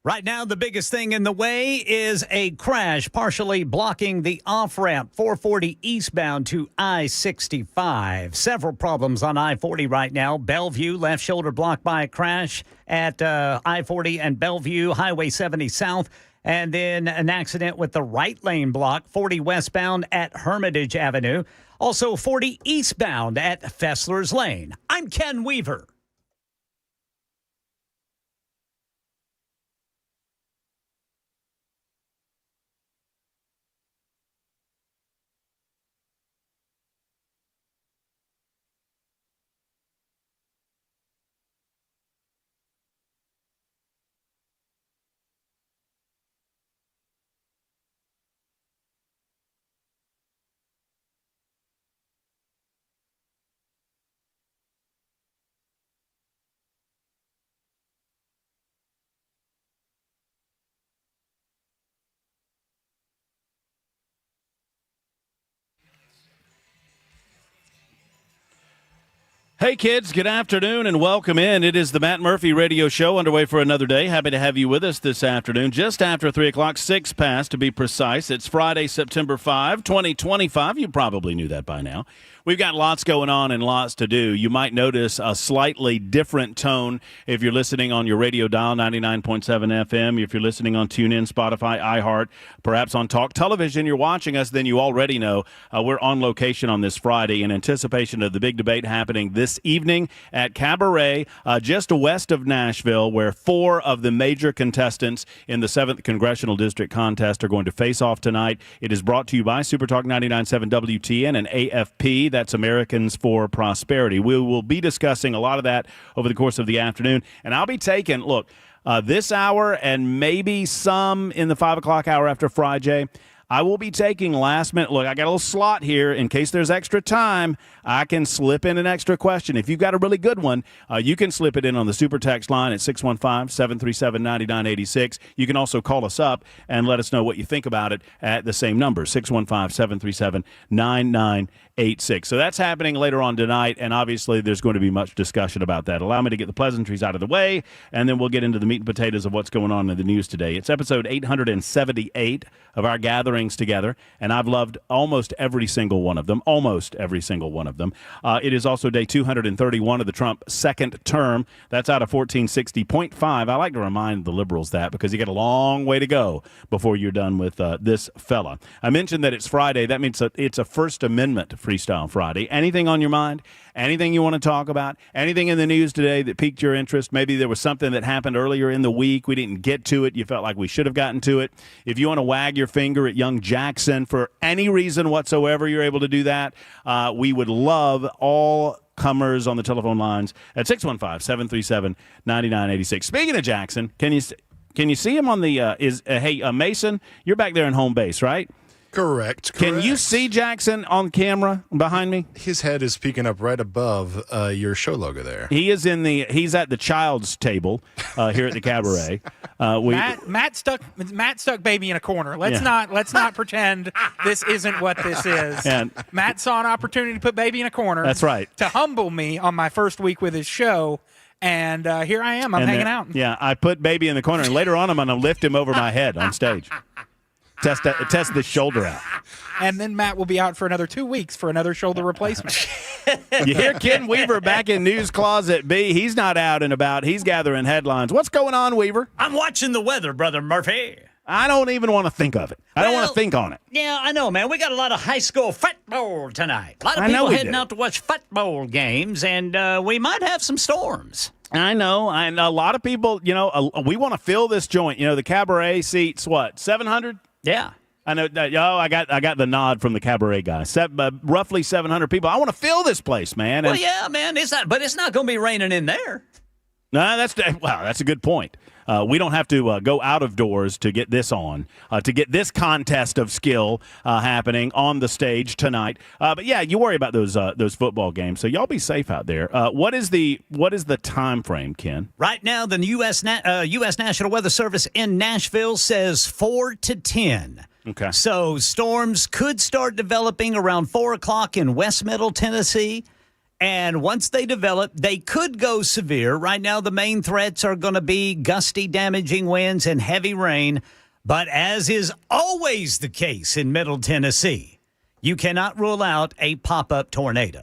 Right now, the biggest thing in the way is a crash partially blocking the off-ramp 440 eastbound to I-65. Several problems on I-40 right now. Bellevue, left shoulder blocked by a crash at I-40 and Bellevue, Highway 70 south. And then an accident with the right lane block, 40 westbound at Hermitage Avenue. Also 40 eastbound at Fessler's Lane. I'm Ken Weaver. Hey, kids, good afternoon and welcome in. It is the Matt Murphy Radio Show underway for another day. Happy to have you with us this afternoon, just after 3 o'clock, 6 past to be precise. It's Friday, September 5, 2025. You probably knew that by now. We've got lots going on and lots to do. You might notice a slightly different tone if you're listening on your radio dial, 99.7 FM. If you're listening on TuneIn, Spotify, iHeart, perhaps on Talk Television, you're watching us, then you already know we're on location on this Friday in anticipation of the big debate happening this evening at Cabaret, just west of Nashville, where 4 of the major contestants in the 7th Congressional District contest are going to face off tonight. It is brought to you by SuperTalk 99.7 WTN and AFP. That's Americans for Prosperity. We will be discussing a lot of that over the course of the afternoon. And I'll be taking, look, this hour and maybe some in the 5 o'clock hour after Friday, I will be taking last minute. Look, I got a little slot here in case there's extra time. I can slip in an extra question. If you've got a really good one, you can slip it in on the super text line at 615-737-9986. You can also call us up and let us know what you think about it at the same number, 615-737-9986. So that's happening later on tonight, and obviously there's going to be much discussion about that. Allow me to get the pleasantries out of the way, and then we'll get into the meat and potatoes of what's going on in the news today. It's episode 878 of our gatherings together, and I've loved almost every single one of them, It is also day 231 of the Trump second term. That's out of 1460.5. I like to remind the liberals that because you got a long way to go before you're done with this fella. I mentioned that it's Friday. That means it's a First Amendment Freestyle Friday. Anything on your mind? Anything you want to talk about? Anything in the news today that piqued your interest? Maybe there was something that happened earlier in the week. We didn't get to it. You felt like we should have gotten to it. If you want to wag your finger at young Jackson for any reason whatsoever, you're able to do that. We would love all comers on the telephone lines at 615-737-9986. Speaking of Jackson, can you see him on the Mason, you're back there in home base, right? Correct. Can you see Jackson on camera behind me? His head is peeking up right above your show logo there. He's at the child's table here at the Cabaret. Matt stuck baby in a corner. Let's not pretend this isn't what this is. And Matt saw an opportunity to put baby in a corner. That's right. To humble me on my first week with his show. And here I am. I'm hanging out. Yeah, I put baby in the corner, and later on I'm going to lift him over my head on stage. Test the shoulder out. And then Matt will be out for another 2 weeks for another shoulder replacement. You hear Ken Weaver back in News Closet B. He's not out and about. He's gathering headlines. What's going on, Weaver? I'm watching the weather, Brother Murphy. I don't even want to think of it. I don't want to think on it. Yeah, I know, man. We got a lot of high school football tonight. A lot of people heading out to watch football games, and we might have some storms. I know, and a lot of people, we want to fill this joint. The Cabaret seats, what, 700? Yeah. I know. I got the nod from the Cabaret guy. Roughly 700 people. I want to fill this place, man. Well, yeah, man. But it's not going to be raining in there. No, that's a good point. We don't have to go out of doors to get this on, to get this contest of skill happening on the stage tonight. But yeah, you worry about those football games, so y'all be safe out there. What is the time frame, Ken? Right now, the U.S. National Weather Service in Nashville says 4 to 10. Okay. So storms could start developing around 4 o'clock in West Middle Tennessee. And once they develop, they could go severe. Right now, the main threats are going to be gusty, damaging winds and heavy rain. But as is always the case in Middle Tennessee, you cannot rule out a pop-up tornado.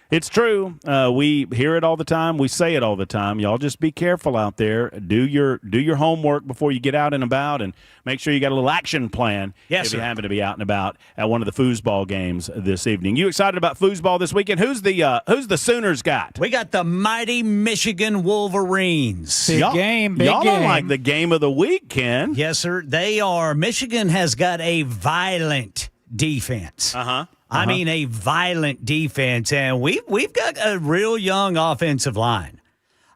It's true. We hear it all the time. We say it all the time. Y'all just be careful out there. Do your homework before you get out and about, and make sure you got a little action plan if you happen to be out and about at one of the Foosball games this evening. You excited about Foosball this weekend? Who's the Sooners got? We got the mighty Michigan Wolverines. Big game. Y'all don't like the game of the week, Ken. Yes, sir. They are. Michigan has got a violent defense. I mean, a violent defense, and we've got a real young offensive line.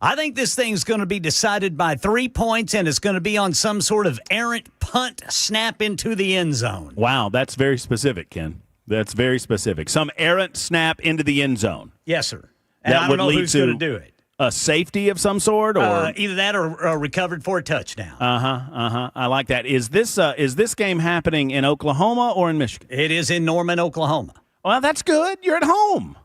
I think this thing's going to be decided by 3 points, and it's going to be on some sort of errant punt snap into the end zone. Wow, that's very specific, Ken. That's very specific. Some errant snap into the end zone. Yes, sir. And I don't know who's going to do it. A safety of some sort, or either that or recovered for a touchdown. I like that. Is this game happening in Oklahoma or in Michigan? It is in Norman, Oklahoma. Well, that's good. You're at home.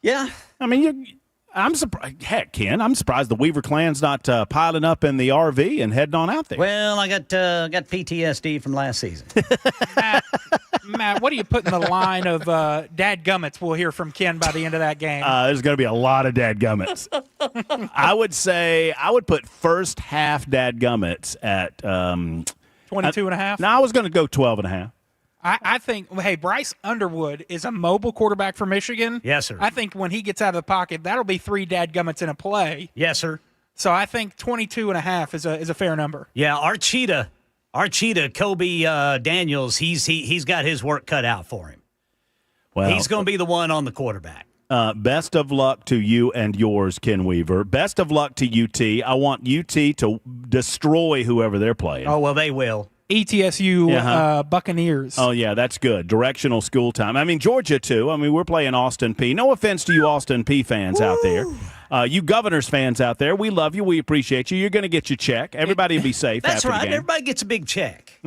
Yeah. I mean, I'm surprised. Heck, Ken, I'm surprised the Weaver clan's not piling up in the RV and heading on out there. Well, I got PTSD from last season. Matt, what do you put in the line of dadgummits we'll hear from Ken by the end of that game? There's going to be a lot of dadgummits. I would put first half dadgummits at 22 and a half? No, I was going to go 12 and a half. I think, hey, Bryce Underwood is a mobile quarterback for Michigan. Yes, sir. I think when he gets out of the pocket, that'll be 3 dadgummits in a play. Yes, sir. So I think 22 and a half is a fair number. Yeah, our cheetah, Kobe Daniels, he's got his work cut out for him. Well, he's going to be the one on the quarterback. Best of luck to you and yours, Ken Weaver. Best of luck to UT. I want UT to destroy whoever they're playing. Oh, well, they will. ETSU Buccaneers. Oh, yeah, that's good. Directional school time. I mean, Georgia, too. I mean, we're playing Austin Peay. No offense to you Austin Peay fans out there. You Governors fans out there, we love you. We appreciate you. You're going to get your check. Everybody will be safe That's after right. the game. Everybody gets a big check.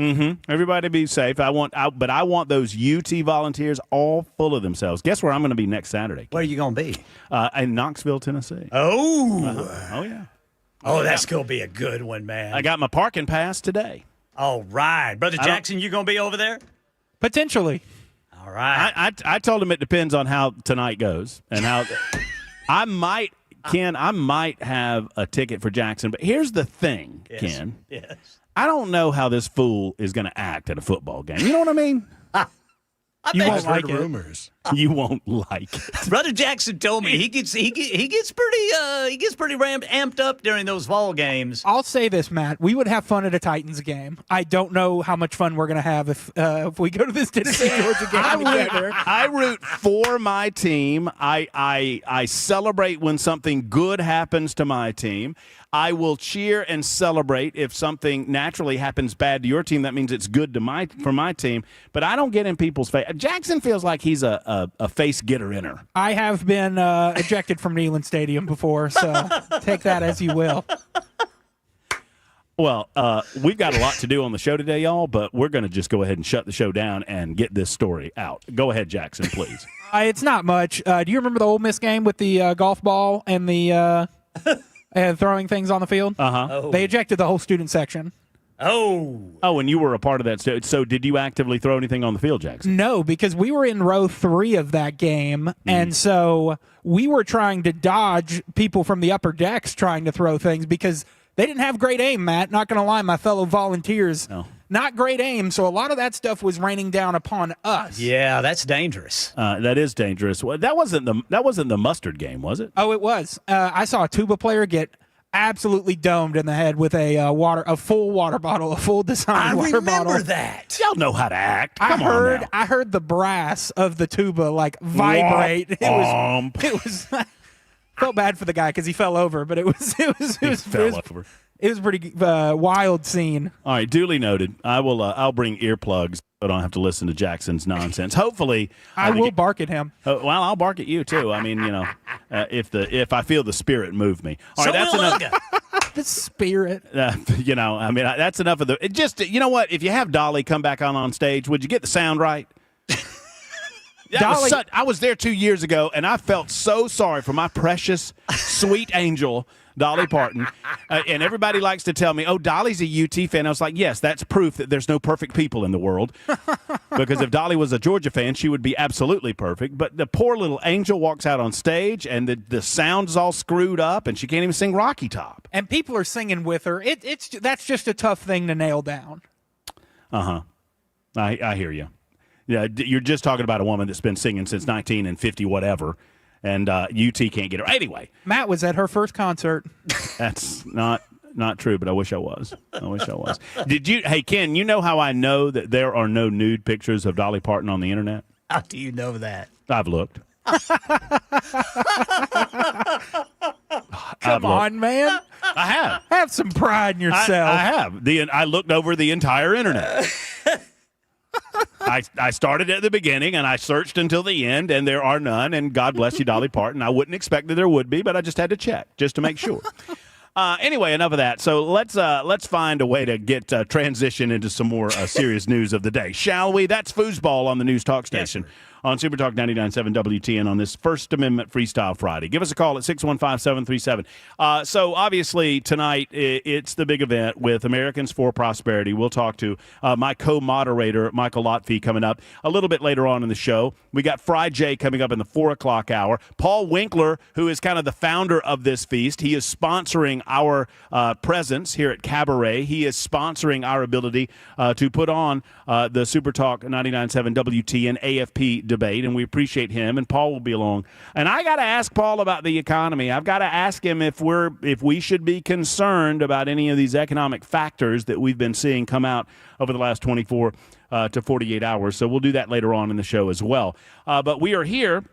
Everybody be safe. But I want those UT volunteers all full of themselves. Guess where I'm going to be next Saturday? Where are you going to be? In Knoxville, Tennessee. Oh. Oh, yeah. Oh, that's going to be a good one, man. I got my parking pass today. All right. Brother Jackson, you going to be over there? Potentially. All right. I told him it depends on how tonight goes and how I might have a ticket for Jackson. But here's the thing, Ken. Yes. I don't know how this fool is going to act at a football game. You know what I mean? You I've heard rumors. You won't like it. Brother Jackson told me he gets pretty amped up during those fall games. I'll say this, Matt. We would have fun at a Titans game. I don't know how much fun we're going to have if we go to this Tennessee Georgia game together. I root for my team. I celebrate when something good happens to my team. I will cheer and celebrate if something naturally happens bad to your team. That means it's good for my team. But I don't get in people's face. Jackson feels like he's a face getter-inner. I have been ejected from Neyland Stadium before, so take that as you will. Well, we've got a lot to do on the show today, y'all, but we're going to just go ahead and shut the show down and get this story out. Go ahead, Jackson, please. It's not much. Do you remember the Ole Miss game with the golf ball and the throwing things on the field? Uh-huh. They ejected the whole student section. Oh, and you were a part of that. So did you actively throw anything on the field, Jackson? No, because we were in row 3 of that game, and so we were trying to dodge people from the upper decks trying to throw things because they didn't have great aim, Matt. Not going to lie, my fellow volunteers. No. Not great aim, so a lot of that stuff was raining down upon us. yeah, that's dangerous. That is dangerous. Well, that wasn't the mustard game, was it? Oh, it was. I saw a tuba player get absolutely domed in the head with a full water bottle, a full design water bottle. I remember that. Y'all know how to act. I heard the brass of the tuba like vibrate. It was felt bad for the guy because he fell over, but it was over. It was a pretty wild scene. All right, duly noted. I'll bring earplugs so I don't have to listen to Jackson's nonsense. Hopefully, I will bark at him. Well, I'll bark at you too. I mean, if I feel the spirit move me. All right, that's enough. The spirit. That's enough of the. You know what? If you have Dolly come back on stage, would you get the sound right? I was there 2 years ago, and I felt so sorry for my precious, sweet angel, Dolly Parton. And everybody likes to tell me, oh, Dolly's a UT fan. I was like, yes, that's proof that there's no perfect people in the world. Because if Dolly was a Georgia fan, she would be absolutely perfect. But the poor little angel walks out on stage, and the sound's all screwed up, and she can't even sing Rocky Top. And people are singing with her. That's just a tough thing to nail down. Uh-huh. I hear you. Yeah, you're just talking about a woman that's been singing since 1950 whatever, and UT can't get her. Anyway. Matt was at her first concert. That's not true, but I wish I was. Did you? Hey, Ken, you know how I know that there are no nude pictures of Dolly Parton on the internet? How do you know that? I've looked. Come on, man. I have. Have some pride in yourself. I have. I looked over the entire internet. I started at the beginning, and I searched until the end, and there are none, and God bless you, Dolly Parton. I wouldn't expect that there would be, but I just had to check just to make sure. Anyway, enough of that. So let's find a way to get transition into some more serious news of the day, shall we? That's Foosball on the News Talk Station. Yes, on Super Talk 99.7 WTN on this First Amendment Freestyle Friday. Give us a call at 615-737. So obviously tonight it's the big event with Americans for Prosperity. We'll talk to my co-moderator, Michael Lotfy, coming up a little bit later on in the show. We got Fry J coming up in the 4 o'clock hour. Paul Winkler, who is kind of the founder of this feast, he is sponsoring our presence here at Cabaret. He is sponsoring our ability to put on the Super Talk 99.7 WTN AFP debate, and we appreciate him, and Paul will be along. And I got to ask Paul about the economy. I've got to ask him if we should be concerned about any of these economic factors that we've been seeing come out over the last 24 to 48 hours. So we'll do that later on in the show as well. But we are here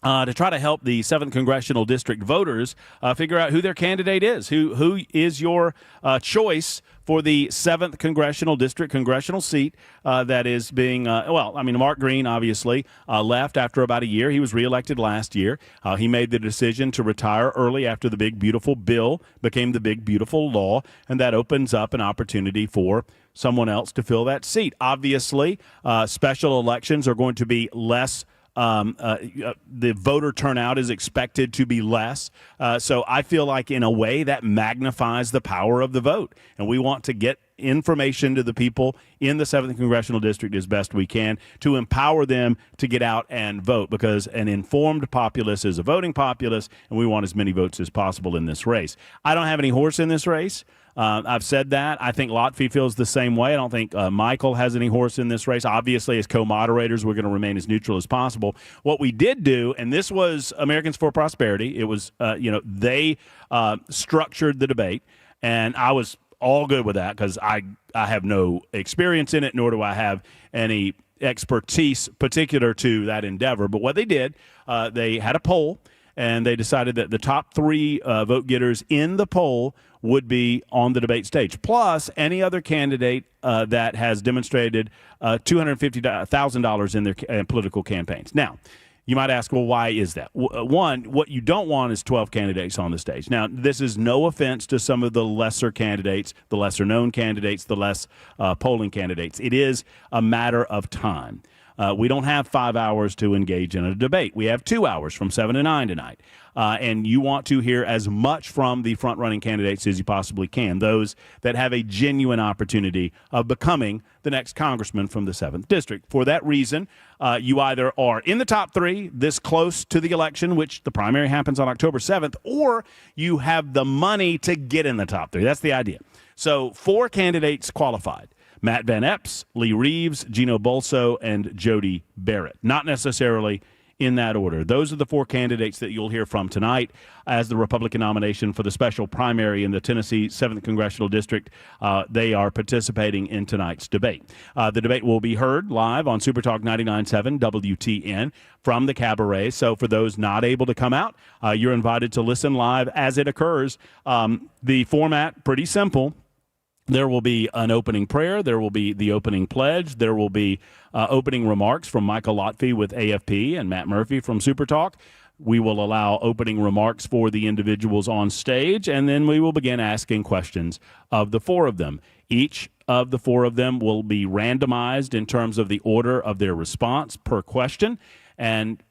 to try to help the 7th Congressional District voters figure out who their candidate is. Who is your choice for the 7th Congressional District congressional seat that is being, Mark Green, obviously, left after about a year. He was reelected last year. He made the decision to retire early after the big, beautiful bill became the big, beautiful law, and that opens up an opportunity for someone else to fill that seat. Obviously, special elections are going to be less. The voter turnout is expected to be less. So I feel like in a way that magnifies the power of the vote. And we want to get information to the people in the 7th Congressional District as best we can to empower them to get out and vote, because an informed populace is a voting populace, and we want as many votes as possible in this race. I don't have any horse in this race. I've said that. I think Lotfy feels the same way. I don't think Michael has any horse in this race. Obviously, as co-moderators, we're going to remain as neutral as possible. What we did do, and this was Americans for Prosperity, it was, they structured the debate, and I was all good with that because I have no experience in it, nor do I have any expertise particular to that endeavor. But what they did, they had a poll, and they decided that the top 3 vote getters in the poll would be on the debate stage, plus any other candidate that has demonstrated $250,000 in their political campaigns. Now, you might ask, well, why is that? One, what you don't want is 12 candidates on the stage. Now, this is no offense to some of the lesser candidates, the lesser-known candidates, the less polling candidates. It is a matter of time. We don't have 5 hours to engage in a debate. We have 2 hours from 7 to 9 tonight. And you want to hear as much from the front-running candidates as you possibly can, those that have a genuine opportunity of becoming the next congressman from the 7th District. For that reason, you either are in the top 3 this close to the election, which the primary happens on October 7th, or you have the money to get in the top 3. That's the idea. So 4 candidates qualified: Matt Van Epps, Lee Reeves, Gino Bolso, and Jody Barrett. Not necessarily in that order. Those are the 4 candidates that you'll hear from tonight as the Republican nomination for the special primary in the Tennessee 7th Congressional District. They are participating in tonight's debate. The debate will be heard live on Super Talk 99.7 WTN from the Cabaret. So for those not able to come out, you're invited to listen live as it occurs. The format, pretty simple. There will be an opening prayer. There will be the opening pledge. There will be opening remarks from Michael Lotfy with AFP and Matt Murphy from Super Talk. We will allow opening remarks for the individuals on stage, and then we will begin asking questions of the 4 of them. Each of the 4 of them will be randomized in terms of the order of their response per question, and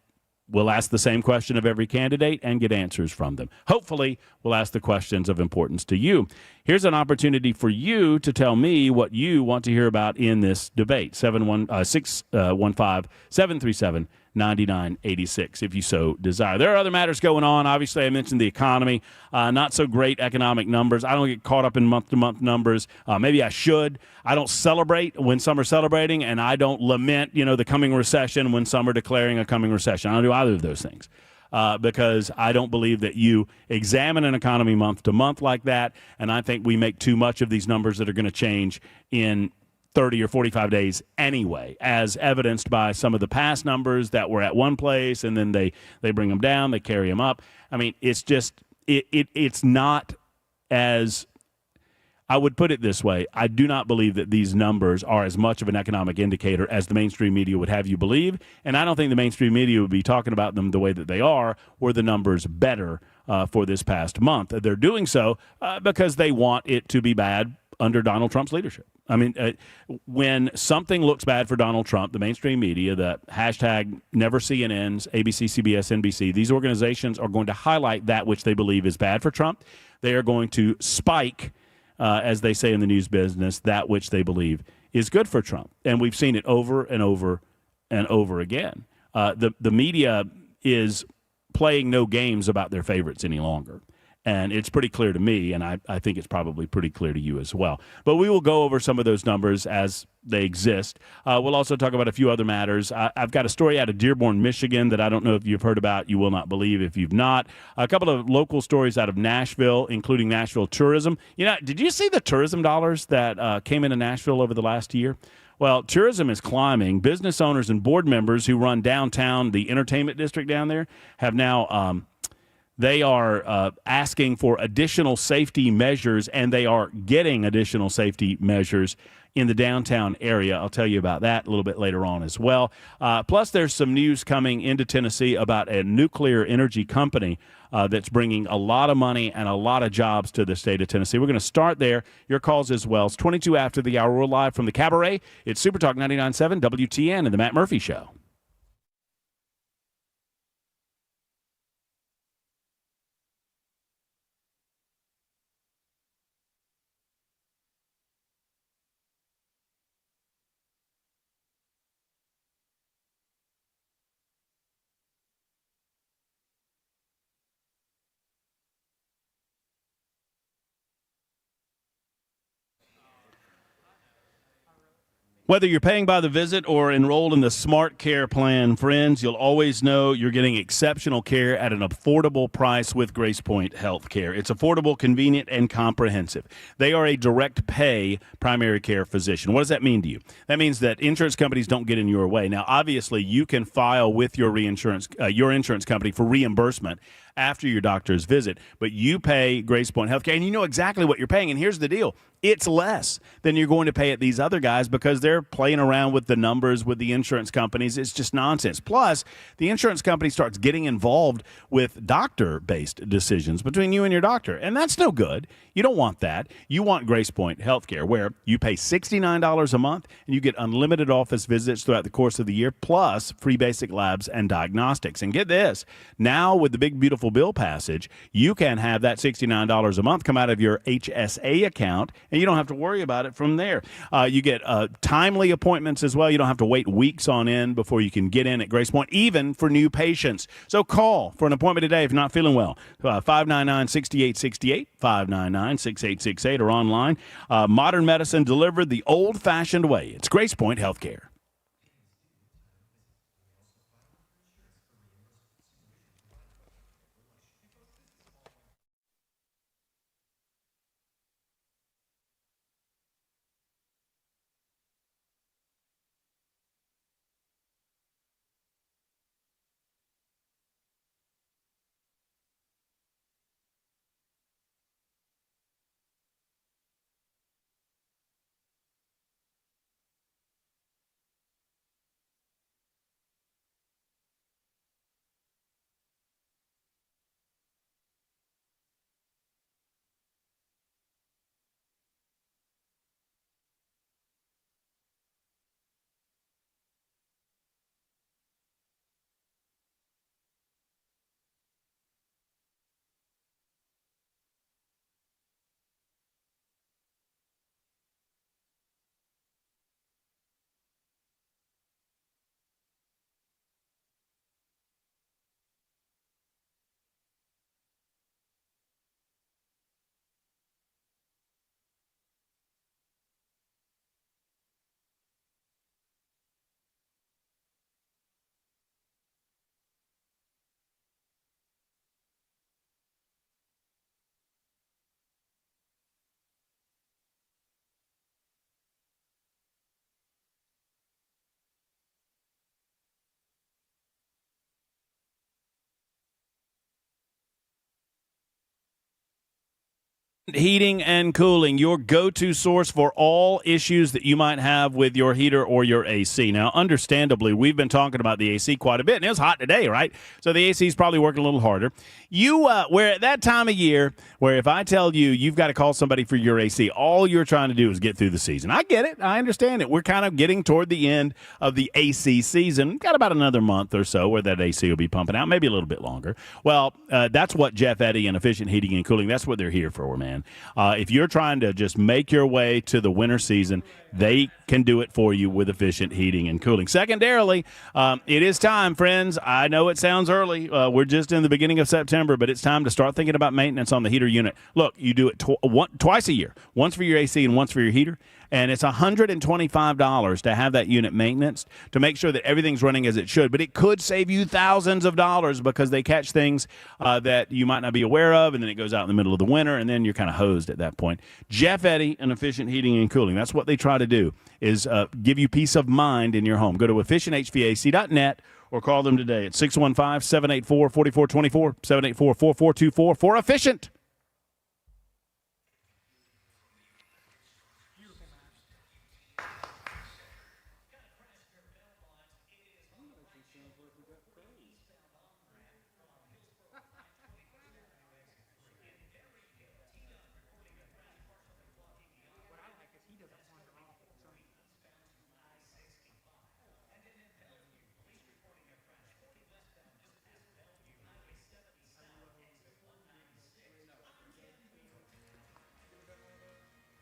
we'll ask the same question of every candidate and get answers from them. Hopefully, we'll ask the questions of importance to you. Here's an opportunity for you to tell me what you want to hear about in this debate. 615-737-9986 if you so desire. There are other matters going on. Obviously, I mentioned the economy. Not so great economic numbers. I don't get caught up in month-to-month numbers. Maybe I should. I don't celebrate when some are celebrating, and I don't lament, the coming recession when some are declaring a coming recession. I don't do either of those things. Because I don't believe that you examine an economy month to month like that, and I think we make too much of these numbers that are going to change in 30 or 45 days anyway, as evidenced by some of the past numbers that were at one place, and then they bring them down, they carry them up. I mean, it's just it's not as – I would put it this way. I do not believe that these numbers are as much of an economic indicator as the mainstream media would have you believe, and I don't think the mainstream media would be talking about them the way that they are were the numbers better for this past month. They're doing so because they want it to be bad under Donald Trump's leadership. I mean, when something looks bad for Donald Trump, the mainstream media, the hashtag never CNNs, ABC, CBS, NBC, these organizations are going to highlight that which they believe is bad for Trump. They are going to spike as they say in the news business, that which they believe is good for Trump. And we've seen it over and over and over again. The media is playing no games about their favorites any longer. And it's pretty clear to me, and I think it's probably pretty clear to you as well. But we will go over some of those numbers as they exist. We'll also talk about a few other matters. I've got a story out of Dearborn, Michigan that I don't know if you've heard about. You will not believe if you've not. A couple of local stories out of Nashville, including Nashville tourism. Did you see the tourism dollars that came into Nashville over the last year? Well, tourism is climbing. Business owners and board members who run downtown, the entertainment district down there, have now they are asking for additional safety measures, and they are getting additional safety measures in the downtown area. I'll tell you about that a little bit later on as well. Plus, there's some news coming into Tennessee about a nuclear energy company that's bringing a lot of money and a lot of jobs to the state of Tennessee. We're going to start there. Your calls as well. It's 22 after the hour. We're live from the Cabaret. It's Super Talk 99.7 WTN and the Matt Murphy Show. Whether you're paying by the visit or enrolled in the Smart Care plan, friends, you'll always know you're getting exceptional care at an affordable price with Grace Point Healthcare. It's affordable, convenient, and comprehensive. They are a direct pay primary care physician. What does that mean to you? That means that insurance companies don't get in your way. Now, obviously, you can file with your insurance company for reimbursement after your doctor's visit, but you pay Grace Point Healthcare, and you know exactly what you're paying. And here's the deal. It's less than you're going to pay at these other guys because they're playing around with the numbers with the insurance companies. It's just nonsense. Plus, the insurance company starts getting involved with doctor-based decisions between you and your doctor, and that's no good. You don't want that. You want Grace Point Healthcare, where you pay $69 a month and you get unlimited office visits throughout the course of the year, plus free basic labs and diagnostics. And get this, now with the big, beautiful bill passage, you can have that $69 a month come out of your HSA account, and you don't have to worry about it from there. You get timely appointments as well. You don't have to wait weeks on end before you can get in at Grace Point, even for new patients. So call for an appointment today if you're not feeling well. 599-6868, 599-6868, or online. Modern medicine delivered the old-fashioned way. It's Grace Point Healthcare. Heating and Cooling, your go-to source for all issues that you might have with your heater or your AC. Now, understandably, we've been talking about the AC quite a bit, and it was hot today, right? So the AC is probably working a little harder. We're at that time of year where if I tell you you've got to call somebody for your AC, all you're trying to do is get through the season. I get it. I understand it. We're kind of getting toward the end of the AC season. Got about another month or so where that AC will be pumping out, maybe a little bit longer. Well, that's what Jeff Eddy and Efficient Heating and Cooling, that's what they're here for, man. If you're trying to just make your way to the winter season, they can do it for you with Efficient Heating and Cooling. Secondarily, it is time, friends. I know it sounds early. We're just in the beginning of September, but it's time to start thinking about maintenance on the heater unit. Look, you do it twice a year, once for your AC and once for your heater. And it's $125 to have that unit maintenance to make sure that everything's running as it should. But it could save you thousands of dollars because they catch things that you might not be aware of, and then it goes out in the middle of the winter, and then you're kind of hosed at that point. Jeff Eddy and Efficient Heating and Cooling, that's what they try to do, is give you peace of mind in your home. Go to efficienthvac.net or call them today at 615-784-4424, 784-4424 for Efficient.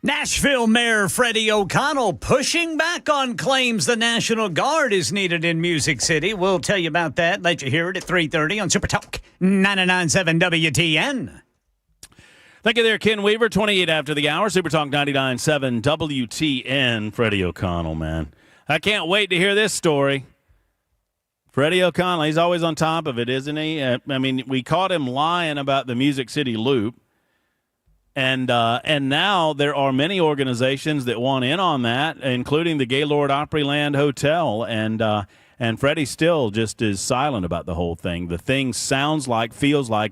Nashville Mayor Freddie O'Connell pushing back on claims the National Guard is needed in Music City. We'll tell you about that. Let you hear it at 3:30 on Super Talk 99.7 WTN. Thank you there, Ken Weaver. 28 after the hour. Super Talk 99.7 WTN. Freddie O'Connell, man. I can't wait to hear this story. Freddie O'Connell, he's always on top of it, isn't he? I mean, we caught him lying about the Music City Loop. And now there are many organizations that want in on that, including the Gaylord Opryland Hotel. And Freddie still just is silent about the whole thing. The thing feels like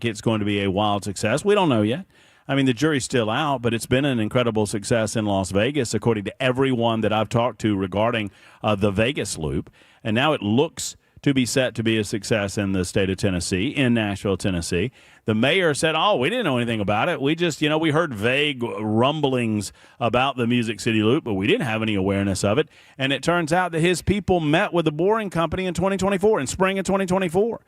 it's going to be a wild success. We don't know yet. I mean, the jury's still out, but it's been an incredible success in Las Vegas, according to everyone that I've talked to regarding the Vegas Loop. And now it looks to be set to be a success in the state of Tennessee, in Nashville, Tennessee. The mayor said, we didn't know anything about it. We just, we heard vague rumblings about the Music City Loop, but we didn't have any awareness of it. And it turns out that his people met with the Boring Company in 2024, in spring of 2024.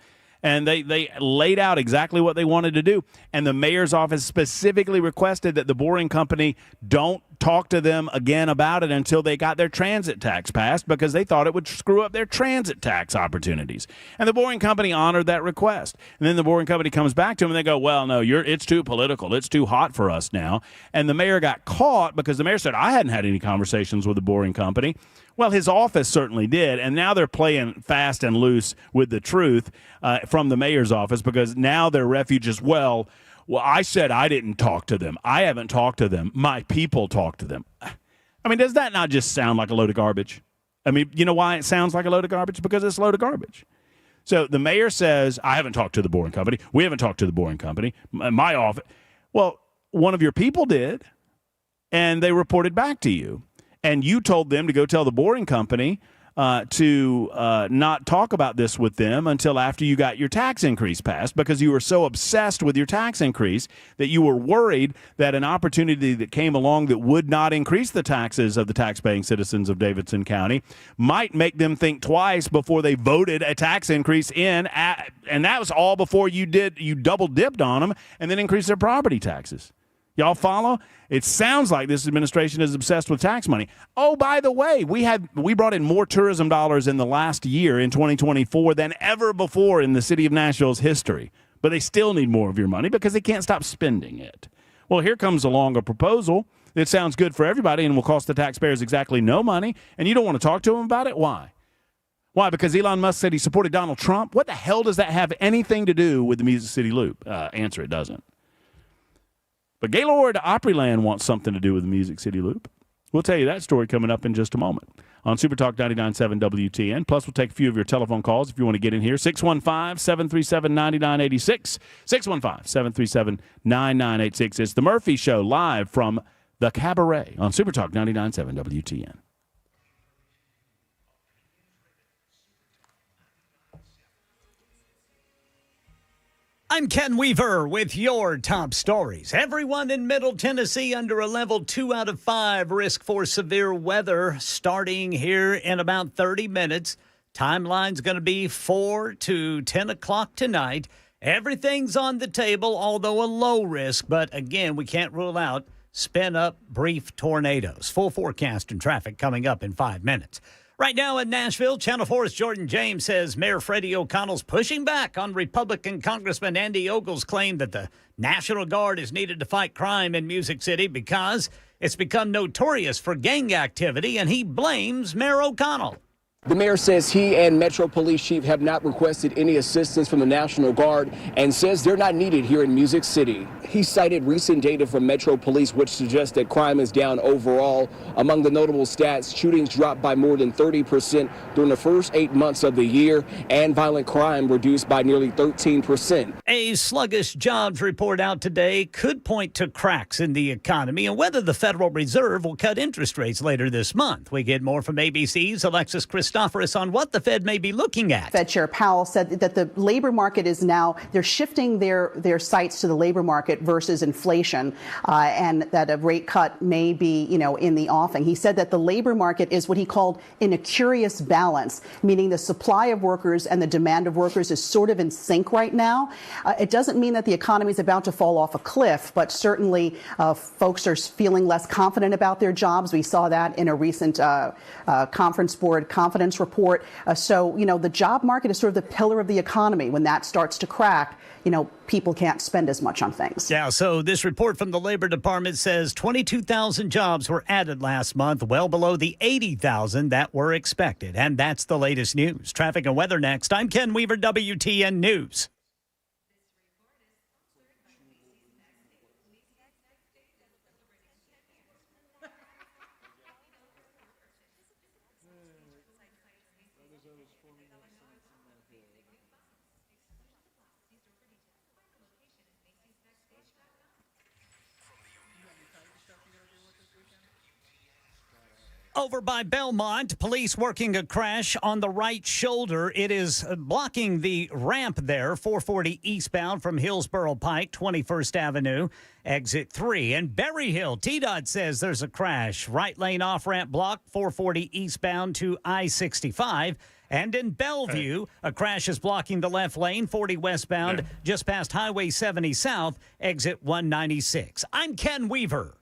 And they laid out exactly what they wanted to do. And the mayor's office specifically requested that the Boring Company don't talk to them again about it until they got their transit tax passed, because they thought it would screw up their transit tax opportunities. And the Boring Company honored that request. And then the Boring Company comes back to them and they go, well, no, it's too political. It's too hot for us now. And the mayor got caught because the mayor said, I hadn't had any conversations with the Boring Company. Well, his office certainly did, and now they're playing fast and loose with the truth from the mayor's office, because now their refuge is, well, I said I didn't talk to them. I haven't talked to them. My people talked to them. I mean, does that not just sound like a load of garbage? I mean, you know why it sounds like a load of garbage? Because it's a load of garbage. So the mayor says, I haven't talked to the Boring Company. We haven't talked to the Boring Company. My office. Well, one of your people did, and they reported back to you. And you told them to go tell the Boring Company to not talk about this with them until after you got your tax increase passed, because you were so obsessed with your tax increase that you were worried that an opportunity that came along that would not increase the taxes of the taxpaying citizens of Davidson County might make them think twice before they voted a tax increase in. And that was all before you double dipped on them and then increased their property taxes. Y'all follow? It sounds like this administration is obsessed with tax money. Oh, by the way, we brought in more tourism dollars in the last year in 2024 than ever before in the city of Nashville's history. But they still need more of your money because they can't stop spending it. Well, here comes along a proposal that sounds good for everybody and will cost the taxpayers exactly no money, and you don't want to talk to them about it? Why? Why? Because Elon Musk said he supported Donald Trump? What the hell does that have anything to do with the Music City Loop? Answer, it doesn't. But Gaylord Opryland wants something to do with the Music City Loop. We'll tell you that story coming up in just a moment on Super Talk 99.7 WTN. Plus, we'll take a few of your telephone calls if you want to get in here. 615-737-9986. 615-737-9986. It's the Murphy Show live from the Cabaret on Super Talk 99.7 WTN. I'm Ken Weaver with your top stories. Everyone in Middle Tennessee under a level 2 out of 5 risk for severe weather starting here in about 30 minutes. Timeline's going to be 4 to 10 o'clock tonight. Everything's on the table, although a low risk. But again, we can't rule out spin up brief tornadoes. Full forecast and traffic coming up in 5 minutes. Right now in Nashville, Channel 4's Jordan James says Mayor Freddie O'Connell's pushing back on Republican Congressman Andy Ogle's claim that the National Guard is needed to fight crime in Music City because it's become notorious for gang activity, and he blames Mayor O'Connell. The mayor says he and Metro Police Chief have not requested any assistance from the National Guard and says they're not needed here in Music City. He cited recent data from Metro Police which suggests that crime is down overall. Among the notable stats, shootings dropped by more than 30% during the first 8 months of the year, and violent crime reduced by nearly 13%. A sluggish jobs report out today could point to cracks in the economy and whether the Federal Reserve will cut interest rates later this month. We get more from ABC's Alexis Christoforous on what the Fed may be looking at. Fed Chair Powell said that the labor market is now, they're shifting their sights to the labor market versus inflation, and that a rate cut may be, in the offing. He said that the labor market is what he called in a curious balance, meaning the supply of workers and the demand of workers is sort of in sync right now. It doesn't mean that the economy is about to fall off a cliff, but certainly folks are feeling less confident about their jobs. We saw that in a recent Conference Board confidence report. So, the job market is sort of the pillar of the economy. When that starts to crack, people can't spend as much on things. Yeah, so this report from the Labor Department says 22,000 jobs were added last month, well below the 80,000 that were expected. And that's the latest news. Traffic and weather next. I'm Ken Weaver, WTN News. Over by Belmont, police working a crash on the right shoulder. It is blocking the ramp there, 440 eastbound from Hillsborough Pike, 21st Avenue, exit 3. And Berry Hill, TDOT says there's a crash. Right lane off-ramp block, 440 eastbound to I-65. And in Bellevue, a crash is blocking the left lane, 40 westbound, just past Highway 70 South, exit 196. I'm Ken Weaver.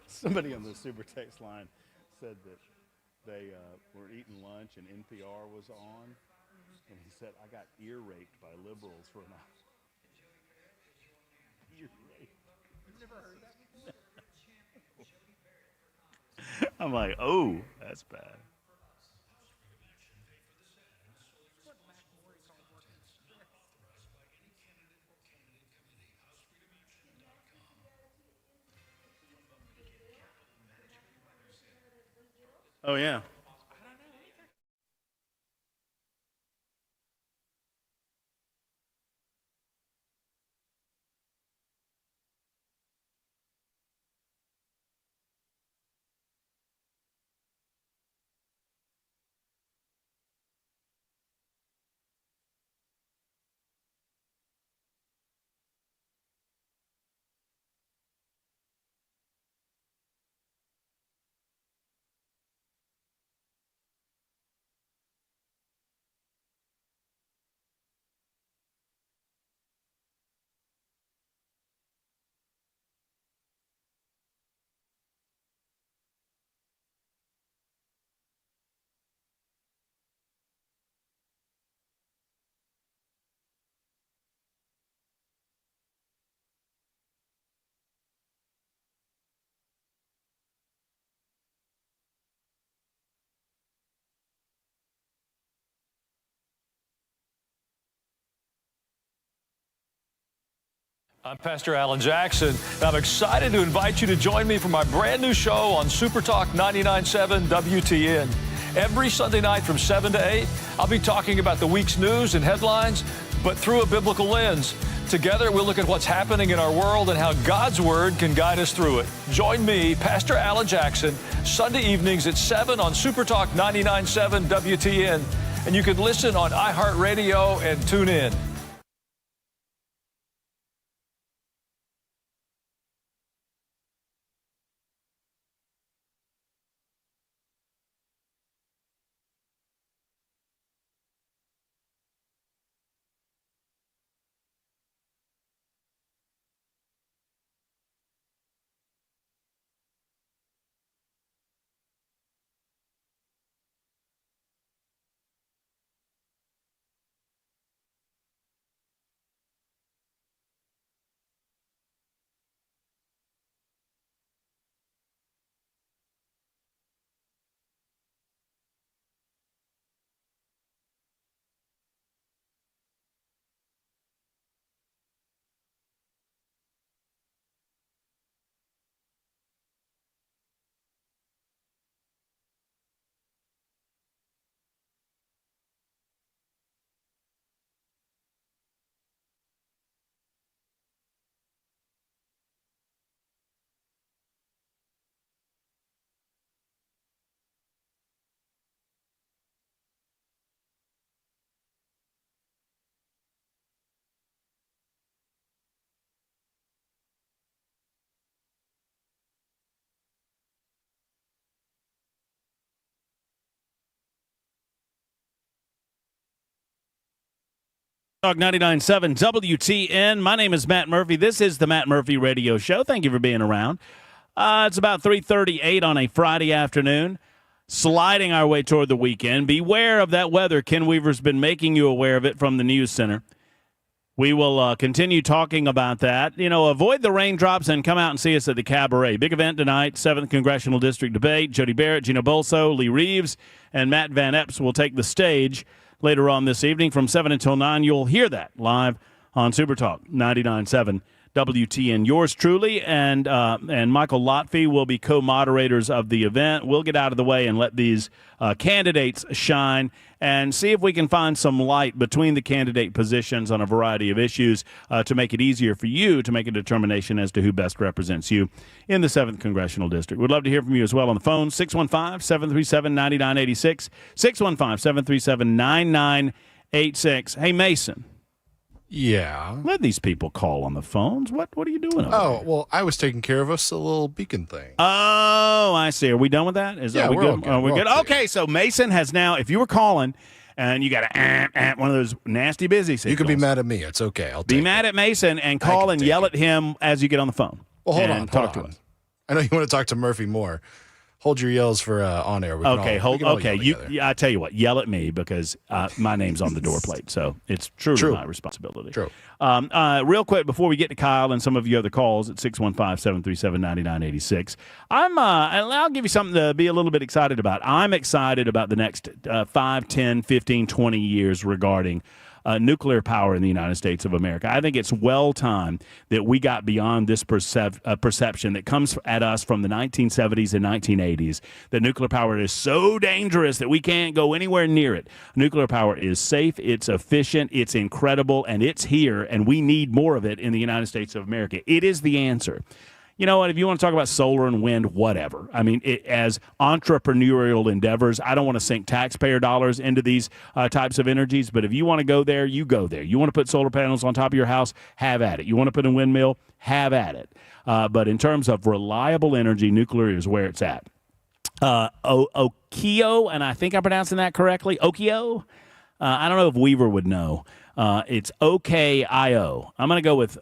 Somebody on the super text line said that they were eating lunch and NPR was on, and he said, I got ear raped by liberals for an hour. Ear raped. You've never heard that? I'm like, oh, that's bad. Oh, yeah. I'm Pastor Alan Jackson, and I'm excited to invite you to join me for my brand new show on Super Talk 99.7 WTN. Every Sunday night from 7 to 8, I'll be talking about the week's news and headlines, but through a biblical lens. Together, we'll look at what's happening in our world and how God's Word can guide us through it. Join me, Pastor Alan Jackson, Sunday evenings at 7 on Super Talk 99.7 WTN, and you can listen on iHeartRadio and tune in. Talk 99.7 WTN. My name is Matt Murphy. This is the Matt Murphy Radio Show. Thank you for being around. It's about 3:38 on a Friday afternoon, sliding our way toward the weekend. Beware of that weather. Ken Weaver's been making you aware of it from the News Center. We will continue talking about that. You know, avoid the raindrops and come out and see us at the Cabaret. Big event tonight, 7th Congressional District Debate. Jody Barrett, Gina Bolso, Lee Reeves, and Matt Van Epps will take the stage later on this evening from 7 until 9. You'll hear that live on Super Talk 99.7 WTN. Yours truly and Michael Lotfi will be co-moderators of the event. We'll get out of the way and let these candidates shine and see if we can find some light between the candidate positions on a variety of issues to make it easier for you to make a determination as to who best represents you in the 7th Congressional District. We'd love to hear from you as well on the phone, 615-737-9986, 615-737-9986. Hey, Mason. Yeah. Let these people call on the phones. What are you doing over there? Well, I was taking care of us a little beacon thing. Oh, I see. Are we done with that? Yeah, are we we're good? all good. Are we We're good? all Okay, so Mason has now, if you were calling and you got one of those nasty busy signals. You can be mad at me. It's okay. I'll Be take mad it. at Mason and call and yell at him as you get on the phone. Well, hold and on. Talk hold to on. him. I know you want to talk to Murphy more. Hold your yells for on air. We can Okay, all, we can all okay. yell together. I tell you what, yell at me because my name's on the door plate, so it's truly True. my responsibility. True. Real quick before we get to Kyle and some of your other calls at 615-737-9986, I'll give you something to be a little bit excited about. I'm excited about the next 5, 10, 15, 20 years regarding nuclear power in the United States of America. I think it's well timed that we got beyond this perception that comes at us from the 1970s and 1980s that nuclear power is so dangerous that we can't go anywhere near it. Nuclear power is safe, it's efficient, it's incredible, and it's here, and we need more of it in the United States of America. It is the answer. You know what? If you want to talk about solar and wind, whatever. I mean, as entrepreneurial endeavors, I don't want to sink taxpayer dollars into these types of energies, but if you want to go there, you go there. You want to put solar panels on top of your house, have at it. You want to put a windmill, have at it. But in terms of reliable energy, nuclear is where it's at. Okio, and I think I'm pronouncing that correctly, Okio? I don't know if Weaver would know. It's O-K-I-O. I'm going to go with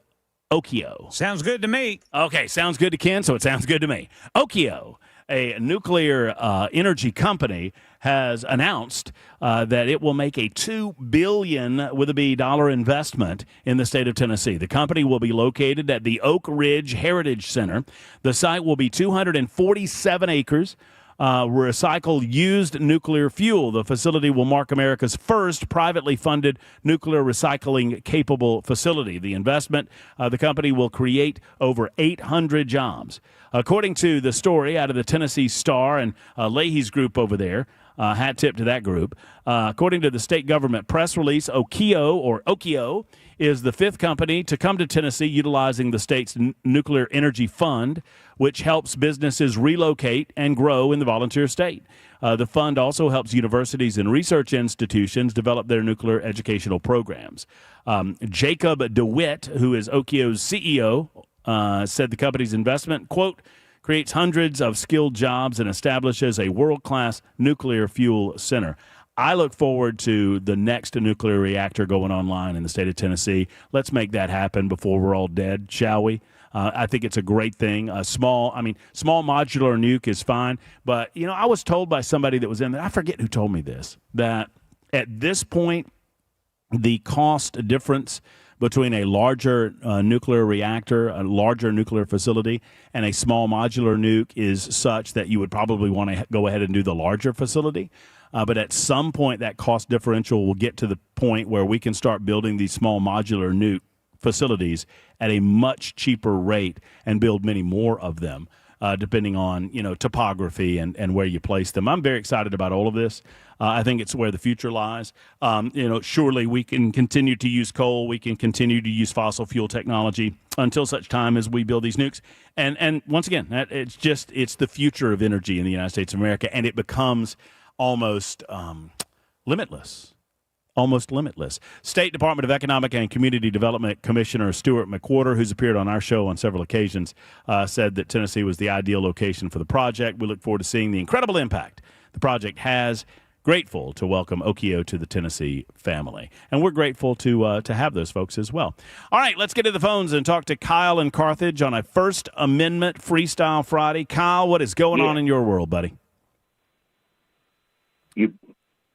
Okio. Sounds good to me. Okay, sounds good to Ken, so it sounds good to me. Okio, a nuclear energy company, has announced that it will make a $2 billion with a B dollar investment in the state of Tennessee. The company will be located at the Oak Ridge Heritage Center. The site will be 247 acres recycle used nuclear fuel. The facility will mark America's first privately funded nuclear recycling capable facility. The investment, the company will create over 800 jobs. According to the story out of the Tennessee Star and Leahy's group over there, hat tip to that group. According to the state government press release, Okio is the fifth company to come to Tennessee utilizing the state's nuclear energy fund, which helps businesses relocate and grow in the volunteer state. The fund also helps universities and research institutions develop their nuclear educational programs. Jacob DeWitt, who is Okio's CEO, said the company's investment, quote, creates hundreds of skilled jobs and establishes a world-class nuclear fuel center. I look forward to the next nuclear reactor going online in the state of Tennessee. Let's make that happen before we're all dead, shall we? I think it's a great thing. Small modular nuke is fine. But, I was told by somebody that was in there, I forget who told me this, that at this point, the cost difference between a larger nuclear reactor, a larger nuclear facility, and a small modular nuke is such that you would probably want to go ahead and do the larger facility. But at some point, that cost differential will get to the point where we can start building these small modular nuke facilities at a much cheaper rate and build many more of them, depending on, topography and where you place them. I'm very excited about all of this. I think it's where the future lies. Surely we can continue to use coal. We can continue to use fossil fuel technology until such time as we build these nukes. And once again, it's the future of energy in the United States of America, and it becomes almost limitless. Almost limitless. State Department of Economic and Community Development Commissioner Stuart McWhorter, who's appeared on our show on several occasions, said that Tennessee was the ideal location for the project. We look forward to seeing the incredible impact the project has. Grateful to welcome Okio to the Tennessee family. And we're grateful to have those folks as well. All right, let's get to the phones and talk to Kyle in Carthage on a First Amendment Freestyle Friday. Kyle, what is going on in your world, buddy? You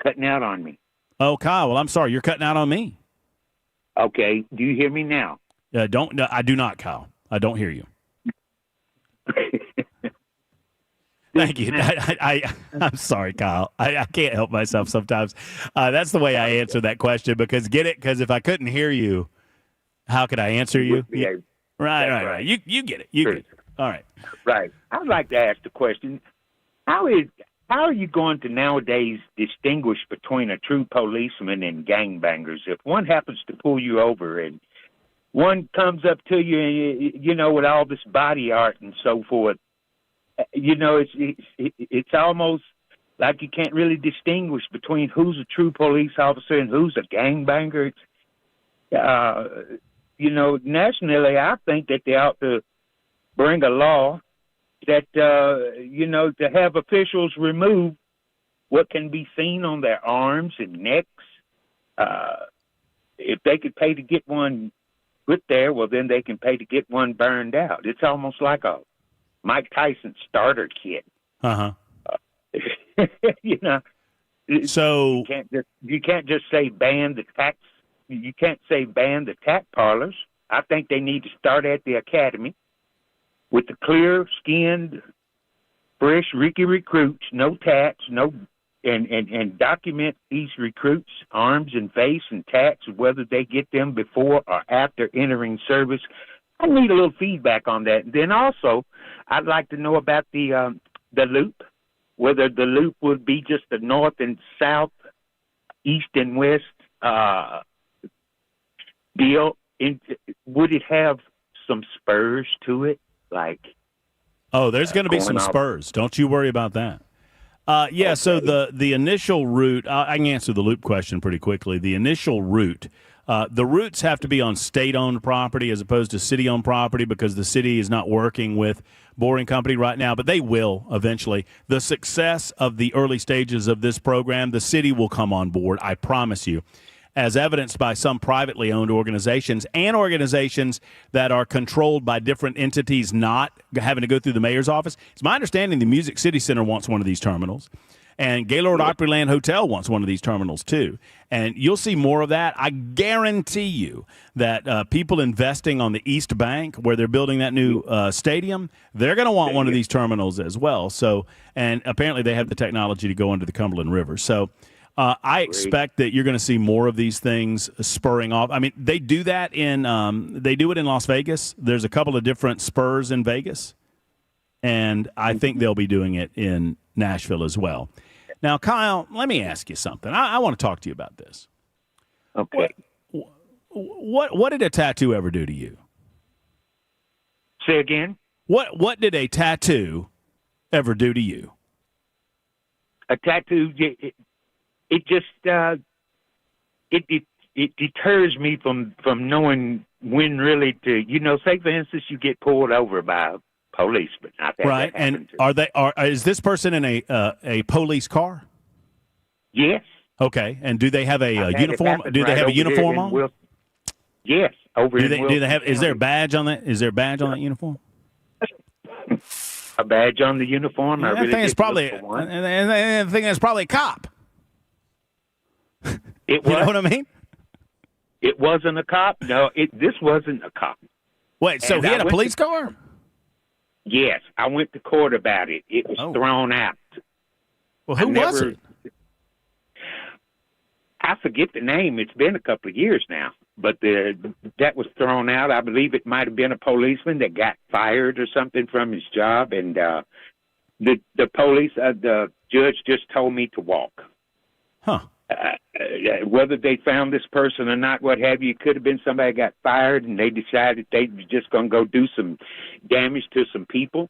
cutting out on me. Oh, Kyle, well, I'm sorry. You're cutting out on me. Okay. Do you hear me now? I do not, Kyle. I don't hear you. Thank you. I'm sorry, Kyle. I can't help myself sometimes. That's the way I answer that question because if I couldn't hear you, how could I answer you? Yeah. Right. You get it. You get it. All right. Right. I'd like to ask the question, how are you going to nowadays distinguish between a true policeman and gangbangers? If one happens to pull you over and one comes up to you, with all this body art and so forth, it's almost like you can't really distinguish between who's a true police officer and who's a gangbanger. Nationally, I think that they ought to bring a law that, to have officials remove what can be seen on their arms and necks. If they could pay to get one put there, well, then they can pay to get one burned out. It's almost like a Mike Tyson starter kit. So you can't just say ban the tax. You can't say ban the tax parlors. I think they need to start at the academy with the clear-skinned, fresh, Ricky recruits, no tats, and document these recruits' arms and face and tats, whether they get them before or after entering service. I need a little feedback on that. Then also, I'd like to know about the loop, whether the loop would be just the north and south, east and west deal. Would it have some spurs to it? There's going to be some spurs. Don't you worry about that. Okay. So the initial route, I can answer the loop question pretty quickly. The initial route, the routes have to be on state-owned property as opposed to city-owned property because the city is not working with Boring Company right now, but they will eventually. The success of the early stages of this program, the city will come on board, I promise you, as evidenced by some privately owned organizations and organizations that are controlled by different entities not having to go through the mayor's office. It's my understanding the Music City Center wants one of these terminals. And Gaylord Opryland Hotel wants one of these terminals too. And you'll see more of that. I guarantee you that people investing on the East Bank, where they're building that new stadium, they're going to want one of these terminals as well. So, and apparently they have the technology to go under the Cumberland River. So I expect that you're going to see more of these things spurring off. I mean, they do that they do it in Las Vegas. There's a couple of different spurs in Vegas. And I think they'll be doing it in Nashville as well. Now, Kyle, let me ask you something. I want to talk to you about this. Okay. What did a tattoo ever do to you? Say again? What did a tattoo ever do to you? A tattoo, it just it deters me from knowing when really to, say for instance you get pulled over by a policeman. Right, and is this person in a police car? Yes. Okay, and do they have a uniform? Do they have a uniform on? Yes, over do in they, Wilson do they have? County. Is there a badge on that? Is there a badge on that uniform? A badge on the uniform? Yeah, I really think it's probably. look for one. I think it's probably a cop. It was. You know what I mean? It wasn't a cop. No, this wasn't a cop. Wait, so And he had I a went police car? Yes, I went to court about it. It was thrown out. Well, who was it? I forget the name. It's been a couple of years now. But that was thrown out. I believe it might have been a policeman that got fired or something from his job. And the judge just told me to walk. Huh. Whether they found this person or not, what have you, it could have been somebody got fired and they decided they were just going to go do some damage to some people,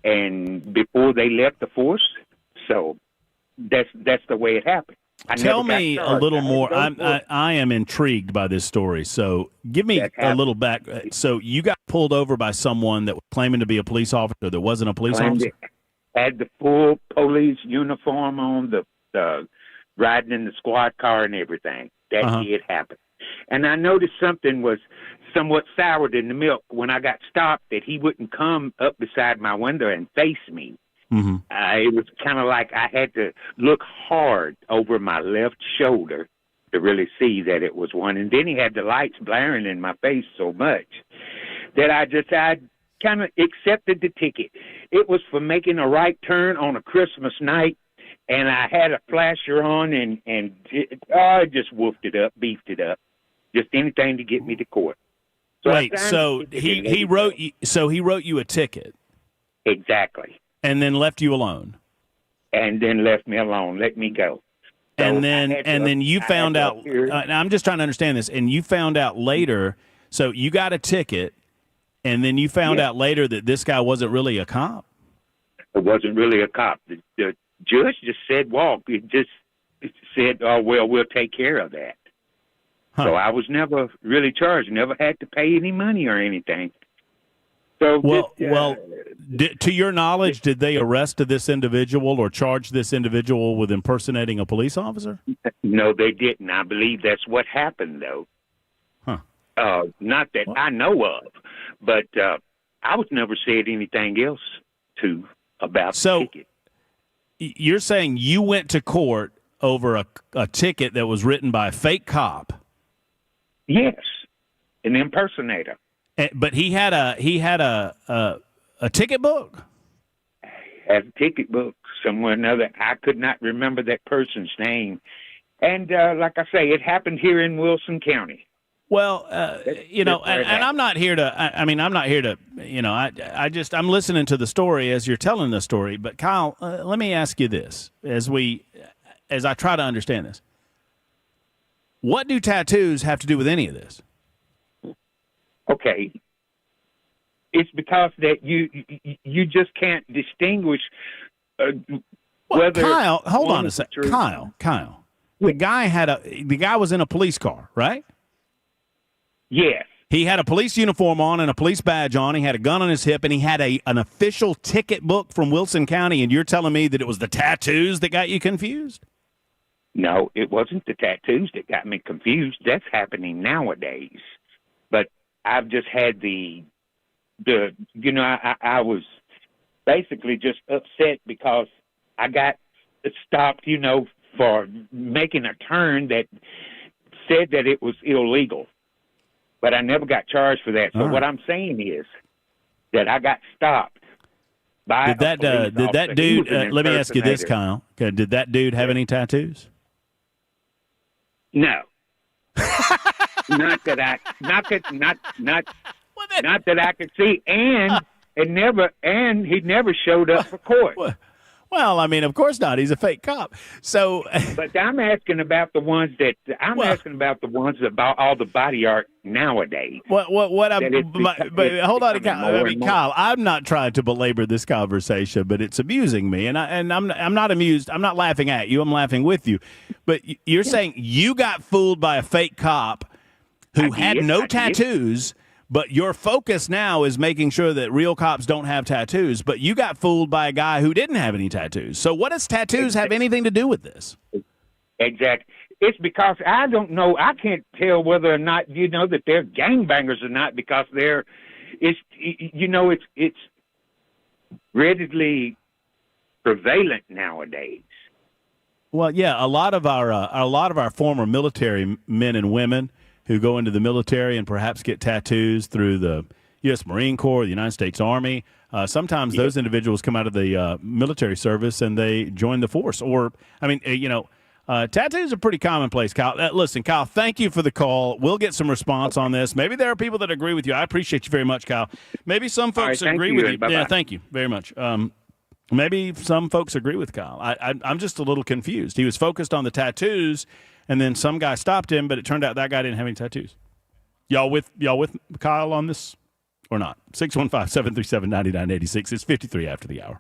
and before they left the force. So that's the way it happened. Tell me a little more. I am intrigued by this story. So give me a little back. So you got pulled over by someone that was claiming to be a police officer that wasn't a police officer? Had the full police uniform on, the riding in the squad car and everything. That did happen. And I noticed something was somewhat soured in the milk when I got stopped, that he wouldn't come up beside my window and face me. Mm-hmm. It was kind of like I had to look hard over my left shoulder to really see that it was one. And then he had the lights blaring in my face so much that I kind of accepted the ticket. It was for making a right turn on a Christmas night, and I had a flasher on, and I just woofed it up, beefed it up, just anything to get me to court. So wait, so he wrote you a ticket? Exactly. And then left you alone. And then left me alone, let me go. So and then you found out. I'm just trying to understand this. And you found out later. So you got a ticket, and then you found out later that this guy wasn't really a cop. It wasn't really a cop. The judge just said walk. It just said, "Oh well, we'll take care of that." Huh. So I was never really charged. Never had to pay any money or anything. So to your knowledge, did they arrest this individual or charge this individual with impersonating a police officer? No, they didn't. I believe that's what happened, though. Huh. Not that I know of, but I was never said anything else about the ticket. You're saying you went to court over a ticket that was written by a fake cop? Yes, an impersonator. But he had a ticket book? Had a ticket book somewhere or another. I could not remember that person's name. And like I say, it happened here in Wilson County. Well, and I'm not here to. I'm not here to. I'm listening to the story as you're telling the story. But Kyle, let me ask you this: as I try to understand this, what do tattoos have to do with any of this? Okay, it's because that you just can't distinguish whether. Kyle, hold on a second. Kyle, the guy was in a police car, right? Yes. He had a police uniform on and a police badge on. He had a gun on his hip, and he had an official ticket book from Wilson County. And you're telling me that it was the tattoos that got you confused? No, it wasn't the tattoos that got me confused. That's happening nowadays. But I've just had I was basically just upset because I got stopped, for making a turn that said that it was illegal. But I never got charged for that. So what I'm saying is that I got stopped by Did that dude? Let me ask you this, Kyle. Okay, did that dude have any tattoos? No. not that I could see, and he never showed up for court. Well, I mean, of course not. He's a fake cop. So, but I'm asking about the ones that about all the body art nowadays. But hold on, Kyle. I'm not trying to belabor this conversation, but it's amusing me, and I'm not amused. I'm not laughing at you. I'm laughing with you. But you're saying you got fooled by a fake cop who had no tattoos. But your focus now is making sure that real cops don't have tattoos. But you got fooled by a guy who didn't have any tattoos. So what does tattoos have anything to do with this? Exactly. It's because I don't know. I can't tell whether or not that they're gangbangers or not because it's readily prevalent nowadays. Well, yeah, a lot of our former military men and women who go into the military and perhaps get tattoos through the U.S. Marine Corps, the United States Army. Sometimes those individuals come out of the military service and they join the force. Or, tattoos are pretty commonplace, Kyle. Listen, Kyle, thank you for the call. We'll get some response on this. Maybe there are people that agree with you. I appreciate you very much, Kyle. Maybe some folks agree with you. Bye-bye. Yeah, thank you very much. Maybe some folks agree with Kyle. I'm just a little confused. He was focused on the tattoos, and then some guy stopped him, but it turned out that guy didn't have any tattoos. Y'all with Kyle on this or not? 615-737-9986. It's 53 after the hour.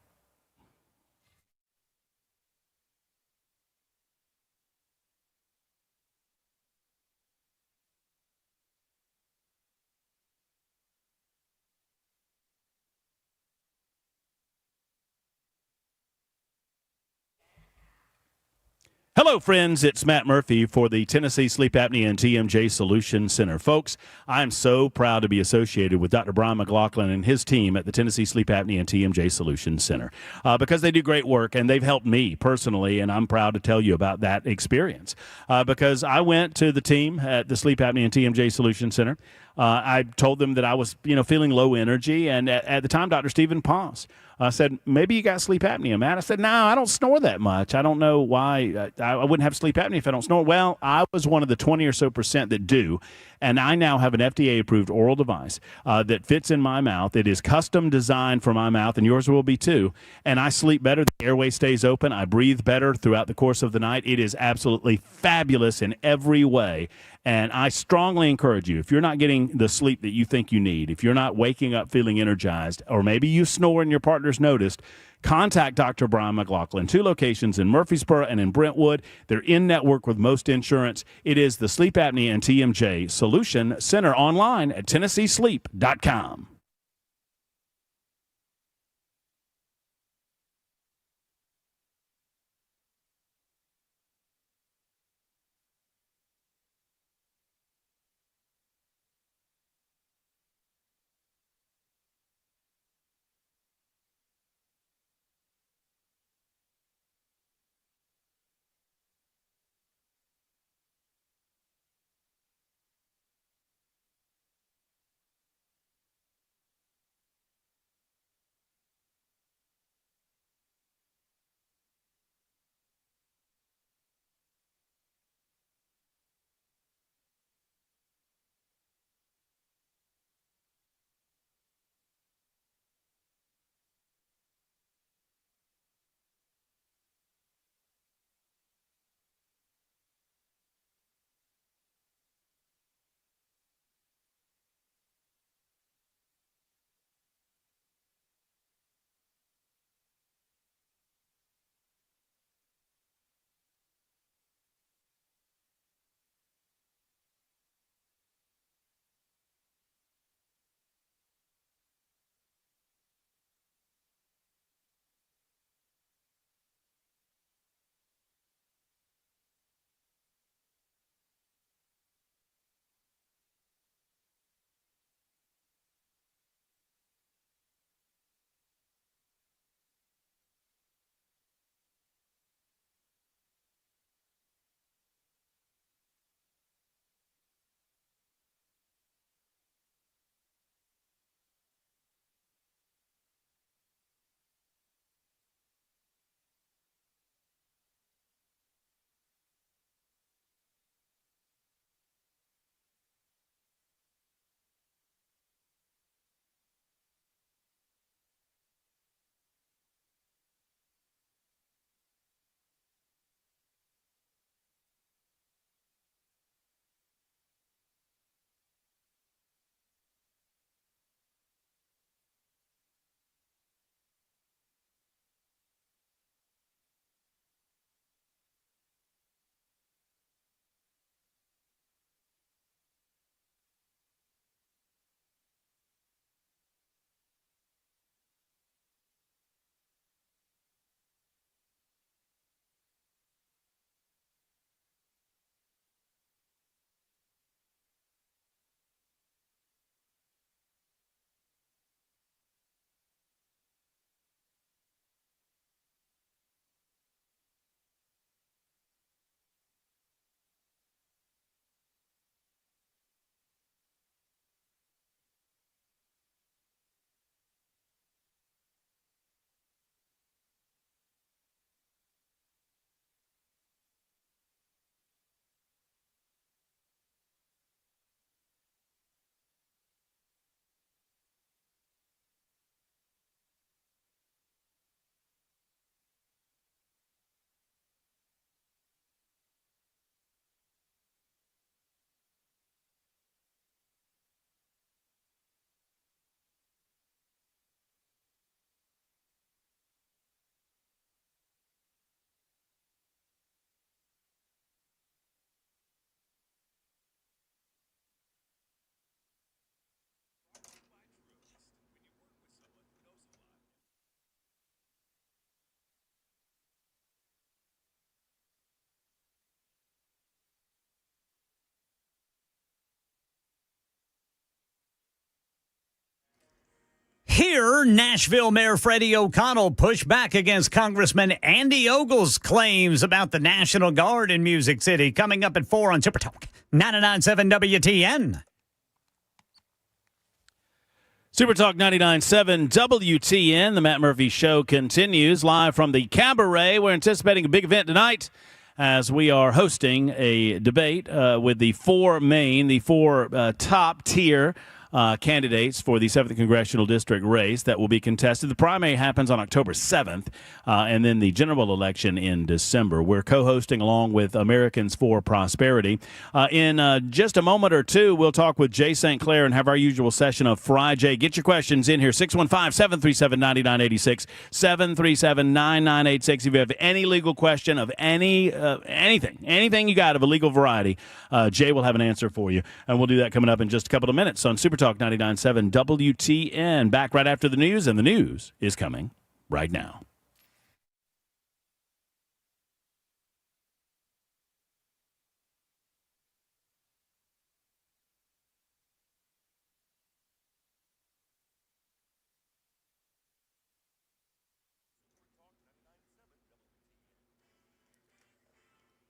Hello, friends. It's Matt Murphy for the Tennessee Sleep Apnea and TMJ Solution Center. Folks, I'm so proud to be associated with Dr. Brian McLaughlin and his team at the Tennessee Sleep Apnea and TMJ Solution Center because they do great work, and they've helped me personally, and I'm proud to tell you about that experience because I went to the team at the Sleep Apnea and TMJ Solution Center. I told them that I was, feeling low energy, and at the time, Dr. Stephen Pons said, maybe you got sleep apnea, Matt. I said, no, I don't snore that much. I don't know why. I wouldn't have sleep apnea if I don't snore. Well, I was one of the 20 or so percent that do, and I now have an FDA-approved oral device that fits in my mouth. It is custom designed for my mouth, and yours will be too, and I sleep better. The airway stays open. I breathe better throughout the course of the night. It is absolutely fabulous in every way. And I strongly encourage you, if you're not getting the sleep that you think you need, if you're not waking up feeling energized, or maybe you snore and your partner's noticed, contact Dr. Brian McLaughlin. 2 locations in Murfreesboro and in Brentwood. They're in network with most insurance. It is the Sleep Apnea and TMJ Solution Center online at TennesseeSleep.com. Here, Nashville Mayor Freddie O'Connell pushed back against Congressman Andy Ogle's claims about the National Guard in Music City. Coming up at 4 on Super Talk 99.7 WTN. Super Talk 99.7 WTN. The Matt Murphy Show continues live from the Cabaret. We're anticipating a big event tonight as we are hosting a debate with the four top-tier candidates for the 7th Congressional District race that will be contested. The primary happens on October 7th, and then the general election in December. We're co-hosting along with Americans for Prosperity. In just a moment or two, we'll talk with Jay St. Clair and have our usual session of Fry Jay. Get your questions in here, 615-737-9986, 737-9986. If you have any legal question of anything you got of a legal variety, Jay will have an answer for you, and we'll do that coming up in just a couple of minutes on Super Talk 99.7 WTN. Back right after the news, and the news is coming right now.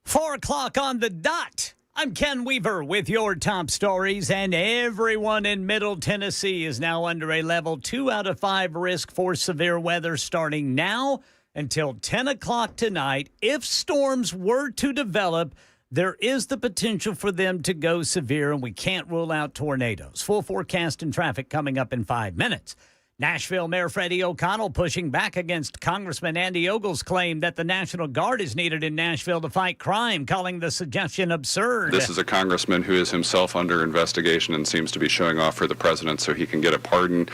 Four o'clock on the dot. I'm Ken Weaver with your top stories, and everyone in Middle Tennessee is now under a level 2 out of 5 risk for severe weather starting now until 10 o'clock tonight. If storms were to develop, there is the potential for them to go severe, and we can't rule out tornadoes. Full forecast and traffic coming up in 5 minutes. Nashville Mayor Freddie O'Connell pushing back against Congressman Andy Ogle's claim that the National Guard is needed in Nashville to fight crime, calling the suggestion absurd. This is a congressman who is himself under investigation and seems to be showing off for the president so he can get a pardon.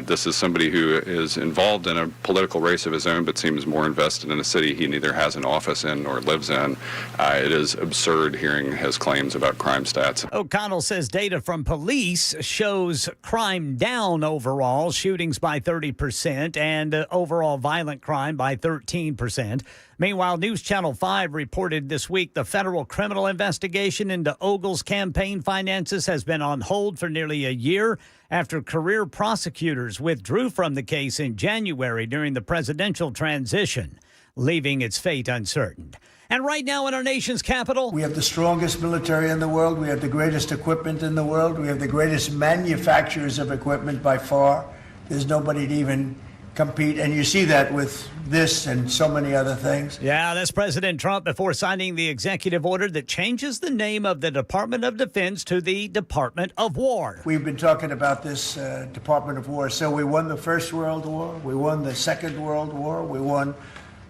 This is somebody who is involved in a political race of his own but seems more invested in a city he neither has an office in nor lives in. It is absurd hearing his claims about crime stats. O'Connell says data from police shows crime down overall, shootings by 30% and overall violent crime by 13%. Meanwhile, News Channel 5 reported this week the federal criminal investigation into Ogle's campaign finances has been on hold for nearly a year after career prosecutors withdrew from the case in January during the presidential transition, leaving its fate uncertain. And right now in our nation's capital, we have the strongest military in the world. We have the greatest equipment in the world. We have the greatest manufacturers of equipment by far. There's nobody to even compete. And you see that with this and so many other things. Yeah, that's President Trump before signing the executive order that changes the name of the Department of Defense to the Department of War. We've been talking about this Department of War. So we won the First World War. We won the Second World War. We won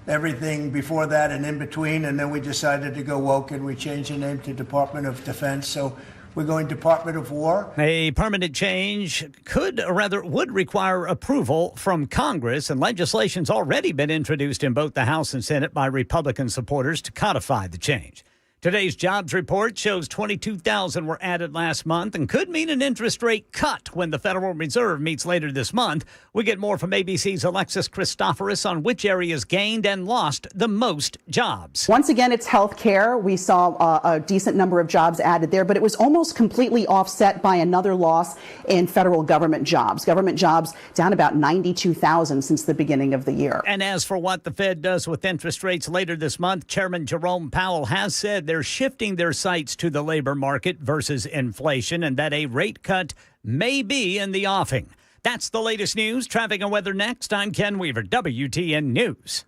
everything before that and in between. And then we decided to go woke and we changed the name to Department of Defense. So we're going Department of War. A permanent change would require approval from Congress, and legislation's already been introduced in both the House and Senate by Republican supporters to codify the change. Today's jobs report shows 22,000 were added last month and could mean an interest rate cut when the Federal Reserve meets later this month. We get more from ABC's Alexis Christoforous on which areas gained and lost the most jobs. Once again, it's health care. We saw a decent number of jobs added there, but it was almost completely offset by another loss in federal government jobs. Government jobs down about 92,000 since the beginning of the year. And as for what the Fed does with interest rates later this month, Chairman Jerome Powell has said they're shifting their sights to the labor market versus inflation and that a rate cut may be in the offing. That's the latest news. Traffic and weather next. I'm Ken Weaver, WTN News.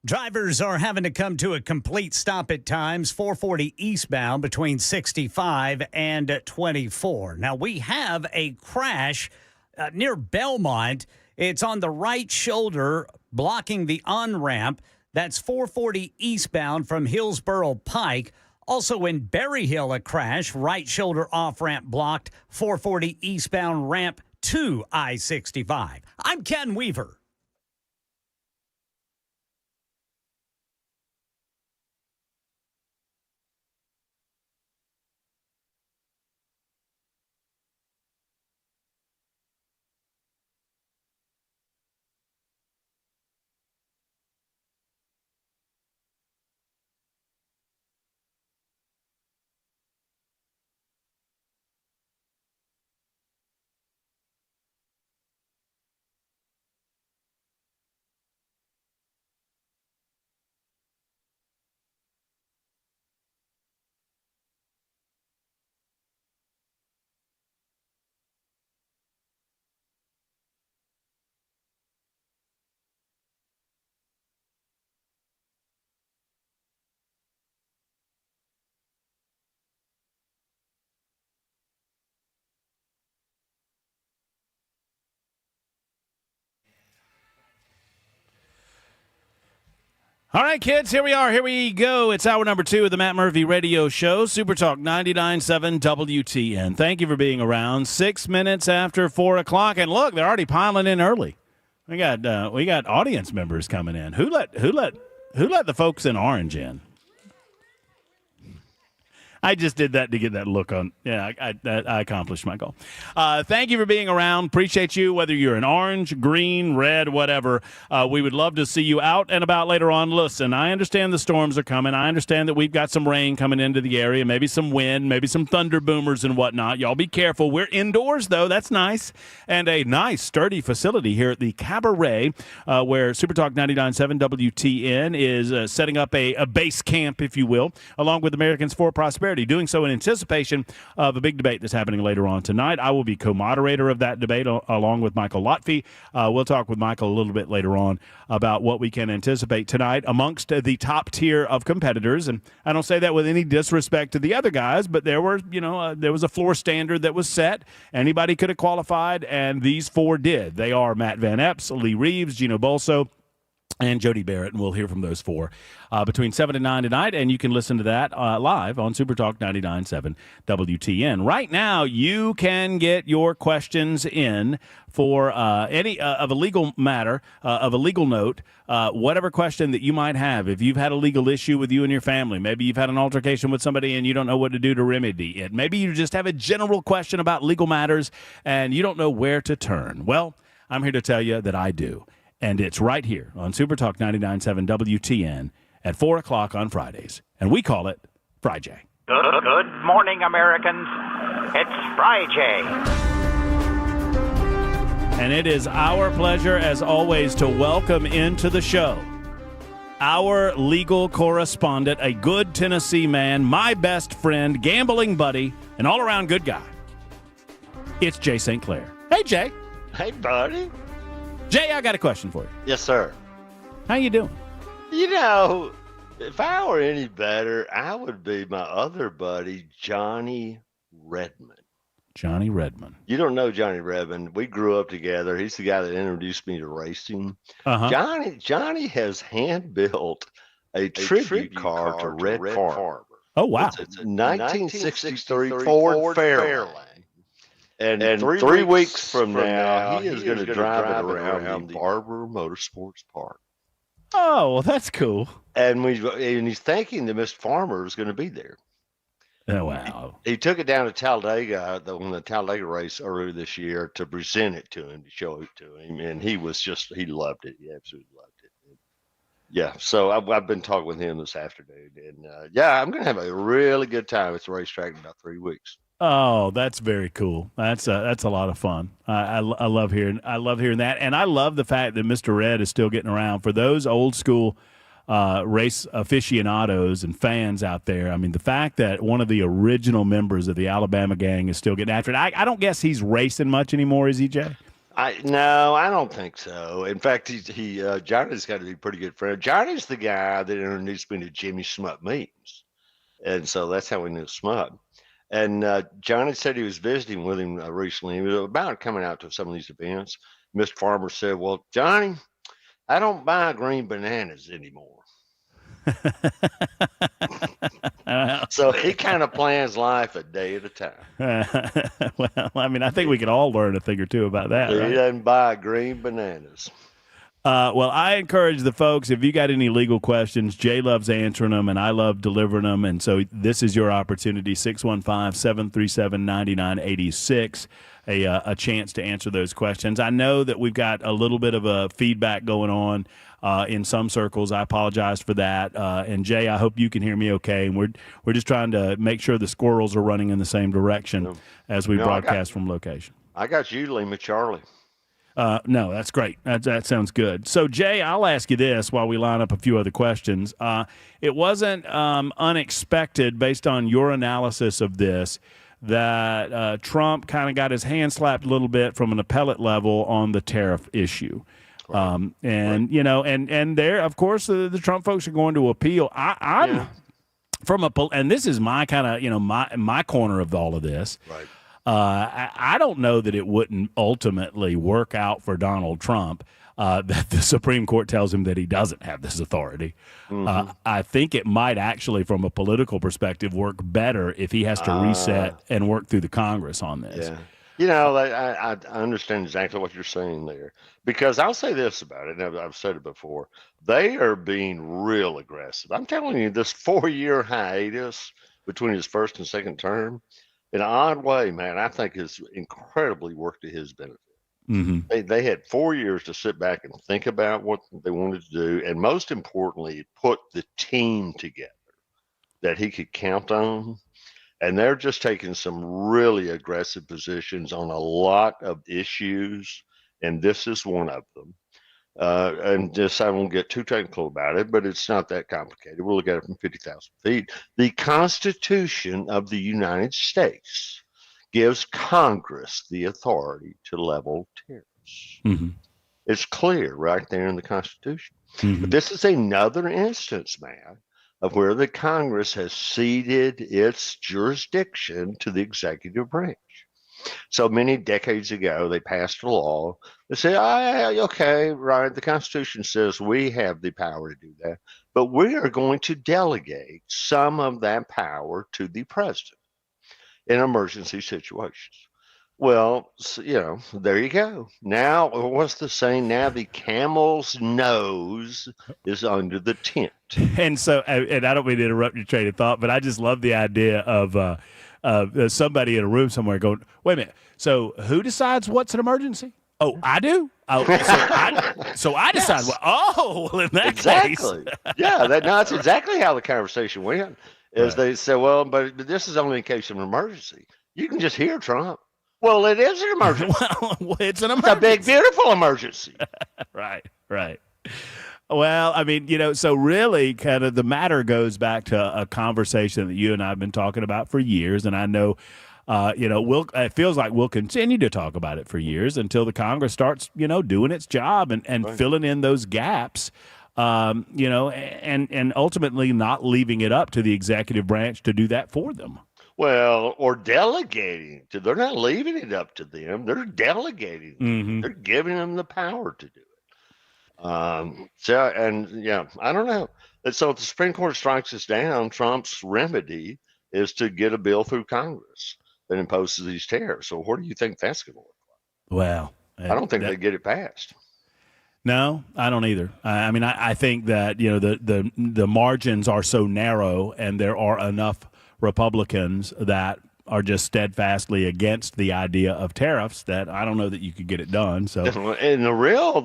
Drivers are having to come to a complete stop at times, 440 eastbound between 65 and 24. Now, we have a crash near Belmont. It's on the right shoulder, blocking the on-ramp. That's 440 eastbound from Hillsborough Pike. Also in Berry Hill, a crash, right shoulder off-ramp blocked, 440 eastbound ramp to I-65. I'm Ken Weaver. All right, kids, here we are. Here we go. It's hour number 2 of the Matt Murphy Radio Show, Super Talk 99.7 WTN. Thank you for being around. 6 minutes after 4 o'clock. And look, they're already piling in early. We got audience members coming in. Who let the folks in Orange in? I just did that to get that look on. Yeah, I accomplished my goal. Thank you for being around. Appreciate you, whether you're in orange, green, red, whatever. We would love to see you out and about later on. Listen, I understand the storms are coming. I understand that we've got some rain coming into the area, maybe some wind, maybe some thunder boomers and whatnot. Y'all be careful. We're indoors, though. That's nice. And a nice, sturdy facility here at the Cabaret, where Super Talk 99.7 WTN is setting up a base camp, if you will, along with Americans for Prosperity. Doing so in anticipation of a big debate that's happening later on tonight. I will be co-moderator of that debate along with Michael Lotfi. We'll talk with Michael a little bit later on about what we can anticipate tonight amongst the top tier of competitors. And I don't say that with any disrespect to the other guys, but there was a floor standard that was set. Anybody could have qualified, and these 4 did. They are Matt Van Epps, Lee Reeves, Gino Bolso, and Jody Barrett, and we'll hear from those 4 between 7 and 9 tonight, and you can listen to that live on Super Talk 99.7 WTN. Right now, you can get your questions in for any of a legal matter, of a legal note, whatever question that you might have. If you've had a legal issue with you and your family, maybe you've had an altercation with somebody and you don't know what to do to remedy it. Maybe you just have a general question about legal matters and you don't know where to turn. Well, I'm here to tell you that I do. And it's right here on Super Talk 99.7 WTN at 4 o'clock on Fridays. And we call it Friday. Good morning, Americans. It's Friday. And it is our pleasure, as always, to welcome into the show our legal correspondent, a good Tennessee man, my best friend, gambling buddy, an all-around good guy. It's Jay St. Clair. Hey, Jay. Hey, buddy. Jay, I got a question for you. Yes, sir. How you doing? You know, if I were any better, I would be my other buddy, Johnny Redmond. Johnny Redmond. You don't know Johnny Redmond. We grew up together. He's the guy that introduced me to racing. Uh-huh. Johnny has hand-built a tribute car to Red Farmer. Oh, wow. It's a 1963 Ford Fairlane. And 3 weeks from now, he is going to drive it around the Barber Motorsports Park. Oh, well, that's cool. And he's thinking that Mr. Farmer is going to be there. Oh, wow. He took it down to Talladega, on the Talladega race earlier this year, to present it to him, to show it to him. And he loved it. He absolutely loved it. Yeah, so I've been talking with him this afternoon. And, I'm going to have a really good time at the racetrack in about 3 weeks. Oh, that's very cool. That's a lot of fun. I love hearing that, and I love the fact that Mr. Red is still getting around. For those old school race aficionados and fans out there, I mean, the fact that one of the original members of the Alabama gang is still getting after it. I don't guess he's racing much anymore, is he, Jay? No, I don't think so. In fact, Johnny's got to be a pretty good friend. Johnny's the guy that introduced me to Jimmy Smutt memes, and so that's how we knew Smutt. And Johnny said he was visiting with him recently. He was about coming out to some of these events. Mr. Farmer said, "Well, Johnny, I don't buy green bananas anymore." So he kind of plans life a day at a time. Well, I mean, I think we could all learn a thing or two about that. He Right? doesn't buy green bananas. Well, I encourage the folks, if you got any legal questions, Jay loves answering them, and I love delivering them. And so this is your opportunity, 615-737-9986, a chance to answer those questions. I know that we've got a little bit of a feedback going on in some circles. I apologize for that. And Jay, I hope you can hear me okay. And we're just trying to make sure the squirrels are running in the same direction as we broadcast from location. I got you, Lima Charlie. No, that's great. That sounds good. So, Jay, I'll ask you this while we line up a few other questions. It wasn't unexpected, based on your analysis of this, that Trump kind of got his hand slapped a little bit from an appellate level on the tariff issue. Right. And there, of course, the Trump folks are going to appeal. I'm from and this is my kind of, my corner of all of this. Right. I don't know that it wouldn't ultimately work out for Donald Trump that the Supreme Court tells him that he doesn't have this authority. Mm-hmm. I think it might actually, from a political perspective, work better if he has to reset and work through the Congress on this. Yeah. I understand exactly what you're saying there, because I'll say this about it, and I've said it before. They are being real aggressive. I'm telling you, this 4-year hiatus between his first and second term, in an odd way, man, I think has incredibly worked to his benefit. Mm-hmm. They had 4 years to sit back and think about what they wanted to do, and most importantly, put the team together that he could count on. And they're just taking some really aggressive positions on a lot of issues, and this is one of them. And just, I won't get too technical about it, but it's not that complicated. We'll look at it from 50,000 feet. The Constitution of the United States gives Congress the authority to level tariffs. Mm-hmm. It's clear right there in the Constitution. Mm-hmm. But this is another instance, man, of where the Congress has ceded its jurisdiction to the executive branch. So many decades ago, they passed a law that said, okay, right, the Constitution says we have the power to do that, but we are going to delegate some of that power to the president in emergency situations. Well, there you go. Now, what's the saying? Now the camel's nose is under the tent. And so, and I don't mean to interrupt your train of thought, but I just love the idea of somebody in a room somewhere going, wait a minute, so who decides what's an emergency? Oh, I do? Oh, so I decide. Yes. Well, well, in that exactly. case. That's exactly how the conversation went. Is They said, well, but this is only in case of an emergency. You can just hear Trump. Well, it is an emergency. Well, it's an emergency. It's a big, beautiful emergency. Right. Well, I mean, so really kind of the matter goes back to a conversation that you and I have been talking about for years. And I know, it feels like we'll continue to talk about it for years until the Congress starts, doing its job and filling in those gaps, and ultimately not leaving it up to the executive branch to do that for them. Well, or delegating. They're not leaving it up to them. They're delegating. Mm-hmm. They're giving them the power to do it. I don't know. And so if the Supreme Court strikes us down, Trump's remedy is to get a bill through Congress that imposes these tariffs. So what do you think that's going to look like? Well, I don't think they get it passed. No, I don't either. I mean, I think that, the margins are so narrow and there are enough Republicans that are just steadfastly against the idea of tariffs that I don't know that you could get it done. So, and the real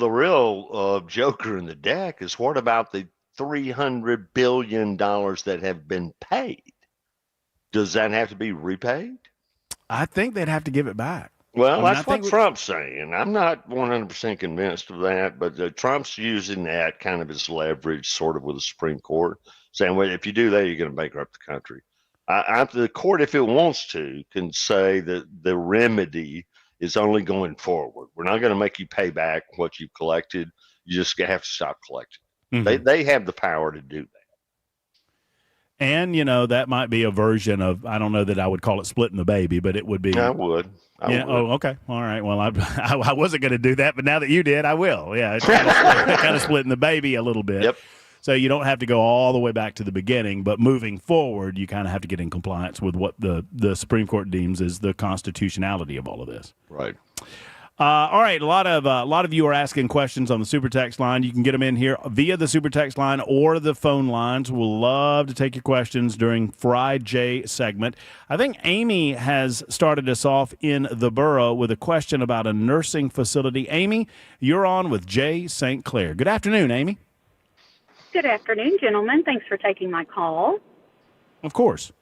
joker in the deck is, what about the $300 billion that have been paid? Does that have to be repaid? I think they'd have to give it back. Well, that's what Trump's saying. I'm not 100% convinced of that, but Trump's using that kind of as leverage, sort of with the Supreme Court, saying, well, if you do that, you're going to bankrupt the country. The court, if it wants to, can say that the remedy is only going forward. We're not going to make you pay back what you've collected. You just have to stop collecting. They have the power to do that. And, that might be a version of, I don't know that I would call it splitting the baby, but it would be. I would. Oh, okay. All right. Well, I wasn't going to do that, but now that you did, I will. Yeah, it's kind of splitting the baby a little bit. Yep. So you don't have to go all the way back to the beginning, but moving forward, you kind of have to get in compliance with what the Supreme Court deems is the constitutionality of all of this. Right. All right, a lot of you are asking questions on the Super Text line. You can get them in here via the Super Text line or the phone lines. We'll love to take your questions during Friday segment. I think Amy has started us off in the borough with a question about a nursing facility. Amy, you're on with Jay St. Clair. Good afternoon, Amy. Good afternoon, gentlemen. Thanks for taking my call. Of course.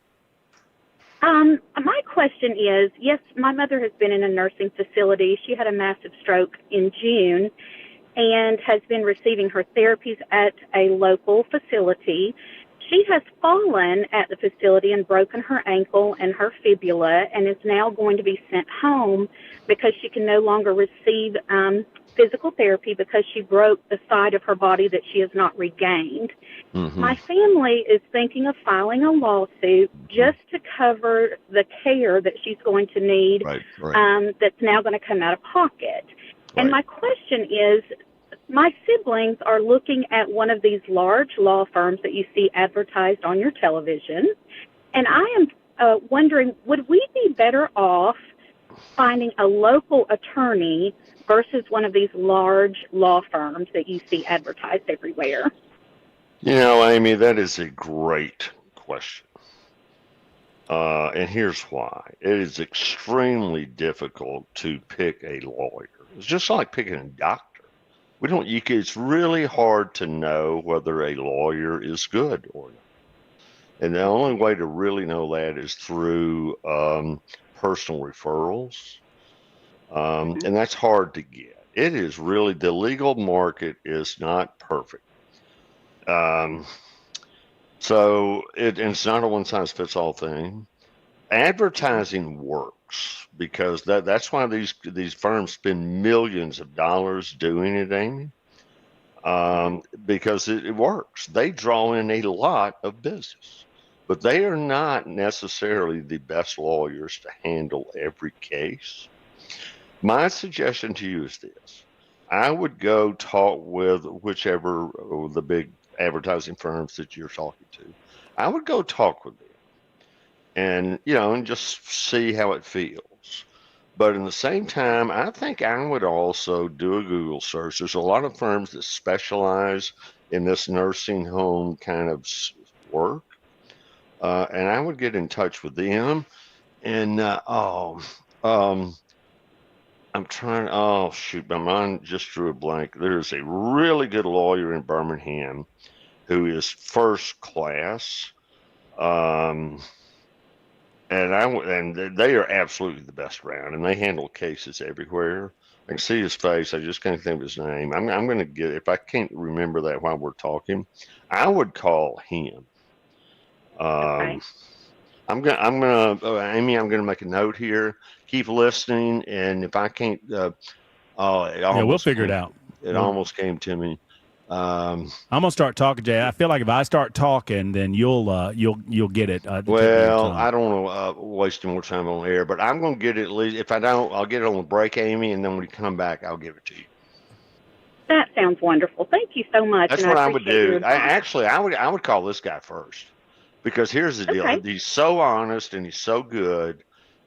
My question is, yes, my mother has been in a nursing facility. She had a massive stroke in June and has been receiving her therapies at a local facility. She has fallen at the facility and broken her ankle and her fibula and is now going to be sent home because she can no longer receive physical therapy because she broke the side of her body that she has not regained. Mm-hmm. My family is thinking of filing a lawsuit just to cover the care that she's going to need that's now going to come out of pocket. And my question is, my siblings are looking at one of these large law firms that you see advertised on your television, and I am wondering, would we be better off finding a local attorney versus one of these large law firms that you see advertised everywhere? Amy, that is a great question. And here's why. It is extremely difficult to pick a lawyer. It's just like picking a doctor. It's really hard to know whether a lawyer is good or not. And the only way to really know that is through personal referrals. And that's hard to get. It is really, the legal market is not perfect. So it's not a one-size-fits-all thing. Advertising works because that's why these firms spend millions of dollars doing it, Amy. Because it works. They draw in a lot of business, but they are not necessarily the best lawyers to handle every case. My suggestion to you is this. I would go talk with whichever of the big advertising firms that you're talking to. I would go talk with them and just see how it feels. But in the same time, I think I would also do a Google search. There's a lot of firms that specialize in this nursing home kind of work. And I would get in touch with them. And, I'm trying, my mind just drew a blank. There's a really good lawyer in Birmingham who is first class. And they are absolutely the best around, and they handle cases everywhere. I can see his face. I just can't think of his name. I'm going to get, if I can't remember that while we're talking, I would call him. Okay. Amy, I'm going to make a note here. Keep listening, and if I can't, we'll figure it out. It almost came to me. I'm gonna start talking, Jay. I feel like if I start talking, then you'll get it. I don't want to waste more time on air, but I'm going to get it. At least if I don't, I'll get it on the break, Amy, and then when you come back, I'll give it to you. That sounds wonderful. Thank you so much. That's what I would do. I would call this guy first, because here's the deal. He's so honest and he's so good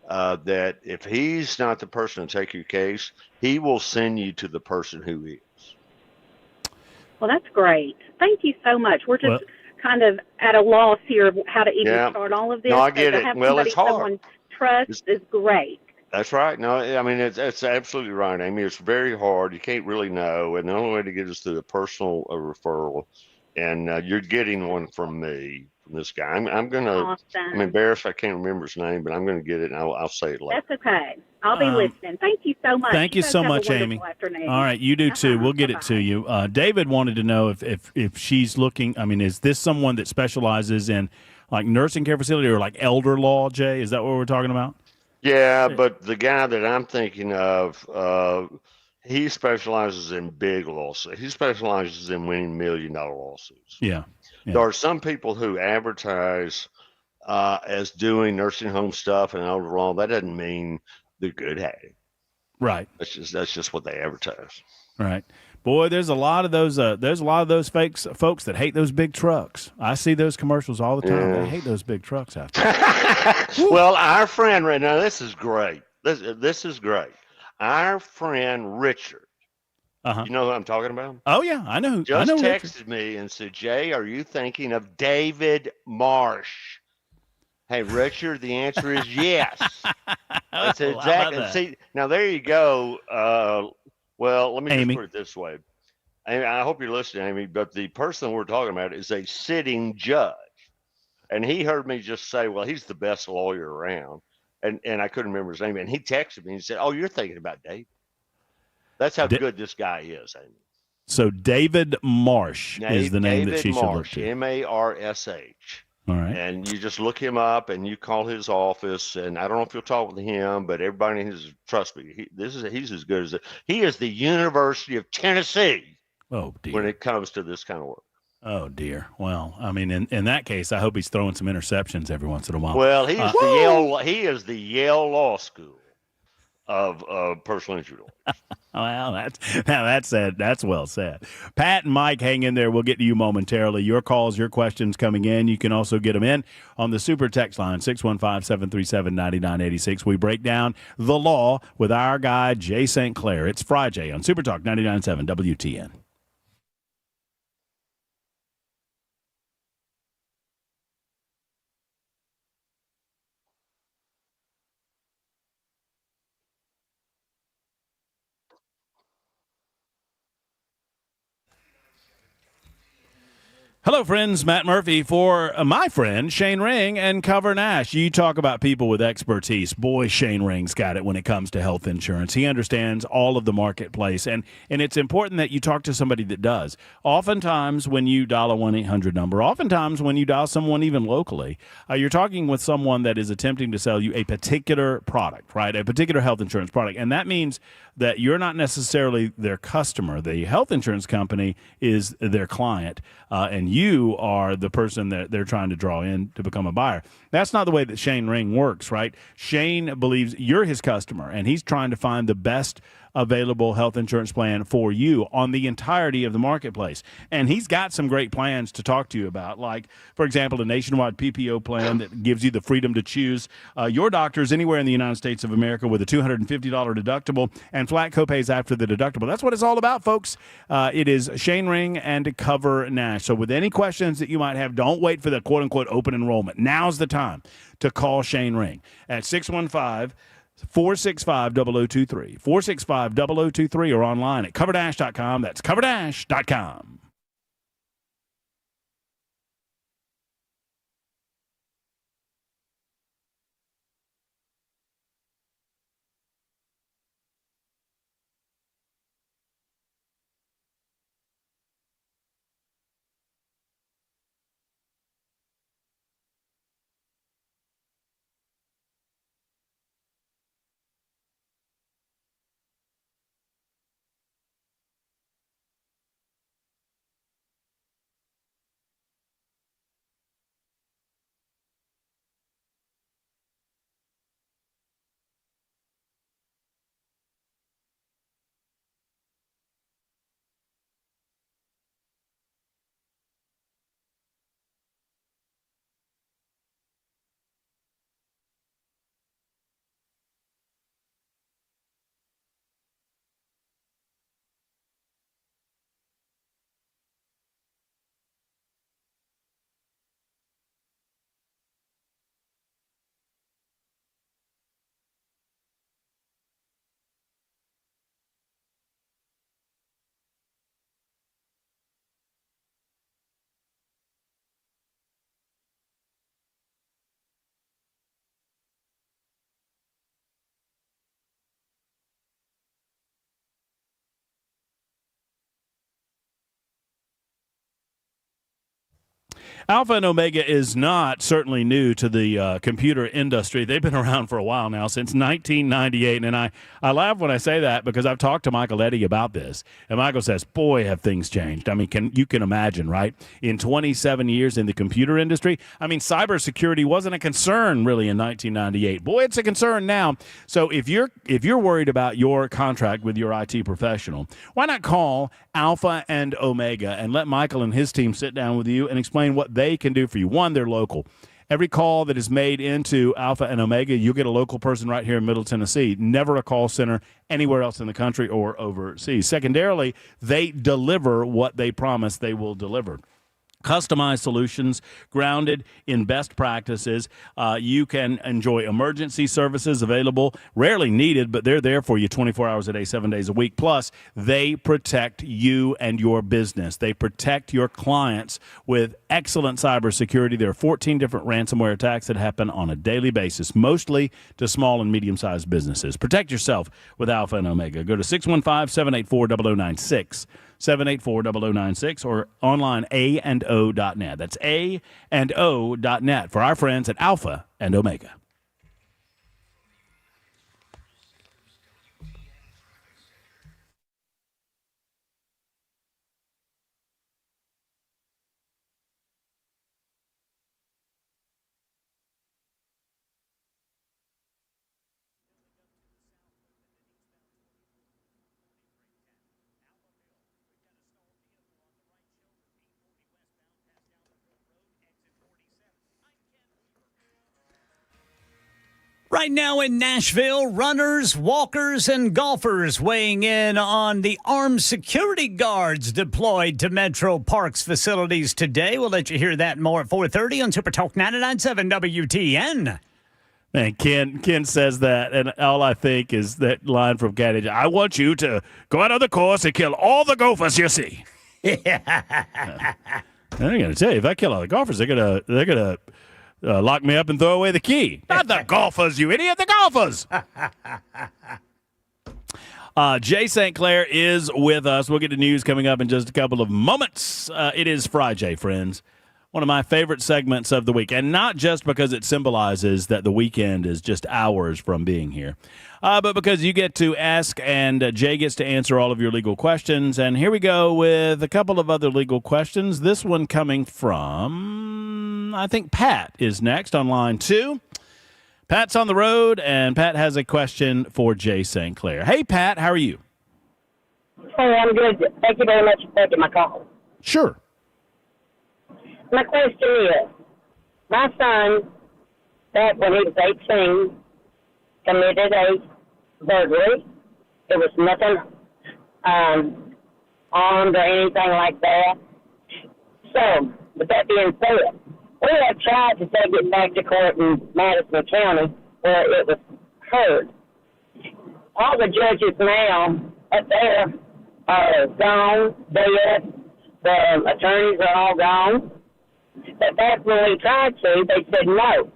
that if he's not the person to take your case, he will send you to the person who is. Well, that's great. Thank you so much. We're just kind of at a loss here of how to even start all of this. No, I get it. Well, it's hard. Someone trust is great. That's right. No, I mean, it's absolutely right, Amy. It's very hard. You can't really know. And the only way to get is through a personal referral. And you're getting one from me, from this guy. I'm going to, awesome. I'm embarrassed I can't remember his name, but I'm going to get it, and I'll say it later. That's okay. I'll be listening. Thank you so much. Thank you so much, Amy. Afternoon. All right, you do too. We'll get it to you. David wanted to know if she's looking, I mean, is this someone that specializes in like nursing care facility or like elder law, Jay? Is that what we're talking about? Yeah, but the guy that I'm thinking of, he specializes in big lawsuits. He specializes in winning $1 million lawsuits. Yeah. There are some people who advertise as doing nursing home stuff and overall. That doesn't mean they're good at it. Right. That's just what they advertise. Right. Boy, there's a lot of those. There's a lot of those folks that hate those big trucks. I see those commercials all the time. Yeah. They hate those big trucks out there. Well, our friend right now, this is great. This is great. Our friend Richard. You know who I'm talking about? Oh yeah, I know. Just Richard. texted me and said, "Jay, are you thinking of David Marsh?" Hey, Richard, the answer is yes. That's exactly. See, now there you go. Well, let me just put it this way. Amy, I hope you're listening, Amy, but the person we're talking about is a sitting judge. And he heard me just say, well, he's the best lawyer around. And I couldn't remember his name. And he texted me and he said, oh, you're thinking about David. That's how good this guy is, Amy. So David Marsh is the name that she should look to. Marsh. All right. And you just look him up and you call his office. And I don't know if you'll talk with him, but everybody needs, trust me, he's as good as he is the University of Tennessee. Oh, dear. When it comes to this kind of work. Oh, dear. Well, I mean, in that case, I hope he's throwing some interceptions every once in a while. Well, he is the Yale Law School of personal injury lawyers. Well, that's well said. Pat and Mike, hang in there. We'll get to you momentarily. Your calls, your questions coming in. You can also get them in on the super text line, 615-737-9986. We break down the law with our guy, Jay St. Clair. It's Friday on Super Talk 99.7 WTN. Hello, friends. Matt Murphy for my friend Shane Ring and Cover Nash. You talk about people with expertise. Boy, Shane Ring's got it when it comes to health insurance. He understands all of the marketplace, and it's important that you talk to somebody that does. Oftentimes, when you dial a 1-800 number, oftentimes when you dial someone even locally, you're talking with someone that is attempting to sell you a particular product, right? A particular health insurance product, and that means that you're not necessarily their customer. The health insurance company is their client, and you are the person that they're trying to draw in to become a buyer. That's not the way that Shane Ring works, right? Shane believes you're his customer, and he's trying to find the best available health insurance plan for you on the entirety of the marketplace. And he's got some great plans to talk to you about, like, for example, a nationwide PPO plan that gives you the freedom to choose your doctors anywhere in the United States of America with a $250 deductible and flat copays after the deductible. That's what it's all about, folks. It is Shane Ring and Cover Nash. So with any questions that you might have, don't wait for the quote-unquote open enrollment. Now's the time to call Shane Ring at 615-465-0023, 465-0023, or online at coverdash.com. That's coverdash.com. Alpha and Omega is not certainly new to the computer industry. They've been around for a while now, since 1998. And I laugh when I say that because I've talked to Michael Eddy about this. And Michael says, boy, have things changed. I mean, you can imagine, right? In 27 years in the computer industry, I mean, cybersecurity wasn't a concern really in 1998. Boy, it's a concern now. So if you're worried about your contract with your IT professional, why not call Alpha and Omega and let Michael and his team sit down with you and explain what they can do for you. One, they're local. Every call that is made into Alpha and Omega, you get a local person right here in Middle Tennessee, never a call center anywhere else in the country or overseas. Secondarily, they deliver what they promise they will deliver. Customized solutions grounded in best practices. You can enjoy emergency services available, rarely needed, but they're there for you 24 hours a day, 7 days a week. Plus, they protect you and your business. They protect your clients with excellent cybersecurity. There are 14 different ransomware attacks that happen on a daily basis, mostly to small and medium-sized businesses. Protect yourself with Alpha and Omega. Go to 615-784-0096. 784-0096 or online a&o.net. That's a&o.net for our friends at Alpha and Omega. Right now in Nashville, runners, walkers, and golfers weighing in on the armed security guards deployed to Metro Parks facilities today. We'll let you hear that more at 4:30 on Super Talk 99.7 WTN. Man, Ken says that, and all I think is that line from Cat. I want you to go out on the course and kill all the gophers you see. Yeah. I'm going to tell you, if I kill all the golfers, they're gonna lock me up and throw away the key. Not the golfers, you idiot, the golfers. Jay St. Clair is with us. We'll get to news coming up in just a couple of moments. It is Friday, friends. One of my favorite segments of the week, and not just because it symbolizes that the weekend is just hours from being here, but because you get to ask and Jay gets to answer all of your legal questions. And here we go with a couple of other legal questions. This one coming from, I think Pat is next on line 2. Pat's on the road, and Pat has a question for Jay St. Clair. Hey, Pat, how are you? Hey, I'm good. Thank you very much for taking my call. Sure. My question is, my son, back when he was 18, committed a burglary. It was nothing armed or anything like that. So, with that being said, we have tried to take it back to court in Madison County where it was heard. All the judges now up there are gone, dead. The attorneys are all gone. But back when we tried to, they said no.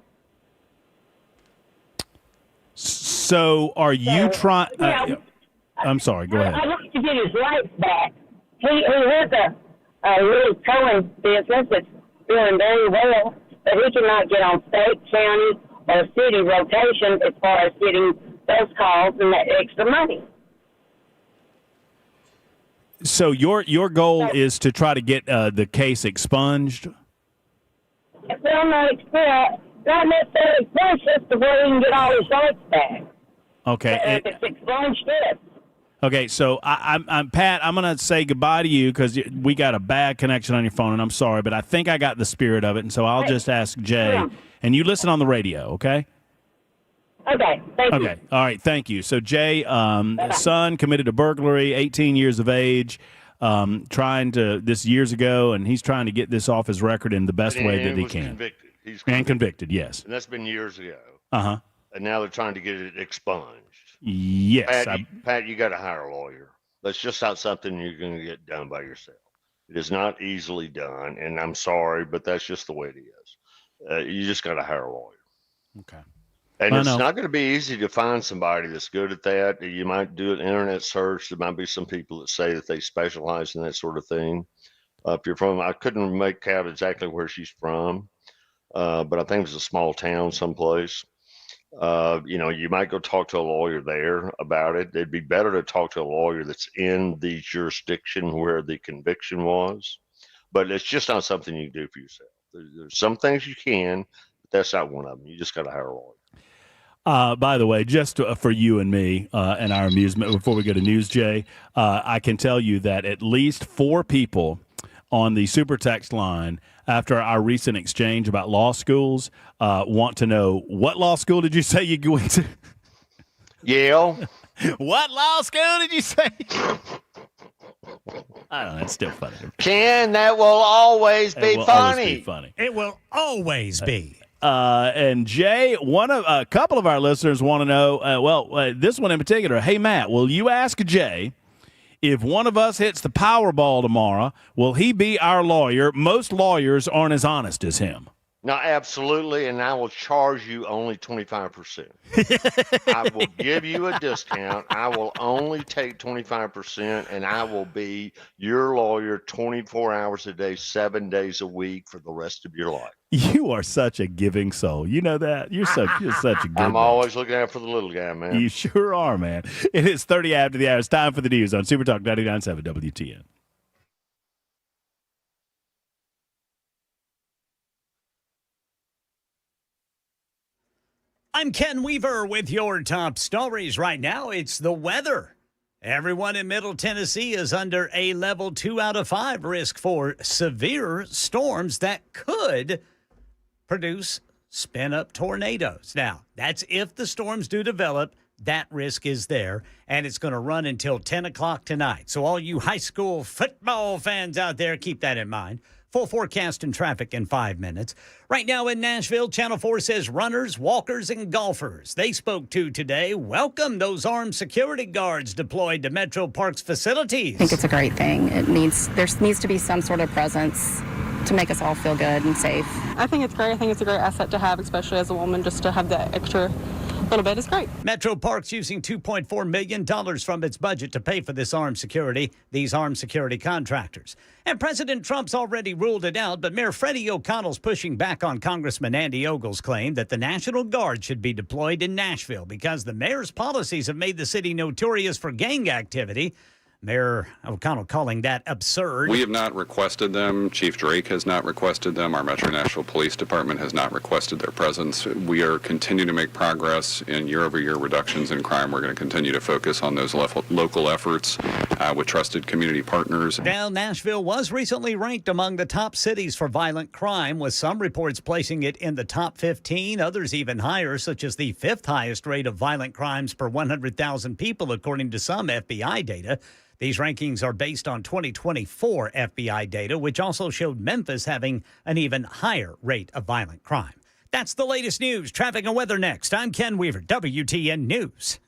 So are you trying? I'm sorry, go ahead. I want to get his rights back. He has a little towing business that's doing very well, but he cannot get on state, county, or city rotation as far as getting those calls and that extra money. So your goal is to try to get the case expunged? Well, not necessarily expunged, just the way he can get all his rights back. Okay. If it's expunged, yes. Okay, so I'm Pat. I'm gonna say goodbye to you because we got a bad connection on your phone, and I'm sorry, but I think I got the spirit of it, and so I'll just ask Jay, and you listen on the radio, okay? Okay, thank you. Okay, all right, thank you. So Jay, son committed a burglary, 18 years of age, trying to this years ago, and he's trying to get this off his record in the best way that he can. Convicted. He's convicted, yes. And that's been years ago. Uh-huh. And now they're trying to get it expunged. Yes. Pat, you got to hire a lawyer. That's just not something you're going to get done by yourself. It is not easily done, and I'm sorry, but that's just the way it is. You just got to hire a lawyer. Okay. And it's not going to be easy to find somebody that's good at that. You might do an internet search. There might be some people that say that they specialize in that sort of thing. If you're from, I couldn't make out exactly where she's from, but I think it was a small town someplace. You might go talk to a lawyer there about it. It'd be better to talk to a lawyer that's in the jurisdiction where the conviction was, but it's just not something you can do for yourself. There's some things you can, but that's not one of them. You just got to hire a lawyer. By the way, just for you and me and our amusement, before we go to news, Jay, I can tell you that at least 4 people on the super text line after our recent exchange about law schools want to know, what law school did you say you went to? Yale. What law school did you say? I don't know. It's still funny. Ken, that will always be Always funny. be funny. It will always be. And Jay, a couple of our listeners want to know, this one in particular. Hey, Matt, will you ask Jay if one of us hits the Powerball tomorrow, will he be our lawyer? Most lawyers aren't as honest as him. No, absolutely, and I will charge you only 25%. I will give you a discount. I will only take 25%, and I will be your lawyer 24 hours a day, 7 days a week for the rest of your life. You are such a giving soul. You know that? You're such a good I'm man. always looking out for the little guy, man. You sure are, man. It is 30 after the hour. It's time for the news on Super Talk 99.7 WTN. I'm Ken Weaver with your top stories right now. It's the weather. Everyone in Middle Tennessee is under a level 2 out of 5 risk for severe storms that could produce spin-up tornadoes. Now, that's if the storms do develop. That risk is there, and it's going to run until 10 o'clock tonight. So all you high school football fans out there, keep that in mind. Full forecast and traffic in 5 minutes. Right now in Nashville, Channel 4 says runners, walkers, and golfers they spoke to today welcome those armed security guards deployed to Metro Parks facilities. I think it's a great thing. There needs to be some sort of presence to make us all feel good and safe. I think it's great. I think it's a great asset to have, especially as a woman, just to have that extra little bit is great. Metro Parks using $2.4 million from its budget to pay for these armed security contractors. And President Trump's already ruled it out, but Mayor Freddie O'Connell's pushing back on Congressman Andy Ogle's claim that the National Guard should be deployed in Nashville because the mayor's policies have made the city notorious for gang activity. Mayor O'Connell calling that absurd. We have not requested them. Chief Drake has not requested them. Our Metro Nashville Police Department has not requested their presence. We are continuing to make progress in year-over-year reductions in crime. We're going to continue to focus on those local efforts with trusted community partners. Now, Nashville was recently ranked among the top cities for violent crime, with some reports placing it in the top 15, others even higher, such as the 5th highest rate of violent crimes per 100,000 people, according to some FBI data. These rankings are based on 2024 FBI data, which also showed Memphis having an even higher rate of violent crime. That's the latest news. Traffic and weather next. I'm Ken Weaver, WTN News.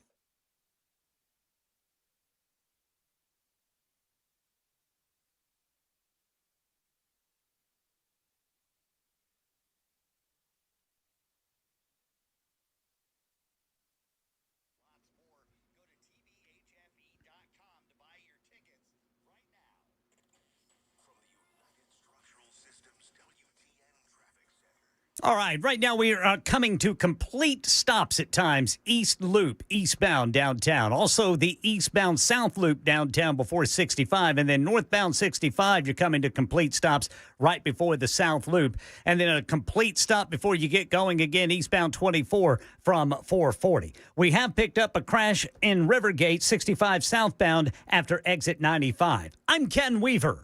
All right, right now we are coming to complete stops at times. East Loop, eastbound downtown. Also the eastbound South Loop downtown before 65. And then northbound 65, you're coming to complete stops right before the South Loop. And then a complete stop before you get going again, eastbound 24 from 440. We have picked up a crash in Rivergate, 65 southbound after exit 95. I'm Ken Weaver.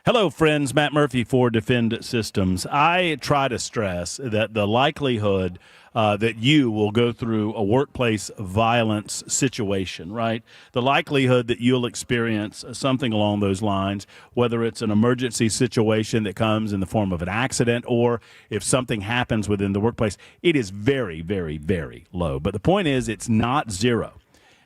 Hello, friends. Matt Murphy for Defend Systems. I try to stress that the likelihood that you will go through a workplace violence situation, right? The likelihood that you'll experience something along those lines, whether it's an emergency situation that comes in the form of an accident or if something happens within the workplace, it is very, very, very low. But the point is, it's not zero.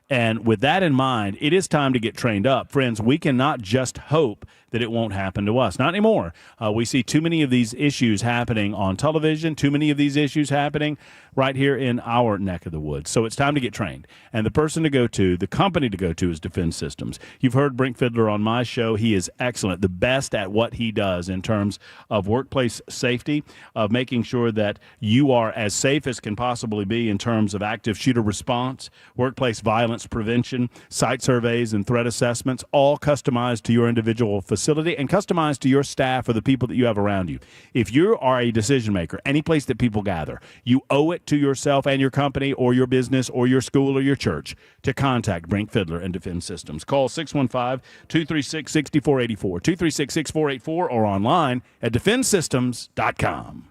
And with that in mind, it is time to get trained up. Friends, we cannot just hope that it won't happen to us. Not anymore. We see too many of these issues happening on television, too many of these issues happening right here in our neck of the woods. So it's time to get trained. And the person to go to, the company to go to is Defend Systems. You've heard Brink Fiddler on my show. He is excellent, the best at what he does in terms of workplace safety, of making sure that you are as safe as can possibly be in terms of active shooter response, workplace violence prevention, site surveys and threat assessments, all customized to your individual facility and customized to your staff or the people that you have around you. If you are a decision maker, any place that people gather, you owe it to yourself and your company or your business or your school or your church to contact Brink Fiddler and Defend Systems. Call 615-236-6484, 236-6484, or online at defendsystems.com.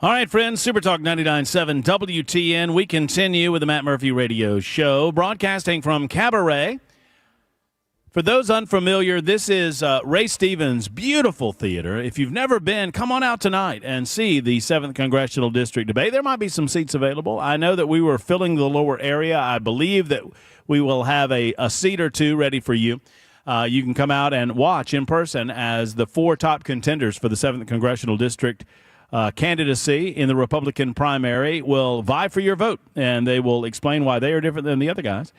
All right, friends, Super Talk 99.7 WTN. We continue with the Matt Murphy Radio Show, broadcasting from Cabaret. For those unfamiliar, this is Ray Stevens' beautiful theater. If you've never been, come on out tonight and see the 7th Congressional District debate. There might be some seats available. I know that we were filling the lower area. I believe that we will have a seat or two ready for you. You can come out and watch in person as the four top contenders for the 7th Congressional District candidacy in the Republican primary will vie for your vote, and they will explain why they are different than the other guys.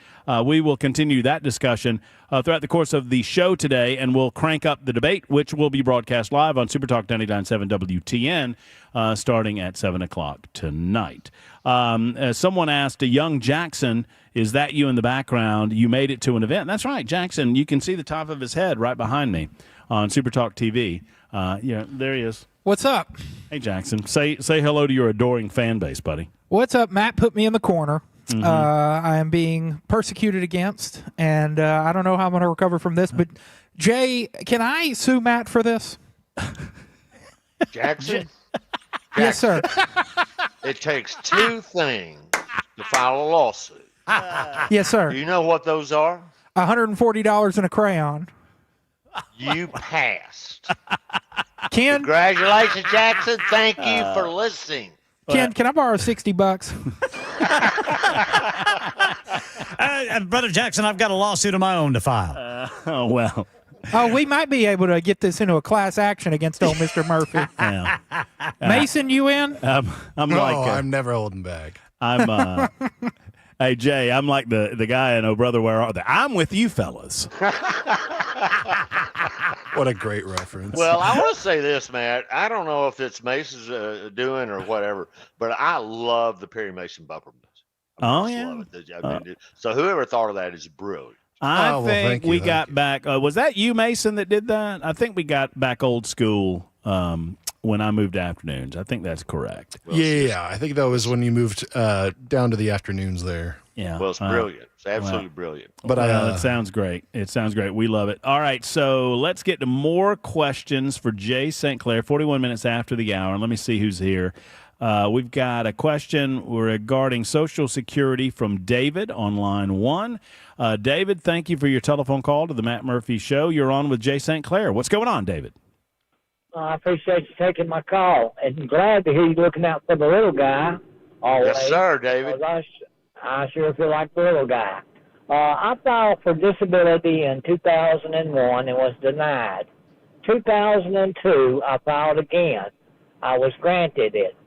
We will continue that discussion throughout the course of the show today, and we'll crank up the debate, which will be broadcast live on Super Talk 99.7 WTN starting at 7 o'clock tonight. As someone asked, a young Jackson, is that you in the background? You made it to an event. That's right, Jackson. You can see the top of his head right behind me on Super Talk TV. There he is. What's up? Hey, Jackson. Say hello to your adoring fan base, buddy. What's up? Matt put me in the corner. Mm-hmm. I am being persecuted against, and I don't know how I'm going to recover from this. But, Jay, can I sue Matt for this? Jackson? Yes, sir. It takes two things to file a lawsuit. Yes, sir. Do you know what those are? $140 and a crayon. You passed. Ken? Congratulations, Jackson. Thank you for listening. Ken, can I borrow $60? Brother Jackson, I've got a lawsuit of my own to file. Well. Oh, we might be able to get this into a class action against old Mr. Murphy. Yeah. Mason, you in? I'm never holding back. Hey, Jay, I'm like the guy in Oh Brother, Where Are They? I'm with you, fellas. What a great reference. Well, I want to say this, Matt. I don't know if it's Mason's doing or whatever, but I love the Perry Mason bumper music. Love it. So whoever thought of that is brilliant. I think we got back. Was that you, Mason, that did that? I think we got back old school when I moved to afternoons. I think that's correct. Yeah. I think that was when you moved down to the afternoons there. Yeah. Well, it's brilliant. It's absolutely brilliant. But it sounds great. It sounds great. We love it. All right, so let's get to more questions for Jay St. Clair, 41 minutes after the hour. And let me see who's here. We've got a question regarding Social Security from David on line 1. David, thank you for your telephone call to the Matt Murphy Show. You're on with Jay St. Clair. What's going on, David? I appreciate you taking my call, and glad to hear you looking out for the little guy always. Yes, sir, David. I sure feel like the little guy. I filed for disability in 2001 and was denied. 2002, I filed again. I was granted it,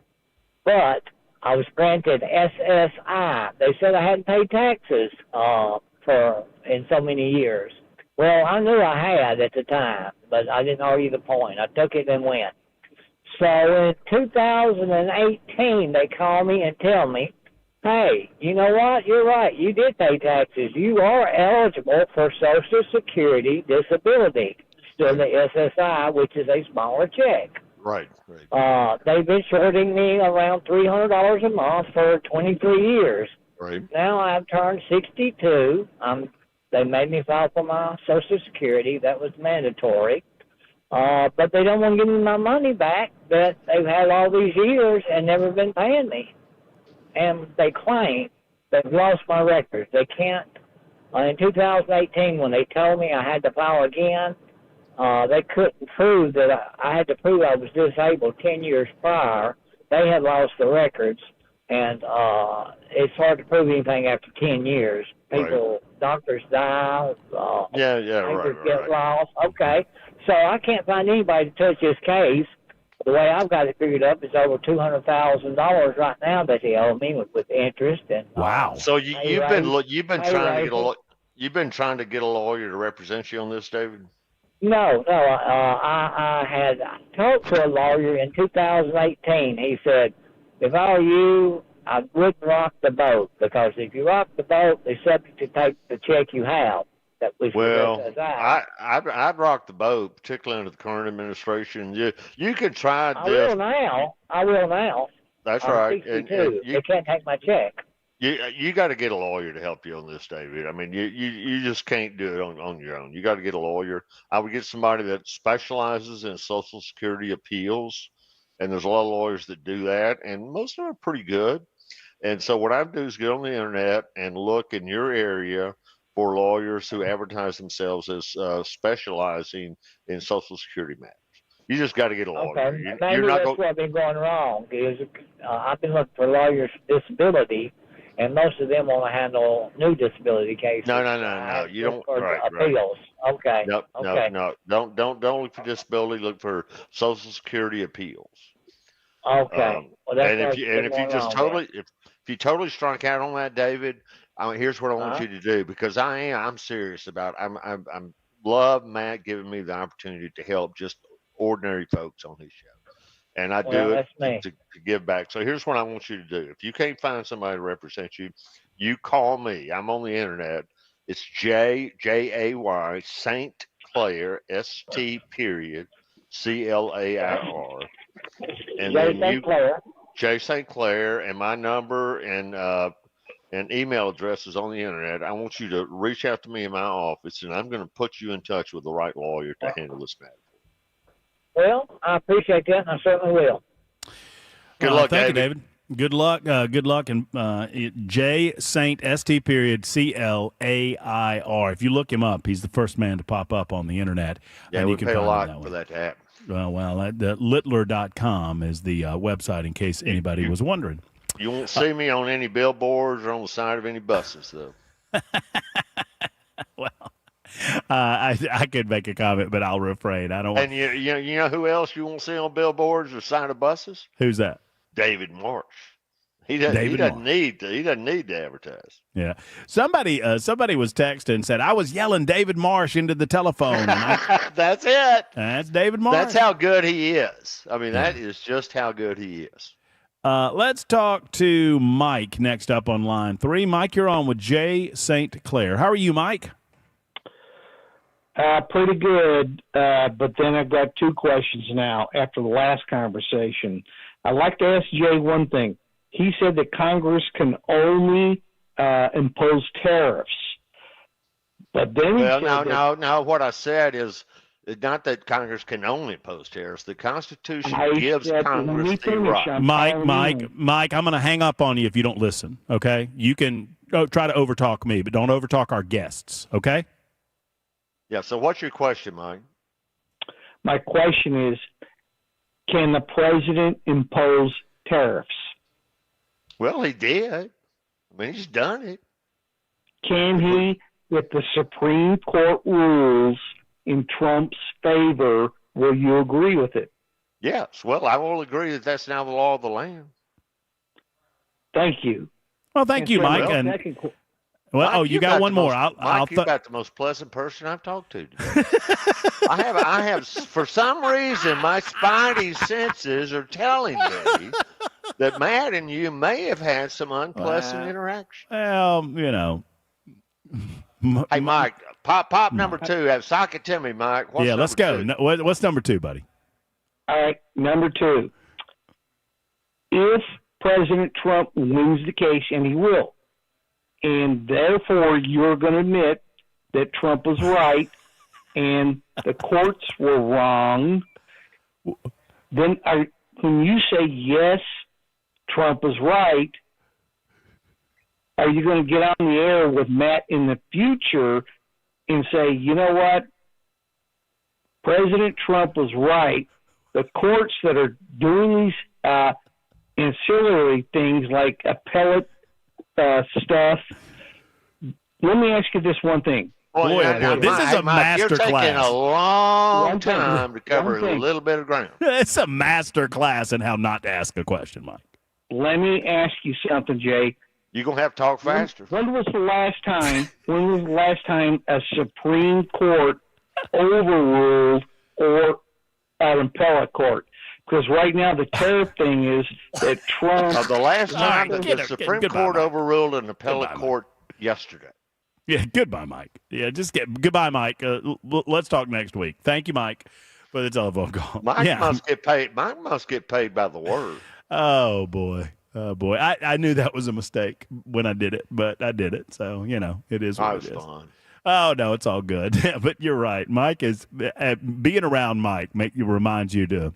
but I was granted SSI. They said I hadn't paid taxes in so many years. Well, I knew I had at the time, but I didn't argue the point. I took it and went. So in 2018, they call me and tell me, hey, you know what? You're right. You did pay taxes. You are eligible for Social Security disability, still the SSI, which is a smaller check. Right. They've been shorting me around $300 a month for 23 years. Right. Now I've turned 62. They made me file for my Social Security. That was mandatory. But they don't want to give me my money back that they've had all these years and never been paying me. And they claim they've lost my records. They can't. In 2018, when they told me I had to file again, they couldn't prove that I had to prove I was disabled 10 years prior. They had lost the records, and it's hard to prove anything after 10 years. People, doctors die. Papers get lost. Okay, so I can't find anybody to touch this case. The way I've got it figured up is over $200,000 right now that they owe me with interest and. Wow. So you've been trying to get a lawyer to represent you on this, David? No. I had talked to a lawyer in 2018. He said, if I were you, I wouldn't rock the boat, because if you rock the boat, they're subject to take the check you have. I'd rock the boat, particularly under the current administration. You could try this. I will now. That's I'm right. 62. They can't take my check. You got to get a lawyer to help you on this, David. I mean, you just can't do it on your own. You got to get a lawyer. I would get somebody that specializes in Social Security appeals, and there's a lot of lawyers that do that, and most of them are pretty good. And so what I do is get on the internet and look in your area for lawyers who advertise themselves as specializing in Social Security matters. You just got to get a lawyer. Okay. Maybe that's where I've been going wrong. Is I've been looking for lawyers for disability, and most of them want to handle new disability cases. No. You don't. Appeals. Okay. No. Don't look for disability. Look for Social Security appeals. Okay. If you totally strike out on that, David, here's what I want you to do, because I'm serious about it. I'm love Matt giving me the opportunity to help just ordinary folks on his show, and I do it to give back. So here's what I want you to do. If you can't find somebody to represent you, you call me. I'm on the internet. It's Jay St. Clair, ST period, CLAIR. And J. then St. Clair. J. St. Clair, and my number and email address is on the internet. I want you to reach out to me in my office, and I'm going to put you in touch with the right lawyer to handle this matter. Well, I appreciate that, and I certainly will. Good luck, thank David. you, David. Good luck. Good luck. And J. Saint ST period CLAIR. If you look him up, he's the first man to pop up on the internet. Yeah, and we you can pay a find him lot that for way. that to happen. The Littler.com is the website in case anybody was wondering. You won't see me on any billboards or on the side of any buses, though. I could make a comment, but I'll refrain. I don't. And you know who else you won't see on billboards or side of buses? Who's that? David Marsh. He doesn't need to advertise. Yeah. Somebody was texting and said, I was yelling David Marsh into the telephone. That's it. That's David Marsh. That's how good he is. I mean, that is just how good he is. Let's talk to Mike next up on line 3. Mike, you're on with J. St. Clair. How are you, Mike? Pretty good, but then I've got 2 questions now after the last conversation. I'd like to ask Jay one thing. He said that Congress can only impose tariffs. But then no. What I said is not that Congress can only impose tariffs. The Constitution gives Congress the right. Mike, I'm going to hang up on you if you don't listen, okay? You can try to overtalk me, but don't overtalk our guests, okay? Yeah, so what's your question, Mike? My question is, can the president impose tariffs? Well, he did. I mean, he's done it. Can he, if the Supreme Court rules in Trump's favor, will you agree with it? Yes. Well, I will agree that that's now the law of the land. Thank you. Well, thank you, Mike. Mike, you got one more. You've got the most pleasant person I've talked to today. I have, for some reason, my spidey senses are telling me that Matt and you may have had some unpleasant interaction. Well, Hey, Mike, pop number 2. Sock it to me, Mike. Let's go. What's number 2, buddy? All right, number 2. If President Trump wins the case, and he will, and therefore you're going to admit that Trump was right and the courts were wrong, then when you say yes, Trump is right, are you going to get on the air with Matt in the future and say, you know what, President Trump was right. The courts that are doing these ancillary things like appellate stuff. Let me ask you this one thing. This is a master You're class. taking a long time to cover a little bit of ground. It's a master class in how not to ask a question, Mike. Let me ask you something, Jay. You're going to have to talk faster. When was the last time a Supreme Court overruled or an appellate court? Because right now the tariff thing is that Trump... the last time that the Supreme Court overruled an appellate court yesterday. Yeah, goodbye, Mike. Yeah, goodbye, Mike. Let's talk next week. Thank you, Mike, for the telephone call. Mike must get paid. Mike must get paid by the word. Oh boy. I knew that was a mistake when I did it, but I did it. So it is what it is. Fun. Oh no, it's all good. But you're right. Mike is being around Mike reminds you to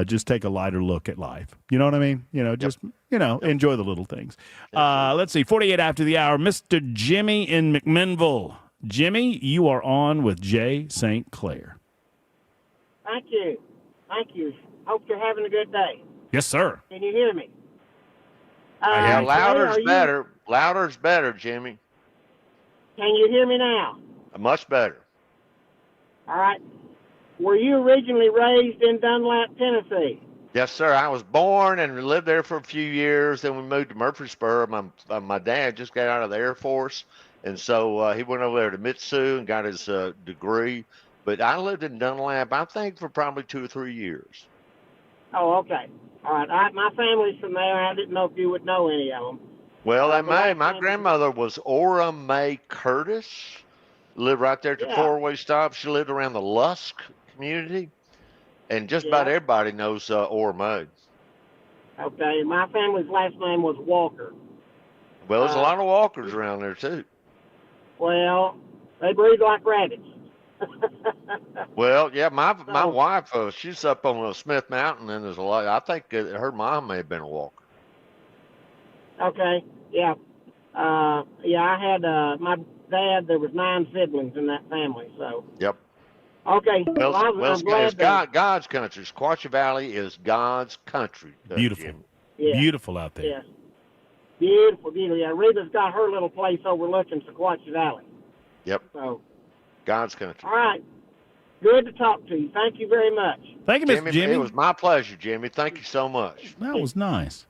just take a lighter look at life. You know what I mean? Enjoy the little things. Let's see. 48 after the hour, Mr. Jimmy in McMinnville. Jimmy, you are on with J. St. Clair. Thank you. Hope you're having a good day. Yes, sir. Can you hear me? Yeah, louder's better. Louder's better, Jimmy. Can you hear me now? Much better. All right. Were you originally raised in Dunlap, Tennessee? Yes, sir. I was born and lived there for a few years. Then we moved to Murfreesboro. My dad just got out of the Air Force, and so he went over there to Mitsu and got his degree. But I lived in Dunlap, I think, for probably 2 or 3 years. Oh, okay. All right. My family's from there. I didn't know if you would know any of them. Well, they may. My grandmother was Ora Mae Curtis, lived right there at the Yeah. four-way stop. She lived around the Lusk community, and just about everybody knows Ormode. Okay, my family's last name was Walker. Well, there's a lot of Walkers around there too. Well, they breed like rabbits. Well, yeah, my wife, she's up on Smith Mountain, and there's a lot. I think her mom may have been a Walker. Okay, yeah. I had my dad. There was 9 siblings in that family, so. Yep. Okay. Well, I'm glad it's God's country. Sequatchie Valley is God's country. Beautiful. Jim. Yeah. Beautiful out there. Yeah. Beautiful, beautiful. Yeah, Reba's got her little place overlooking Sequatchie Valley. Yep. So. God's country. All right. Good to talk to you. Thank you very much. Thank you, Mr. Jimmy. It was my pleasure, Jimmy. Thank you so much. That was nice.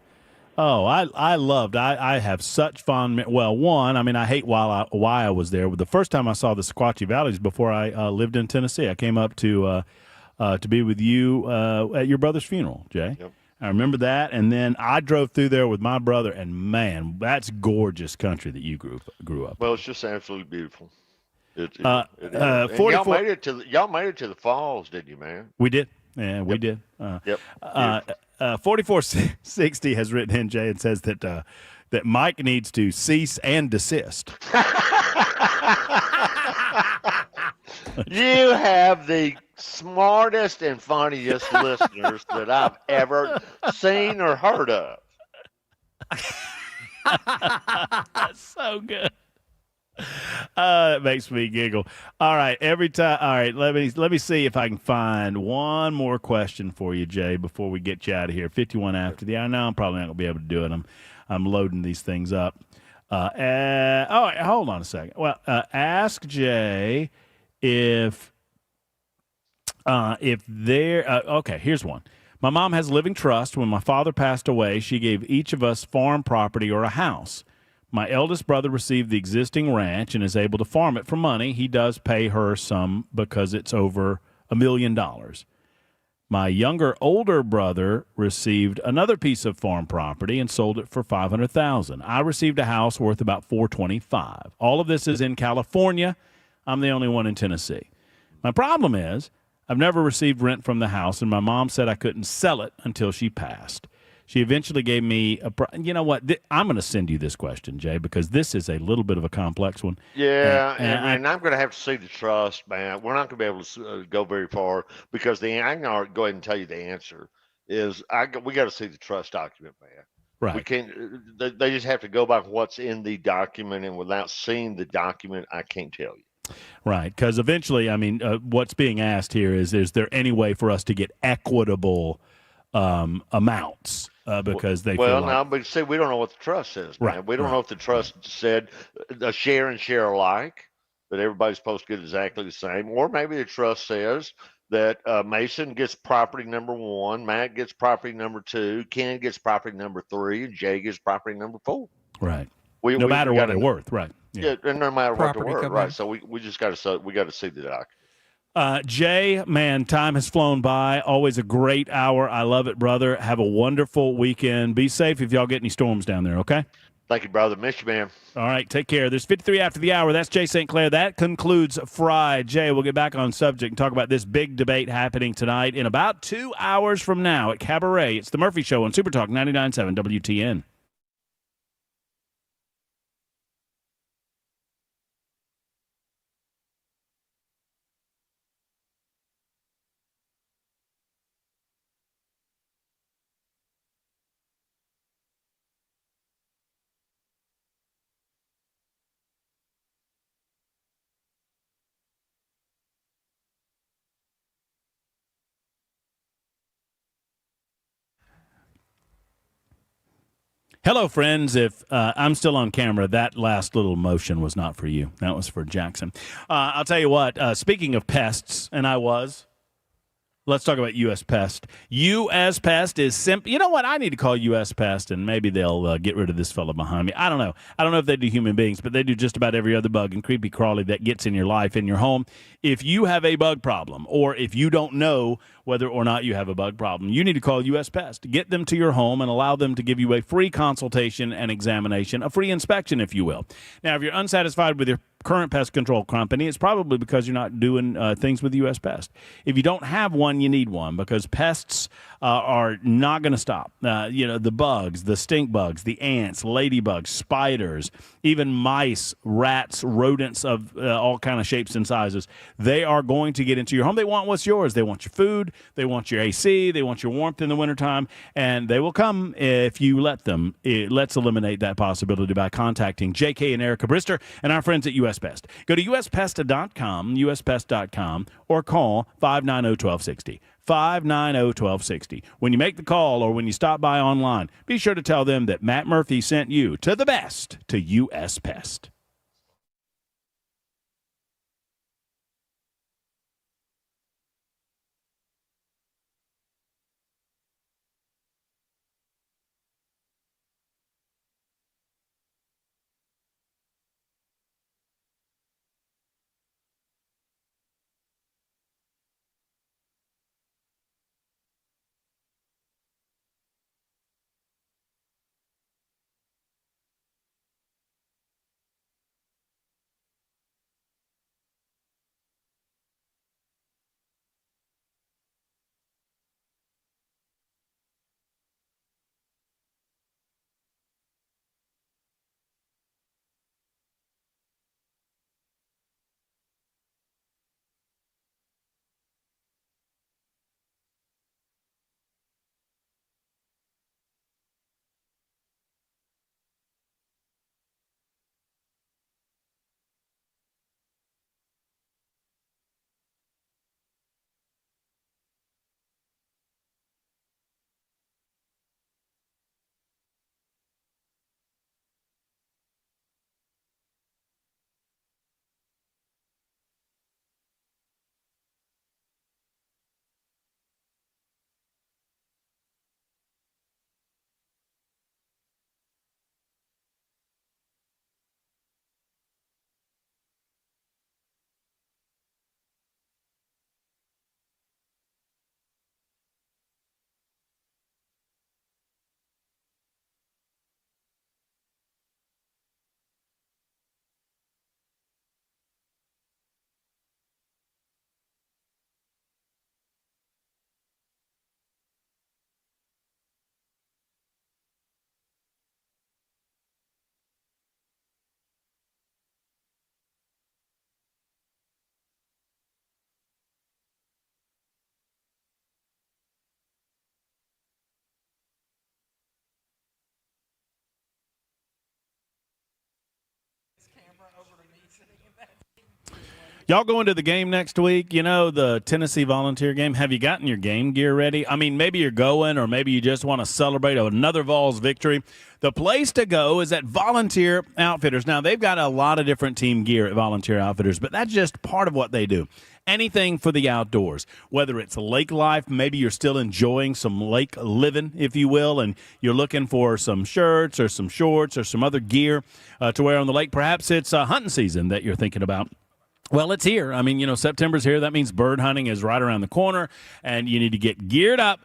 Oh, I have such fond. Well, one, I mean, I hate why I was there. But the first time I saw the Sequatchie Valleys before I lived in Tennessee, I came up to be with you at your brother's funeral, Jay. Yep. I remember that, and then I drove through there with my brother, and man, that's gorgeous country that you grew up. Well, it's just absolutely beautiful. It is. 44. Y'all made it to the falls, didn't you, man? We did. Yeah, we did. Yep. 4460 has written in, Jay, and says that Mike needs to cease and desist. You have the smartest and funniest listeners that I've ever seen or heard of. That's so good. It makes me giggle. All right, every time. All right, let me see if I can find one more question for you, Jay, before we get you out of here. 51 after the hour. Now I'm probably not gonna be able to do it. I'm loading these things up. Hold on a second. Well, ask Jay if there. Okay, here's one. My mom has a living trust. When my father passed away, she gave each of us farm property or a house. My eldest brother received the existing ranch and is able to farm it for money. He does pay her some because it's over $1 million. My older brother received another piece of farm property and sold it for $500,000. I received a house worth about $425,000. All of this is in California. I'm the only one in Tennessee. My problem is I've never received rent from the house, and my mom said I couldn't sell it until she passed. She eventually gave me you know what? I'm going to send you this question, Jay, because this is a little bit of a complex one. Yeah, and I'm going to have to see the trust, man. We're not going to be able to go very far because I can go ahead and tell you the answer is we got to see the trust document, man. Right. We can't. They just have to go by what's in the document, and without seeing the document, I can't tell you. Right, because eventually, I mean, what's being asked here is there any way for us to get equitable amounts? Because they feel like, no, but see, we don't know what the trust says, man. Right, We don't know if the trust said a share and share alike, that everybody's supposed to get exactly the same, or maybe the trust says that Mason gets property number 1, Matt gets property number 2, Ken gets property number 3, and Jay gets property number 4. Right. No matter what they're worth, right? Yeah, and no matter what Property they're worth, come right? in. So we just got to see the document. Jay, man, time has flown by. Always a great hour. I love it, brother. Have a wonderful weekend. Be safe if y'all get any storms down there, okay? Thank you, brother. Miss you, man. All right, take care. There's 53 after the hour. That's Jay St. Clair. That concludes Fry. Jay, we'll get back on subject and talk about this big debate happening tonight in about 2 hours from now at Cabaret. It's the Murphy Show on Super Talk 99.7 WTN. Hello, friends. If I'm still on camera, that last little motion was not for you. That was for Jackson. I'll tell you what, speaking of pests, let's talk about U.S. Pest. U.S. Pest is simple. You know what? I need to call U.S. Pest, and maybe they'll get rid of this fella behind me. I don't know. I don't know if they do human beings, but they do just about every other bug and creepy crawly that gets in your life, in your home. If you have a bug problem, or if you don't know whether or not you have a bug problem, you need to call U.S. Pest. Get them to your home and allow them to give you a free consultation and examination, a free inspection, if you will. Now, if you're unsatisfied with your current pest control company, it's probably because you're not doing things with U.S. Pest. If you don't have one, you need one, because pests are not going to stop. The bugs, the stink bugs, the ants, ladybugs, spiders, even mice, rats, rodents of all kind of shapes and sizes. They are going to get into your home. They want what's yours. They want your food. They want your AC. They want your warmth in the wintertime. And they will come if you let them. Let's eliminate that possibility by contacting J.K. and Erica Brister and our friends at U.S. Pest. Go to uspest.com, uspest.com, or call 590-1260. 590-1260. When you make the call or when you stop by online, be sure to tell them that Matt Murphy sent you to the best, to U.S. Pest. Y'all going to the game next week? You know, the Tennessee Volunteer game. Have you gotten your game gear ready? I mean, maybe you're going, or maybe you just want to celebrate another Vols victory. The place to go is at Volunteer Outfitters. Now, they've got a lot of different team gear at Volunteer Outfitters, but that's just part of what they do. Anything for the outdoors, whether it's lake life, maybe you're still enjoying some lake living, if you will, and you're looking for some shirts or some shorts or some other gear to wear on the lake. Perhaps it's hunting season that you're thinking about. Well, it's here. I mean, September's here. That means bird hunting is right around the corner, and you need to get geared up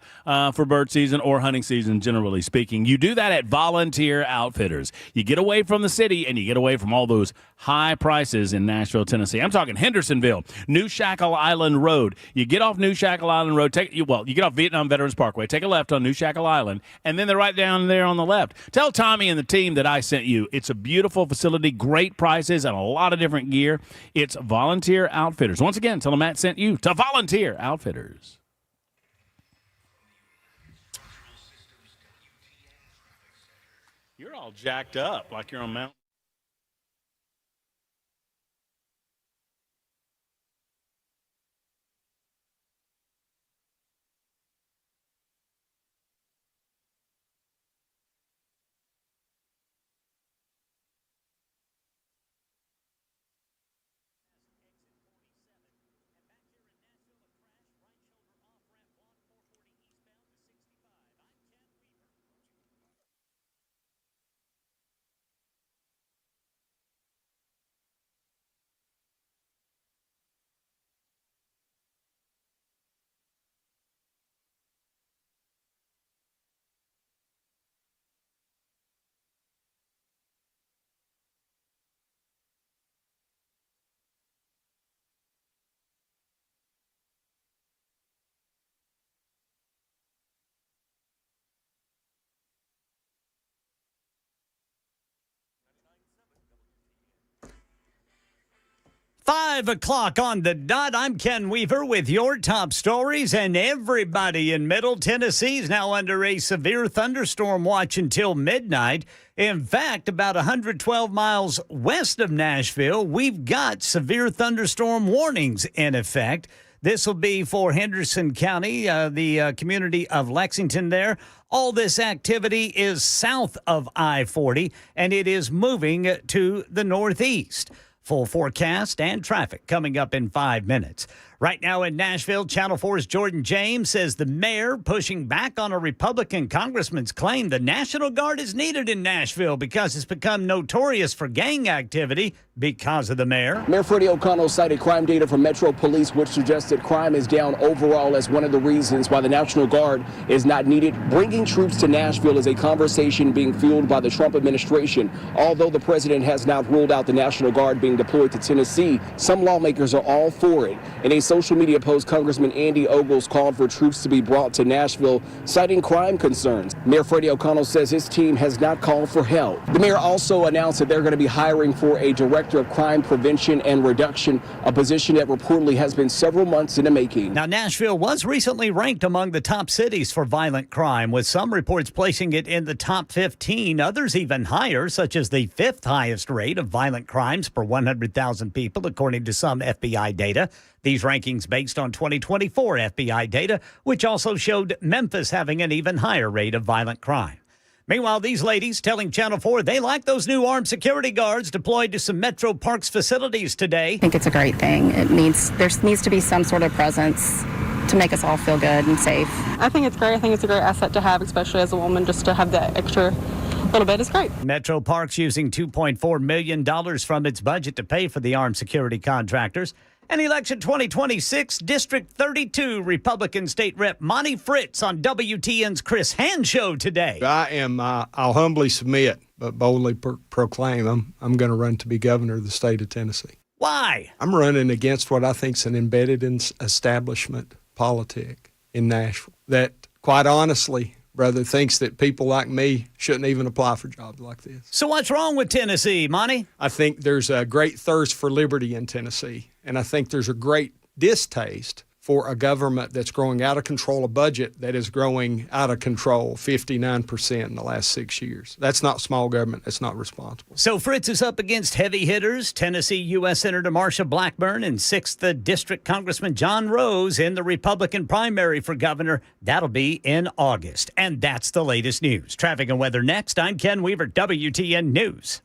for bird season or hunting season, generally speaking. You do that at Volunteer Outfitters. You get away from the city, and you get away from all those high prices in Nashville, Tennessee. I'm talking Hendersonville, New Shackle Island Road. You get off New Shackle Island Road. You get off Vietnam Veterans Parkway. Take a left on New Shackle Island, and then they're right down there on the left. Tell Tommy and the team that I sent you. It's a beautiful facility, great prices, and a lot of different gear. It's Volunteer Outfitters. Once again, tell them Matt sent you to Volunteer Outfitters. You're all jacked up like you're on Mount. 5 o'clock on the dot. I'm Ken Weaver with your top stories, and everybody in Middle Tennessee is now under a severe thunderstorm watch until midnight. In fact, about 112 miles west of Nashville, we've got severe thunderstorm warnings in effect. This will be for Henderson County, the community of Lexington there. All this activity is south of I-40, and it is moving to the northeast. Full forecast and traffic coming up in 5 minutes. Right now in Nashville, Channel 4's Jordan James says the mayor pushing back on a Republican congressman's claim the National Guard is needed in Nashville because it's become notorious for gang activity because of the mayor. Mayor Freddie O'Connell cited crime data from Metro Police, which suggests that crime is down overall as one of the reasons why the National Guard is not needed. Bringing troops to Nashville is a conversation being fueled by the Trump administration. Although the president has not ruled out the National Guard being deployed to Tennessee, some lawmakers are all for it. In a social media post, Congressman Andy Ogles called for troops to be brought to Nashville, citing crime concerns. Mayor Freddie O'Connell says his team has not called for help. The mayor also announced that they're going to be hiring for a director of crime prevention and reduction, a position that reportedly has been several months in the making. Now, Nashville was recently ranked among the top cities for violent crime, with some reports placing it in the top 15, others even higher, such as the fifth highest rate of violent crimes per 100,000 people, according to some FBI data. These rankings based on 2024 FBI data, which also showed Memphis having an even higher rate of violent crime. Meanwhile, these ladies telling Channel 4 they like those new armed security guards deployed to some Metro Parks facilities today. I think it's a great thing. There needs to be some sort of presence to make us all feel good and safe. I think it's great. I think it's a great asset to have, especially as a woman, just to have that extra little bit is great. Metro Parks using $2.4 million from its budget to pay for the armed security contractors. And election 2026, District 32 Republican State Rep Monty Fritz on WTN's Chris Hand Show today. I'll humbly submit, but boldly proclaim I'm going to run to be governor of the state of Tennessee. Why? I'm running against what I think is an embedded establishment politic in Nashville that, quite honestly, brother, thinks that people like me shouldn't even apply for jobs like this. So what's wrong with Tennessee, Monty? I think there's a great thirst for liberty in Tennessee, and I think there's a great distaste for a government that's growing out of control, a budget that is growing out of control 59% in the last 6 years. That's not small government. That's not responsible. So Fritz is up against heavy hitters, Tennessee U.S. Senator Marsha Blackburn and 6th District Congressman John Rose in the Republican primary for governor. That'll be in August. And that's the latest news. Traffic and weather next. I'm Ken Weaver, WTN News.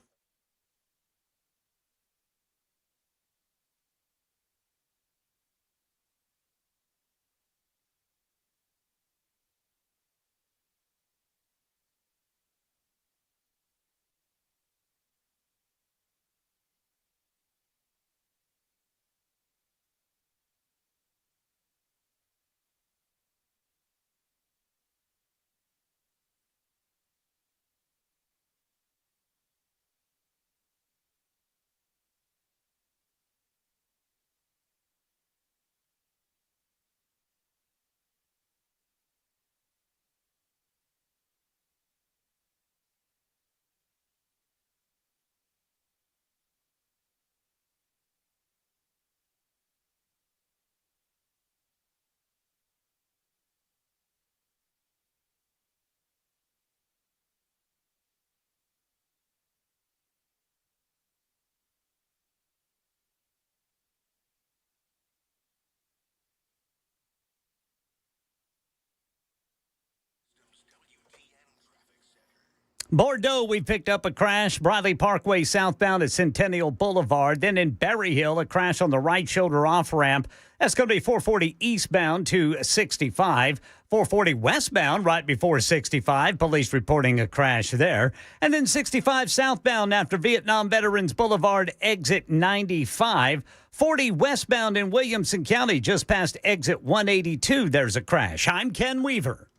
Bordeaux, we picked up a crash. Briley Parkway southbound at Centennial Boulevard. Then in Berry Hill, a crash on the right shoulder off-ramp. That's going to be 440 eastbound to 65. 440 westbound right before 65. Police reporting a crash there. And then 65 southbound after Vietnam Veterans Boulevard, exit 95. 40 westbound in Williamson County, just past exit 182. There's a crash. I'm Ken Weaver.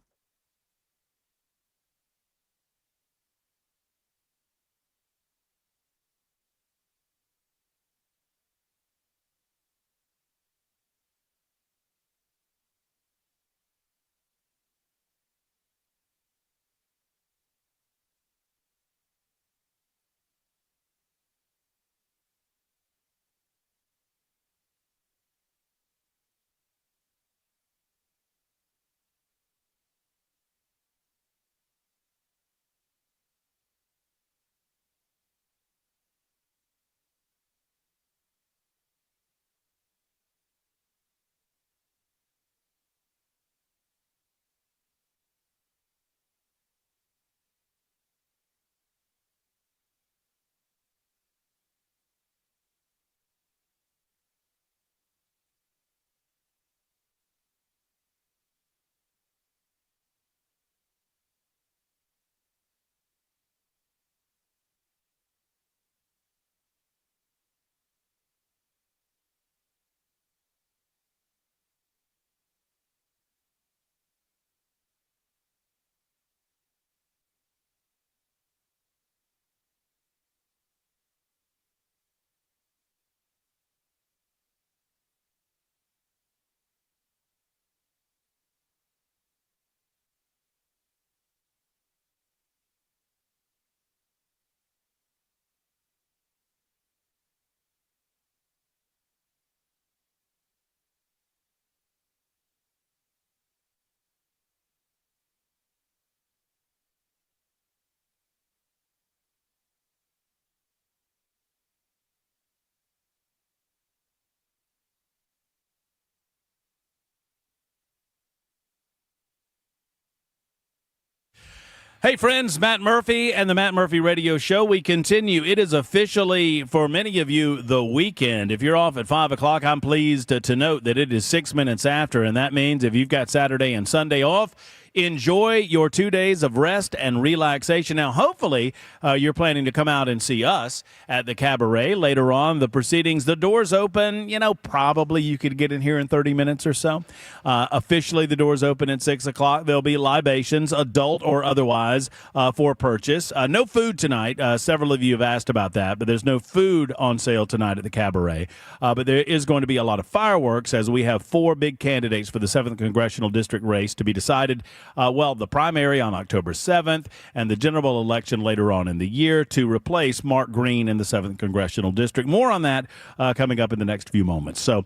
Hey, friends, Matt Murphy and the Matt Murphy Radio Show. We continue. It is officially, for many of you, the weekend. If you're off at 5 o'clock, I'm pleased to note that it is 6 minutes after, and that means if you've got Saturday and Sunday off, enjoy your 2 days of rest and relaxation. Now, hopefully, you're planning to come out and see us at the Cabaret later on. The proceedings, the doors open, probably you could get in here in 30 minutes or so. Officially, the doors open at 6 o'clock. There'll be libations, adult or otherwise, for purchase. No food tonight. Several of you have asked about that, but there's no food on sale tonight at the Cabaret. But there is going to be a lot of fireworks as we have 4 big candidates for the 7th Congressional District race to be decided. The primary on October 7th and the general election later on in the year to replace Mark Green in the 7th Congressional District. More on that coming up in the next few moments. So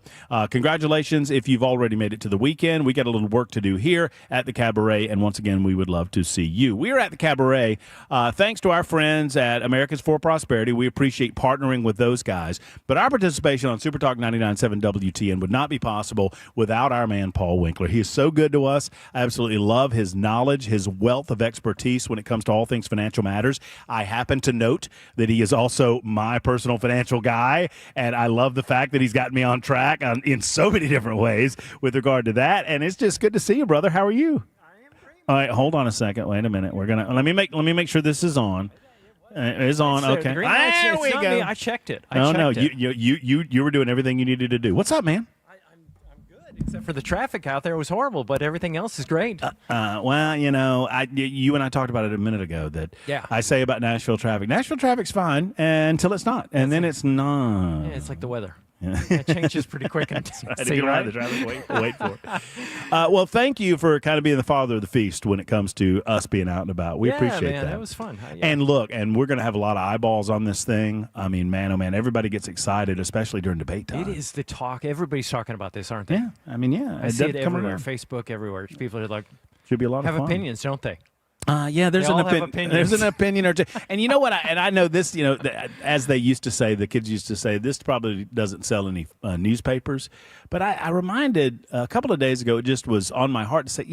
congratulations if you've already made it to the weekend. We got a little work to do here at the Cabaret, and once again, we would love to see you. We are at the Cabaret thanks to our friends at Americans for Prosperity. We appreciate partnering with those guys, but our participation on Super Talk 99.7 WTN would not be possible without our man Paul Winkler. He is so good to us. I absolutely love his knowledge, his wealth of expertise when it comes to all things financial matters. I happen to note that he is also my personal financial guy, and I love the fact that he's got me on track in so many different ways with regard to that, and it's just good to see you, brother. How are you? All right, hold on a second. Wait a minute. We're gonna let me make sure this is on. It is on. Okay. There we go. Me. I checked it. You were doing everything you needed to do. What's up, man? Except for the traffic out there was horrible, but everything else is great. You and I talked about it a minute ago that I say about Nashville traffic. Nashville traffic's fine until it's not, and then it's not. Yeah, it's like the weather. It changes pretty quick. Wait for it. Well, thank you for kind of being the father of the feast when it comes to us being out and about. We appreciate that. That was fun. And look, we're going to have a lot of eyeballs on this thing. I mean, man, oh man, everybody gets excited, especially during debate time. It is the talk. Everybody's talking about this, aren't they? Yeah. I mean, I see it everywhere. Facebook, everywhere. People are like, should be a lot of fun. Have opinions, don't they? There's an opinion or two. And you know what? I know this, as they used to say, the kids used to say, this probably doesn't sell any newspapers. But I reminded a couple of days ago, it just was on my heart to say,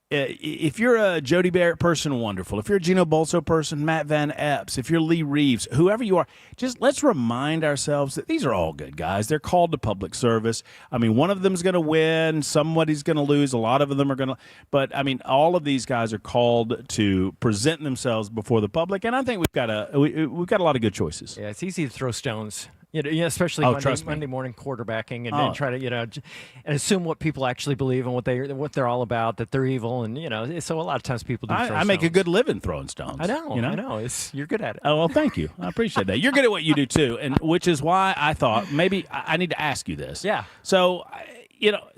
if you're a Jody Barrett person, wonderful. If you're a Gino Bolso person, Matt Van Epps, if you're Lee Reeves, whoever you are, just let's remind ourselves that these are all good guys. They're called to public service. I mean, one of them's going to win. Somebody's going to lose. A lot of them are going to. But, I mean, all of these guys are called to present themselves before the public. And I think we've got a lot of good choices. Yeah, it's easy to throw stones. Especially Monday morning quarterbacking, and then try to and assume what people actually believe and what they're all about, that they're evil, and so a lot of times people do. I make a good living throwing stones. I know. You're good at it. Oh well, thank you. I appreciate that. You're good at what you do too, and which is why I thought maybe I need to ask you this. Yeah. So,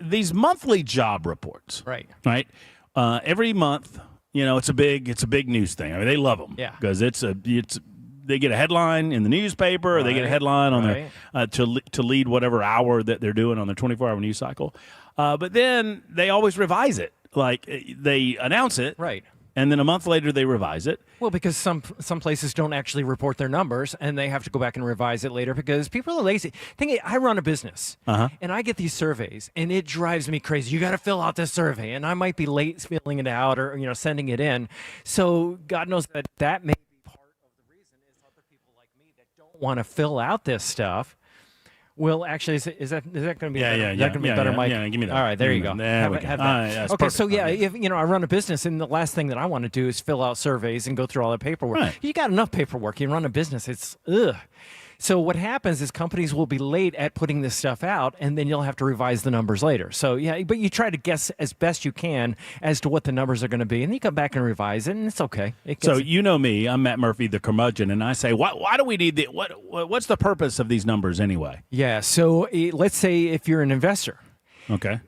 these monthly job reports, right? Every month, it's a big news thing. I mean, they love them, because they get a headline in the newspaper, or they get a headline on their to lead whatever hour that they're doing on their 24-hour news cycle. But then they always revise it. Like they announce it, and then a month later they revise it. Well, because some places don't actually report their numbers, and they have to go back and revise it later because people are lazy. I run a business, and I get these surveys, and it drives me crazy. You got to fill out this survey, and I might be late filling it out or sending it in. So God knows that may want to fill out this stuff. Well, actually, is that going to be better? Is that going to be better, Mike? Yeah, give me that. All right, there you go. Have that. Okay, so if I run a business, and the last thing that I want to do is fill out surveys and go through all the paperwork. Right. You got enough paperwork. You run a business. It's ugh. So what happens is companies will be late at putting this stuff out, and then you'll have to revise the numbers later. So, but you try to guess as best you can as to what the numbers are going to be, and you come back and revise it, and it's okay. So you know me, I'm Matt Murphy, the curmudgeon, and I say, why do we need what's the purpose of these numbers anyway? Yeah, so let's say if you're an investor. Okay.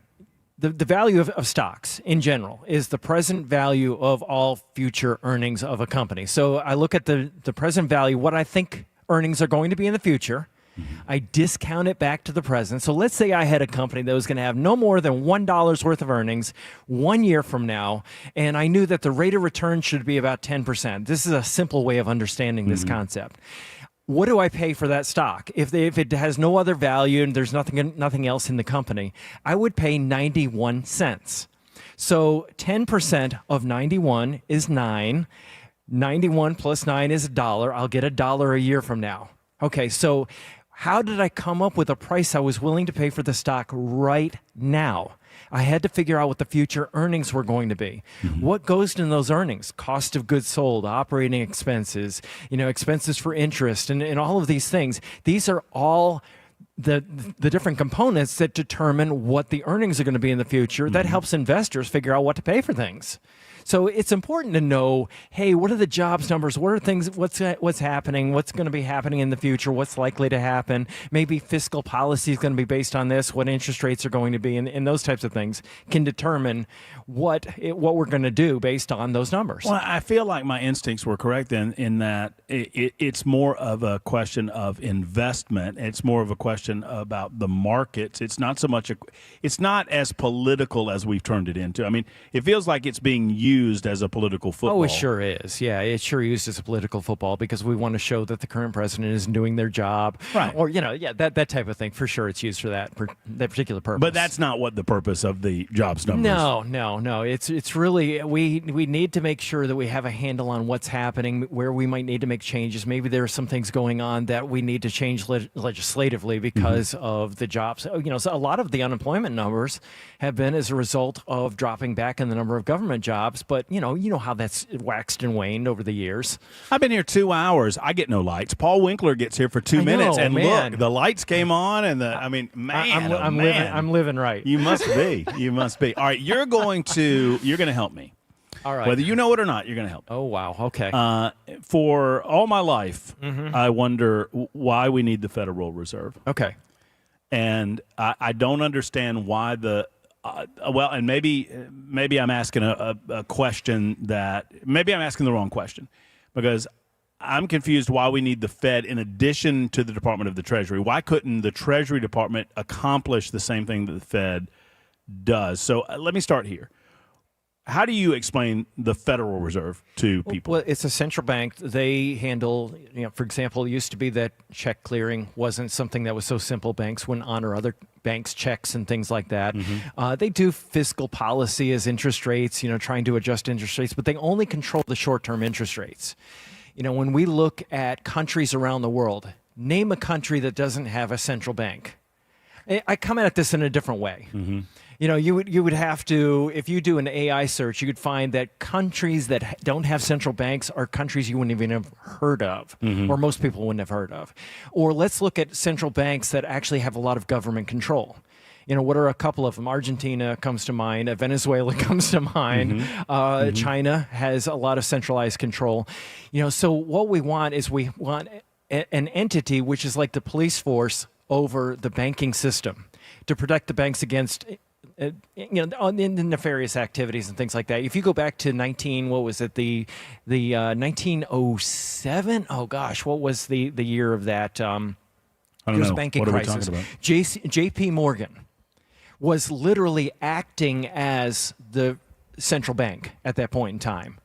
The value of stocks in general is the present value of all future earnings of a company. So I look at the present value, what I think earnings are going to be in the future. I discount it back to the present. So let's say I had a company that was going to have no more than $1 worth of earnings 1 year from now, and I knew that the rate of return should be about 10%. This is a simple way of understanding this concept. What do I pay for that stock? If it has no other value and there's nothing else in the company, I would pay 91 cents. So 10% of 91 is 9. 91 plus 9 is $1. I'll get $1 a year from now. Okay, so how did I come up with a price I was willing to pay for the stock right now? I had to figure out what the future earnings were going to be. What goes in those earnings? Cost of goods sold, operating expenses, expenses for interest, and all of these things. These are all the different components that determine what the earnings are going to be in the future. That helps investors figure out what to pay for things. So it's important to know, hey, what are the jobs numbers? What are things? What's happening? What's going to be happening in the future? What's likely to happen? Maybe fiscal policy is going to be based on this. What interest rates are going to be, and those types of things can determine what we're going to do based on those numbers. Well, I feel like my instincts were correct in that it's more of a question of investment. It's more of a question about the markets. It's not so much it's not as political as we've turned it into. I mean, it feels like it's being used as a political football. Oh, it sure is. Yeah, it's sure used as a political football because we want to show that the current president isn't doing their job. Right. Or, that type of thing. For sure, it's used for that particular purpose. But that's not what the purpose of the jobs numbers. No. It's really, we need to make sure that we have a handle on what's happening, where we might need to make changes. Maybe there are some things going on that we need to change legislatively because of the jobs. So a lot of the unemployment numbers have been as a result of dropping back in the number of government jobs. But, you know how that's waxed and waned over the years. I've been here 2 hours. I get no lights. Paul Winkler gets here for 2 minutes. And man. Look, the lights came on. And I'm living right. You must be. You must be. All right. You're going to help me. All right. Whether you know it or not, you're going to help me. Oh, wow. Okay. For all my life, I wonder why we need the Federal Reserve. Okay. And I don't understand why and maybe I'm asking a question maybe I'm asking the wrong question, because I'm confused why we need the Fed in addition to the Department of the Treasury. Why couldn't the Treasury Department accomplish the same thing that the Fed does? So let me start here. How do you explain the Federal Reserve to people? Well, it's a central bank. They handle, for example, it used to be that check clearing wasn't something that was so simple. Banks wouldn't honor other banks' checks and things like that. They do fiscal policy as interest rates, trying to adjust interest rates, but they only control the short-term interest rates. When we look at countries around the world, name a country that doesn't have a central bank. I come at this in a different way. You would have to, if you do an AI search, you could find that countries that don't have central banks are countries you wouldn't even have heard of, or most people wouldn't have heard of. Or let's look at central banks that actually have a lot of government control. What are a couple of them? Argentina comes to mind. Venezuela comes to mind. China has a lot of centralized control. So what we want is an entity which is like the police force over the banking system to protect the banks against in nefarious activities and things like that. If you go back to 1907? Oh gosh, what was the year of that? I don't know. Banking what are crisis. we talking about? J.P. Morgan was literally acting as the central bank at that point in time.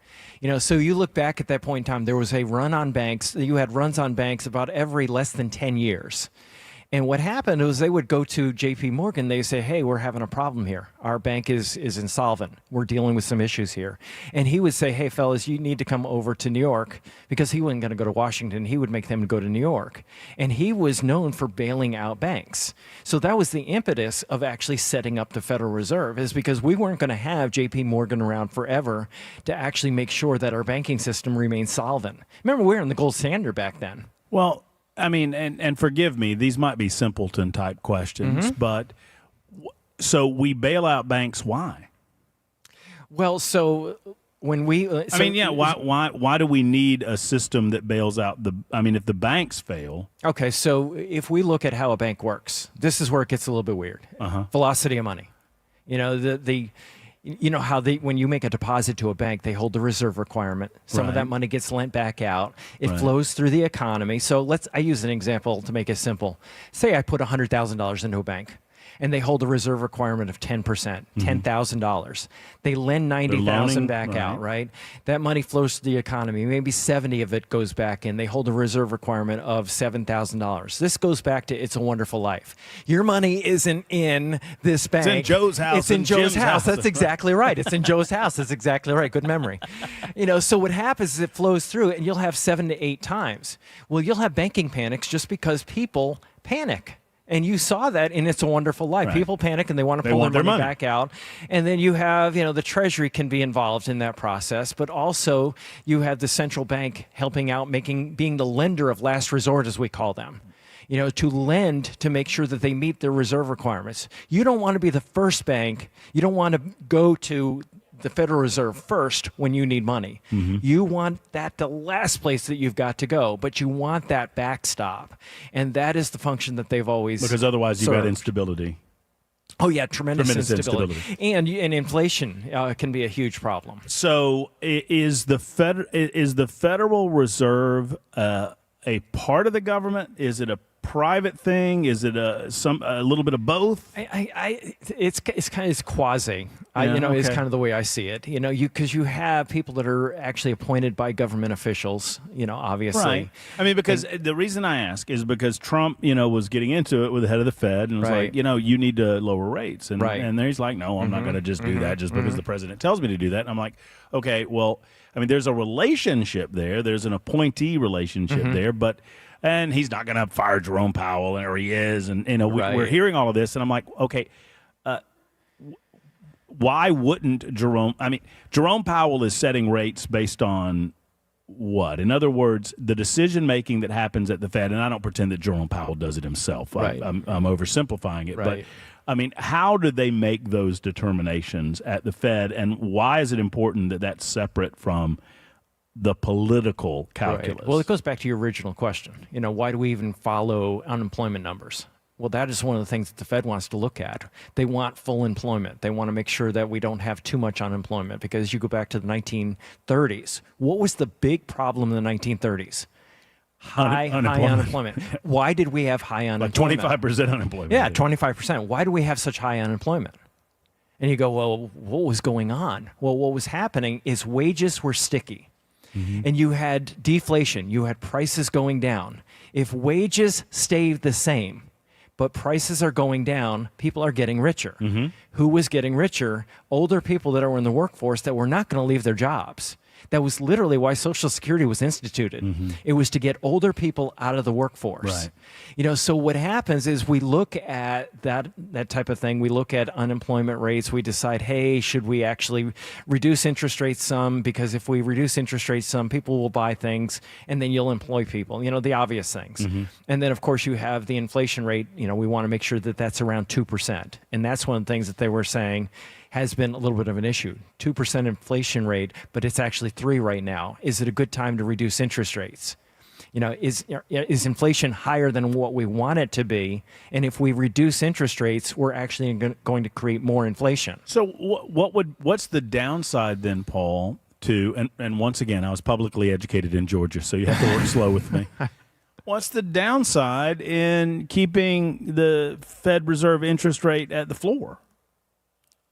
So you look back at that point in time, there was a run on banks. You had runs on banks about every less than 10 years. And what happened was they would go to J.P. Morgan. They say, hey, we're having a problem here. Our bank is insolvent. We're dealing with some issues here. And he would say, hey, fellas, you need to come over to New York, because he wasn't going to go to Washington. He would make them go to New York. And he was known for bailing out banks. So that was the impetus of actually setting up the Federal Reserve, is because we weren't going to have J.P. Morgan around forever to actually make sure that our banking system remained solvent. Remember, we were in the gold standard back then. Well, I mean, and forgive me, these might be simpleton type questions, but so we bail out banks. Why? Well, so when we, why do we need a system that bails out if the banks fail? Okay, so if we look at how a bank works, this is where it gets a little bit weird. Velocity of money. When you make a deposit to a bank, they hold the reserve requirement. Some of that money gets lent back out. It flows through the economy. So I use an example to make it simple. Say I put $100,000 into a bank. and they hold a reserve requirement of 10%, $10,000. They lend $90,000 back out, right? That money flows to the economy. Maybe 70 of it goes back in. They hold a reserve requirement of $7,000. This goes back to It's a Wonderful Life. Your money isn't in this bank. It's in Joe's house. It's in Joe's house. That's exactly right. It's in Joe's house. That's exactly right. Good memory. So what happens is it flows through, and you'll have 7 to 8 times. Well, you'll have banking panics just because people panic. And you saw that in It's a Wonderful Life. Right. People panic and they want to pull their money back out. And then you have, the Treasury can be involved in that process, but also you have the central bank helping out, being the lender of last resort, as we call them. To lend to make sure that they meet their reserve requirements. You don't want to be the first bank. You don't want to go to the Federal Reserve first when you need money. You want that the last place that you've got to go, but you want that backstop. And that is the function that they've always Because otherwise you've got served. instability. Oh, yeah, tremendous instability. And inflation can be a huge problem. So is the Federal Reserve a part of the government? Is it a private thing? Is it a little bit of both? It's quasi. Is kind of the way I see it. Because you have people that are actually appointed by government officials. Obviously. Right. I mean, because the reason I ask is because Trump, was getting into it with the head of the Fed and was like, you need to lower rates, and and then he's like, no, I'm not going to just do that just because the president tells me to do that. And I'm like, okay, well, I mean, there's a relationship there. There's an appointee relationship there, but. And he's not going to fire Jerome Powell, or he is. And, we're hearing all of this. And I'm like, okay, why wouldn't Jerome Powell is setting rates based on what? In other words, the decision-making that happens at the Fed, and I don't pretend that Jerome Powell does it himself. Right. I'm oversimplifying it. Right. But, how do they make those determinations at the Fed, and why is it important that that's separate from the political calculus? Right. Well, it goes back to your original question. Why do we even follow unemployment numbers? Well, that is one of the things that the Fed wants to look at. They want full employment. They want to make sure that we don't have too much unemployment, because you go back to the 1930s. What was the big problem in the 1930s? High unemployment. Why did we have high unemployment? Like 25% unemployment. Yeah, 25%. Why do we have such high unemployment? And you go, well, what was going on? Well, what was happening is wages were sticky. And you had deflation. You had prices going down. If wages stay the same, but prices are going down, people are getting richer. Who was getting richer? Older people that are in the workforce that were not going to leave their jobs. That was literally why Social Security was instituted. It was to get older people out of the workforce. Right. So what happens is we look at that type of thing. We look at unemployment rates. We decide, hey, should we actually reduce interest rates some? Because if we reduce interest rates some, people will buy things, and then you'll employ people. The obvious things. And then, of course, you have the inflation rate. We want to make sure that that's around 2%. And that's one of the things that they were saying has been a little bit of an issue. 2% inflation rate, but it's actually 3% right now. Is it a good time to reduce interest rates? Is inflation higher than what we want it to be? And if we reduce interest rates, we're actually going to create more inflation. So what's the downside then, Paul, to, and once again, I was publicly educated in Georgia, so you have to work slow with me. What's the downside in keeping the Fed Reserve interest rate at the floor?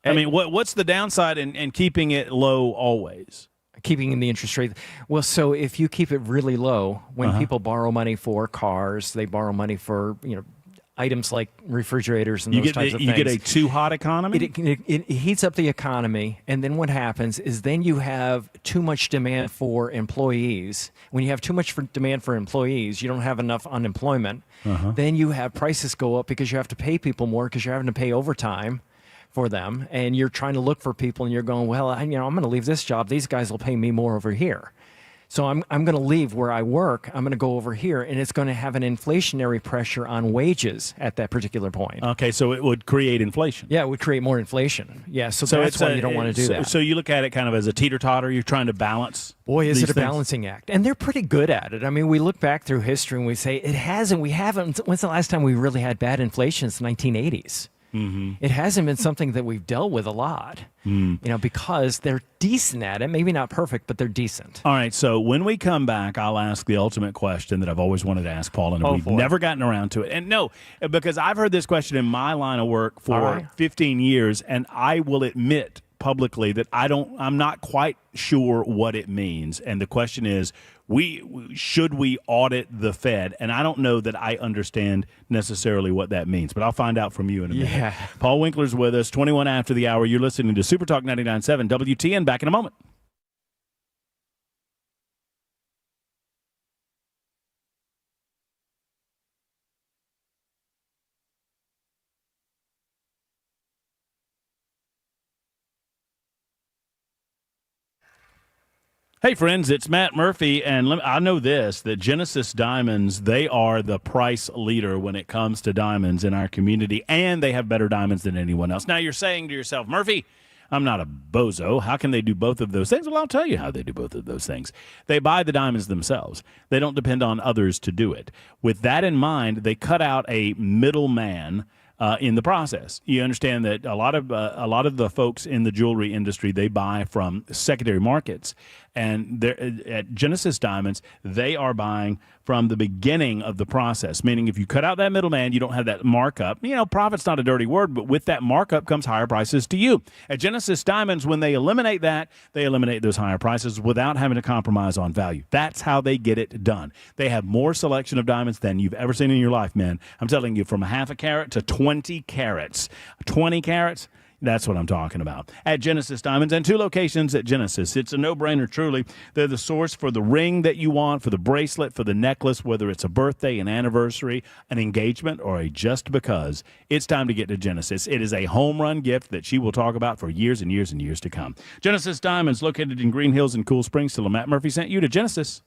I mean, what's the downside in keeping it low always? Keeping the interest rate. Well, so if you keep it really low, when people borrow money for cars, they borrow money for, items like refrigerators and those types of things. You get a too hot economy? It heats up the economy, and then what happens is then you have too much demand for employees. When you have too much demand for employees, you don't have enough unemployment. Then you have prices go up because you have to pay people more because you're having to pay overtime for them, and you're trying to look for people, and you're going, well, I'm going to leave this job. These guys will pay me more over here. So I'm going to leave where I work. I'm going to go over here, and it's going to have an inflationary pressure on wages at that particular point. Okay, so it would create inflation. Yeah, it would create more inflation. Yeah, so that's why you don't want to do that. So you look at it kind of as a teeter-totter. You're trying to balance. Boy, is it a balancing act. And they're pretty good at it. I mean, we look back through history and we say, it hasn't. We haven't. When's the last time we really had bad inflation? It's the 1980s. It hasn't been something that we've dealt with a lot, because they're decent at it. Maybe not perfect, but they're decent. All right, so when we come back, I'll ask the ultimate question that I've always wanted to ask Paul, and we've never gotten around to it. And no, because I've heard this question in my line of work for 15 years, and I will admit publicly that I'm not quite sure what it means. And the question is, should we audit the Fed? And I don't know that I understand necessarily what that means, but I'll find out from you in a minute. Yeah. Paul Winkler's with us, 21 after the hour. You're listening to Super Talk 99.7 WTN. Back in a moment. Hey, friends, it's Matt Murphy, and I know this, that Genesis Diamonds, they are the price leader when it comes to diamonds in our community, and they have better diamonds than anyone else. Now, you're saying to yourself, Murphy, I'm not a bozo. How can they do both of those things? Well, I'll tell you how they do both of those things. They buy the diamonds themselves. They don't depend on others to do it. With that in mind, they cut out a middleman in the process. You understand that a lot of the folks in the jewelry industry, they buy from secondary markets, and at Genesis Diamonds, they are buying from the beginning of the process. Meaning, if you cut out that middleman, you don't have that markup. Profit's not a dirty word, but with that markup comes higher prices to you. At Genesis Diamonds, when they eliminate that, they eliminate those higher prices without having to compromise on value. That's how they get it done. They have more selection of diamonds than you've ever seen in your life, man. I'm telling you, from a half a carat to 20 carats. 20 carats? That's what I'm talking about. At Genesis Diamonds, and 2 locations at Genesis. It's a no-brainer, truly. They're the source for the ring that you want, for the bracelet, for the necklace, whether it's a birthday, an anniversary, an engagement, or a just because. It's time to get to Genesis. It is a home run gift that she will talk about for years and years and years to come. Genesis Diamonds, located in Green Hills and Cool Springs. Till Matt Murphy sent you to Genesis.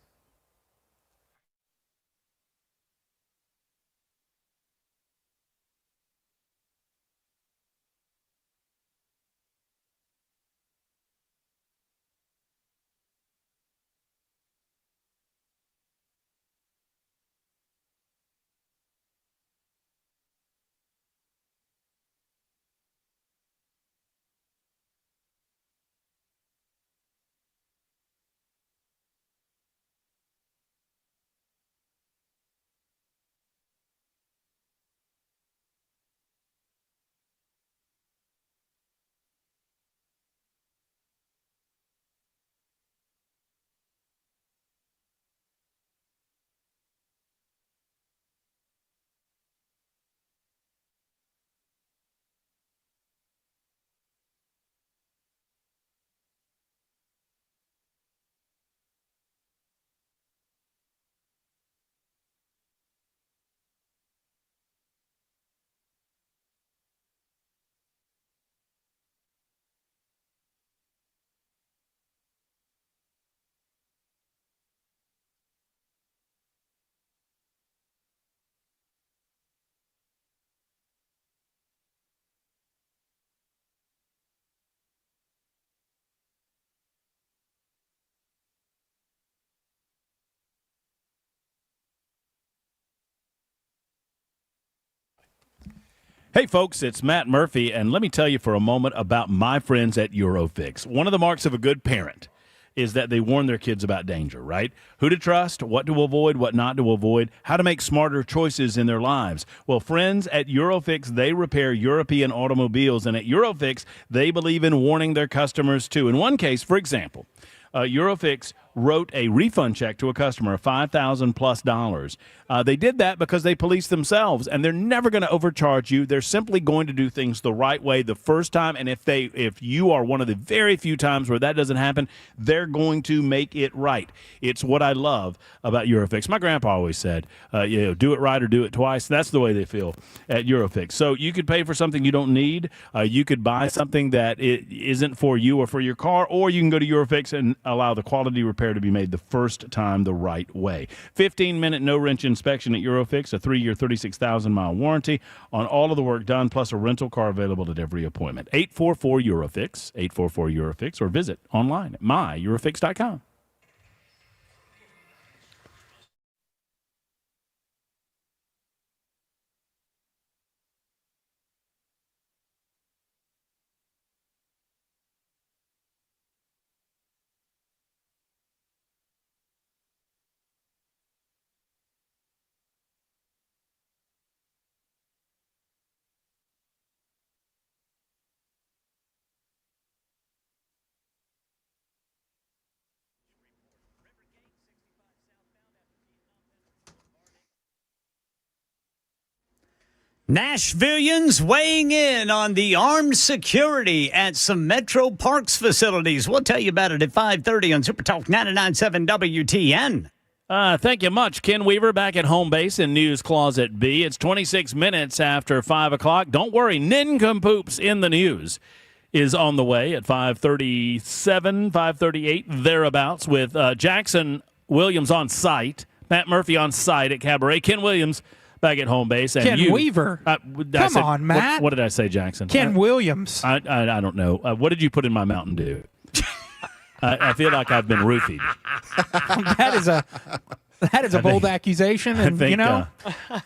Hey, folks, it's Matt Murphy, and let me tell you for a moment about my friends at Eurofix. One of the marks of a good parent is that they warn their kids about danger, right? Who to trust, what to avoid, what not to avoid, how to make smarter choices in their lives. Well, friends at Eurofix, they repair European automobiles, and at Eurofix, they believe in warning their customers, too. In one case, for example, Eurofix wrote a refund check to a customer of $5,000+. They did that because they police themselves, and they're never going to overcharge you. They're simply going to do things the right way the first time, and if you are one of the very few times where that doesn't happen, they're going to make it right. It's what I love about Eurofix. My grandpa always said, do it right or do it twice. That's the way they feel at Eurofix. So you could pay for something you don't need. You could buy something that it isn't for you or for your car, or you can go to Eurofix and allow the quality repair to be made the first time the right way. 15-minute no-wrench inspection at Eurofix, a 3-year, 36,000-mile warranty on all of the work done, plus a rental car available at every appointment. 844-EUROFIX, 844-EUROFIX, or visit online at myeurofix.com. Nashvillians weighing in on the armed security at some Metro Parks facilities. We'll tell you about it at 5:30 on Super Talk 99.7 WTN. Thank you much, Ken Weaver, back at home base in News Closet B. It's 26 minutes after 5 o'clock. Don't worry, Nincompoops in the News is on the way at 5:37, 5:38, thereabouts, with Jackson Williams on site, Matt Murphy on site at Cabaret, Ken Williams back at home base. And Ken Weaver. Come on, Matt. What did I say, Jackson? Ken Williams. I don't know. What did you put in my Mountain Dew? I feel like I've been roofied. That is a bold accusation, and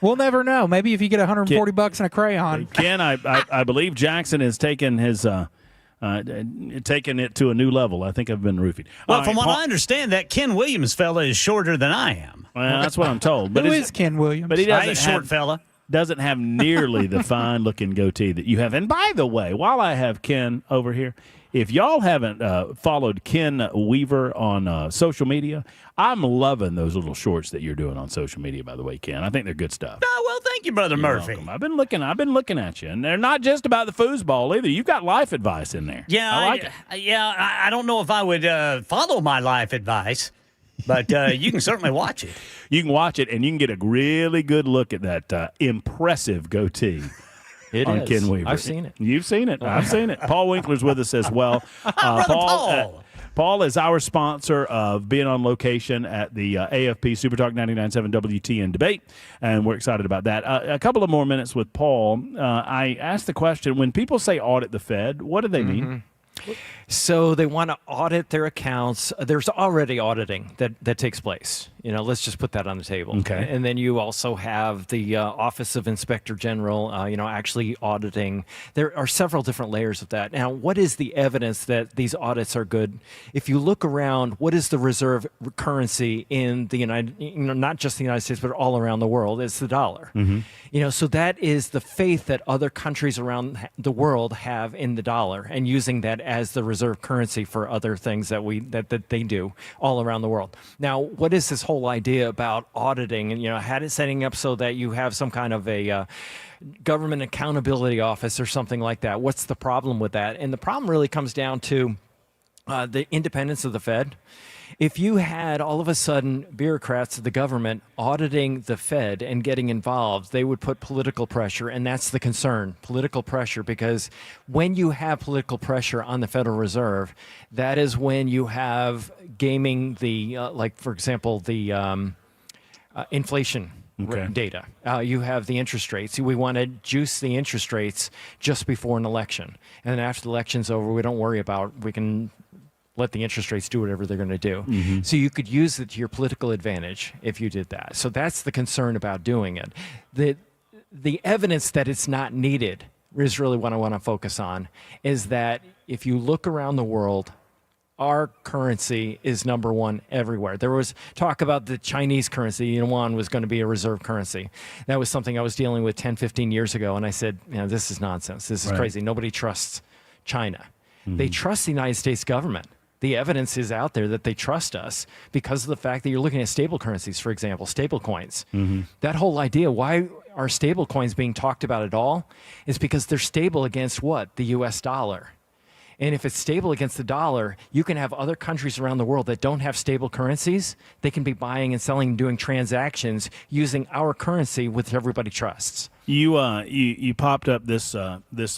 we'll never know. Maybe if you get $140 and a crayon. Ken, I believe Jackson has taken his taken it to a new level. I think I've been roofied. Well, from what I understand, that Ken Williams fella is shorter than I am. Well, that's what I'm told. Who is Ken Williams? But he doesn't short fella. Doesn't have nearly the fine-looking goatee that you have. And by the way, while I have Ken over here, if y'all haven't followed Ken Weaver on social media, I'm loving those little shorts that you're doing on social media, by the way, Ken. I think they're good stuff. Oh, well, thank you, Brother Murphy. Welcome. I've been looking at you, and they're not just about the foosball either. You've got life advice in there. Yeah, I like it. Yeah, I don't know if I would follow my life advice, but you can certainly watch it. You can watch it, and you can get a really good look at that impressive goatee. On Ken Weaver. I've seen it. You've seen it. I've seen it. Paul Winkler's with us as well. Paul. Paul is our sponsor of being on location at the AFP Super Talk 99.7 WTN debate, and we're excited about that. A couple of more minutes with Paul. I asked the question, when people say audit the Fed, what do they mean? So they want to audit their accounts. There's already auditing that takes place. Let's just put that on the table. Okay. And then you also have the Office of Inspector General, actually auditing. There are several different layers of that. Now, what is the evidence that these audits are good? If you look around, what is the reserve currency in the not just the United States, but all around the world? It's the dollar. Mm-hmm. So that is the faith that other countries around the world have in the dollar, and using that as the reserve currency for other things that they do all around the world. Now, what is this whole idea about auditing and setting up so that you have some kind of a government accountability office or something like that? What's the problem with that? And the problem really comes down to the independence of the Fed. If you had all of a sudden bureaucrats of the government auditing the Fed and getting involved, they would put political pressure, and that's the concern, political pressure, because when you have political pressure on the Federal Reserve, that is when you have gaming the, for example, the inflation data. You have the interest rates. We want to juice the interest rates just before an election. And then after the election's over, we don't worry about, we can let the interest rates do whatever they're going to do. Mm-hmm. So you could use it to your political advantage if you did that. So that's the concern about doing it. The evidence that it's not needed is really what I want to focus on, is that if you look around the world, our currency is number one everywhere. There was talk about the Chinese currency, yuan, was going to be a reserve currency. That was something I was dealing with 10, 15 years ago, and I said, this is nonsense. This is crazy. Nobody trusts China. Mm-hmm. They trust the United States government. The evidence is out there that they trust us because of the fact that you're looking at stable currencies, for example, stable coins. Mm-hmm. That whole idea, why are stable coins being talked about at all, is because they're stable against what? The U.S. dollar. And if it's stable against the dollar, you can have other countries around the world that don't have stable currencies. They can be buying and selling and doing transactions using our currency, which everybody trusts. You popped up this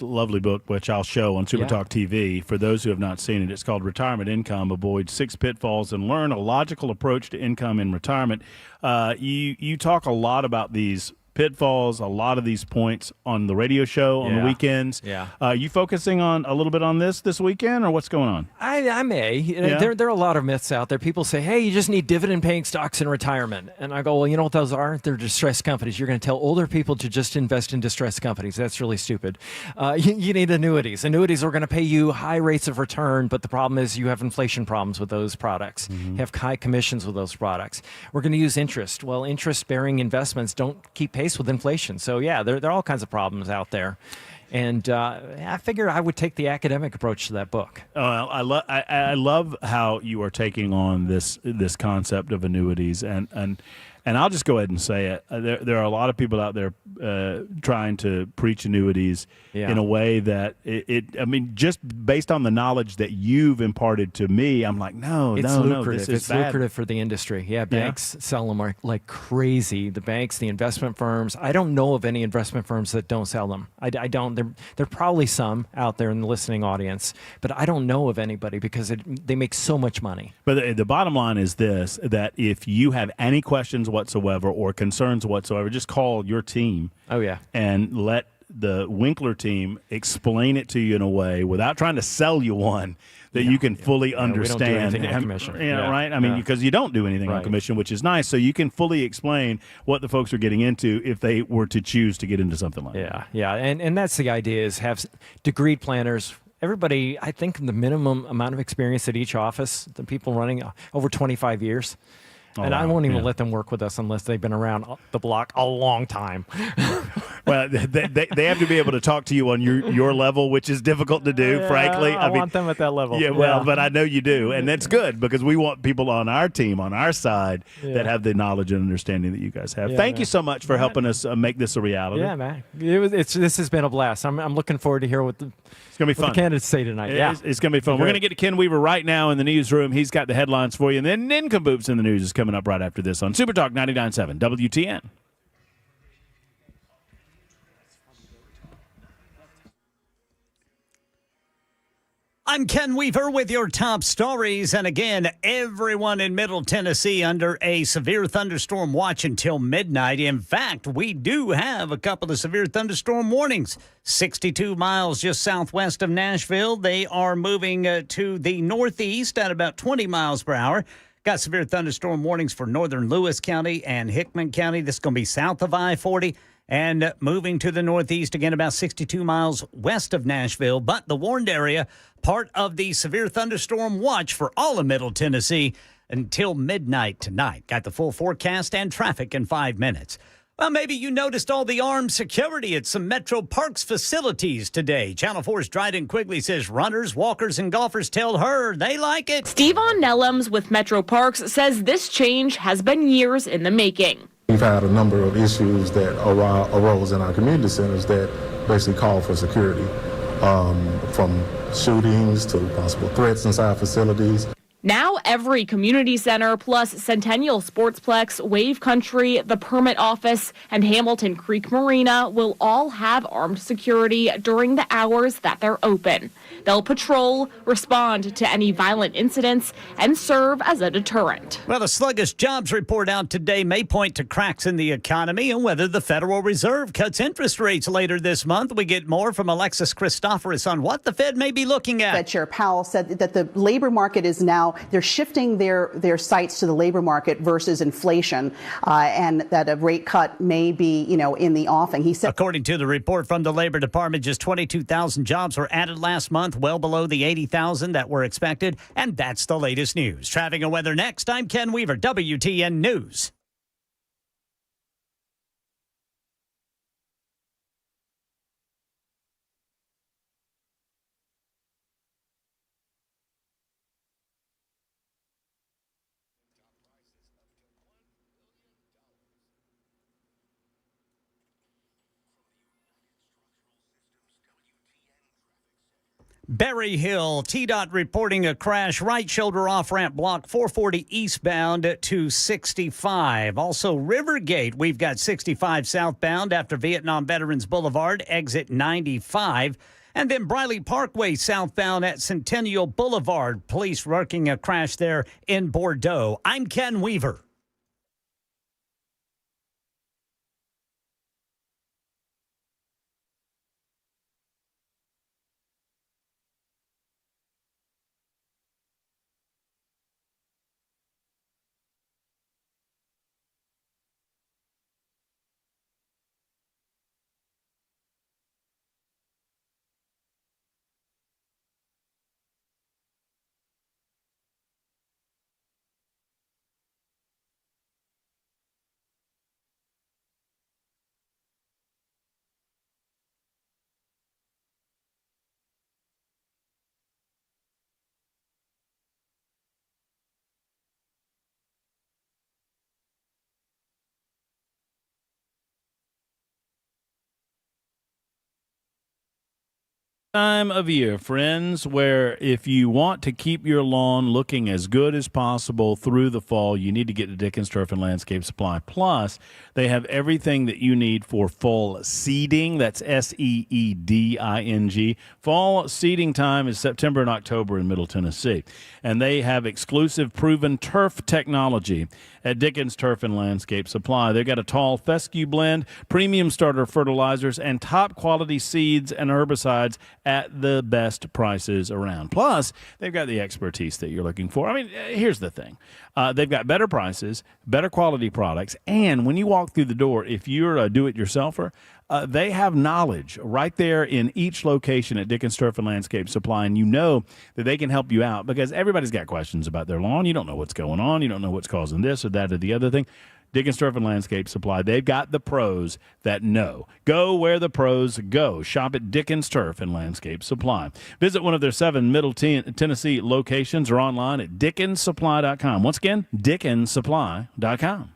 lovely book, which I'll show on Super Talk TV. For those who have not seen it, it's called Retirement Income: Avoid 6 Pitfalls and Learn a Logical Approach to Income in Retirement. You talk a lot about these pitfalls, a lot of these points on the radio show on the weekends. Yeah. You focusing on a little bit on this weekend, or what's going on? I may. Yeah. There are a lot of myths out there. People say, hey, you just need dividend-paying stocks in retirement. And I go, well, you know what those are? They're distressed companies. You're going to tell older people to just invest in distressed companies. That's really stupid. You need annuities. Annuities are going to pay you high rates of return, but the problem is you have inflation problems with those products. Mm-hmm. You have high commissions with those products. We're going to use interest. Well, interest-bearing investments don't keep pace with inflation. So, there are all kinds of problems out there. And I figured I would take the academic approach to that book. I love how you are taking on this concept of annuities, and And I'll just go ahead and say it. There are a lot of people out there trying to preach annuities in a way that I mean, just based on the knowledge that you've imparted to me, I'm like, no, It's no, lucrative. this is It's bad. lucrative for the industry. Yeah, banks sell them like crazy. The banks, the investment firms. I don't know of any investment firms that don't sell them. I don't. There are probably some out there in the listening audience, but I don't know of anybody because they make so much money. But the bottom line is this, that if you have any questions whatsoever or concerns whatsoever, just call your team. Oh, yeah. And let the Winkler team explain it to you in a way without trying to sell you one that you can fully understand. We don't do anything on commission. Right? I mean, because you don't do anything on commission, which is nice. So you can fully explain what the folks are getting into if they were to choose to get into something like that. Yeah. And that's the idea, is have degreed planners. Everybody, I think the minimum amount of experience at each office, the people running over 25 years. And I won't even let them work with us unless they've been around the block a long time. Well, they have to be able to talk to you on your level, which is difficult to do, frankly. I want them at that level. Yeah, well, but I know you do. And that's good because we want people on our team, on our side, that have the knowledge and understanding that you guys have. Thank you so much for helping us make this a reality. Yeah, man. This has been a blast. I'm looking forward to hear what it's going to be fun. The candidates say tonight. It's going to be fun. We're going to get to Ken Weaver right now in the newsroom. He's got the headlines for you. And then Nincompoops in the News is coming up right after this on Super Talk 99.7 WTN. I'm Ken Weaver with your top stories. And again, everyone in Middle Tennessee under a severe thunderstorm watch until midnight. In fact, we do have a couple of severe thunderstorm warnings. 62 miles just southwest of Nashville. They are moving to the northeast at about 20 miles per hour. Got severe thunderstorm warnings for northern Lewis County and Hickman County. This is going to be south of I-40 and moving to the northeast, again, about 62 miles west of Nashville. But the warned area, part of the severe thunderstorm watch for all of Middle Tennessee until midnight tonight. Got the full forecast and traffic in 5 minutes. Well, maybe you noticed all the armed security at some Metro Parks facilities today. Channel 4's Dryden Quigley says runners, walkers, and golfers tell her they like it. Stevon Nellums with Metro Parks says this change has been years in the making. We've had a number of issues that arose in our community centers that basically call for security, from shootings to possible threats inside facilities. Now every community center plus Centennial Sportsplex, Wave Country, the Permit Office, and Hamilton Creek Marina will all have armed security during the hours that they're open. They'll patrol, respond to any violent incidents, and serve as a deterrent. Well, a sluggish jobs report out today may point to cracks in the economy and whether the Federal Reserve cuts interest rates later this month. We get more from Alexis Christoforous on what the Fed may be looking at. Fed Chair Powell said that the labor market is now, they're shifting their sights to the labor market versus inflation, and that a rate cut may be, in the offing. He said, according to the report from the Labor Department, just 22,000 jobs were added last month, well below the 80,000 that were expected. And that's the latest news. Traffic and weather next. I'm Ken Weaver, WTN News. Berry Hill, TDOT reporting a crash, right shoulder off-ramp block 440 eastbound to 65. Also, Rivergate, we've got 65 southbound after Vietnam Veterans Boulevard, exit 95. And then Briley Parkway southbound at Centennial Boulevard. Police working a crash there in Bordeaux. I'm Ken Weaver. Time of year, friends, where if you want to keep your lawn looking as good as possible through the fall, you need to get to Dickens Turf and Landscape Supply. Plus, they have everything that you need for fall seeding. That's SEEDING. Fall seeding time is September and October in Middle Tennessee. And they have exclusive proven turf technology at Dickens Turf and Landscape Supply. They've got a tall fescue blend, premium starter fertilizers, and top quality seeds and herbicides at the best prices around. Plus, they've got the expertise that you're looking for. I mean, here's the thing. They've got better prices, better quality products, and when you walk through the door, if you're a do-it-yourselfer, they have knowledge right there in each location at Dickens Turf and Landscape Supply, and you know that they can help you out because everybody's got questions about their lawn. You don't know what's going on. You don't know what's causing this or that or the other thing. Dickens Turf and Landscape Supply, they've got the pros that know. Go where the pros go. Shop at Dickens Turf and Landscape Supply. Visit one of their 7 Middle Tennessee locations or online at DickensSupply.com. Once again, DickensSupply.com.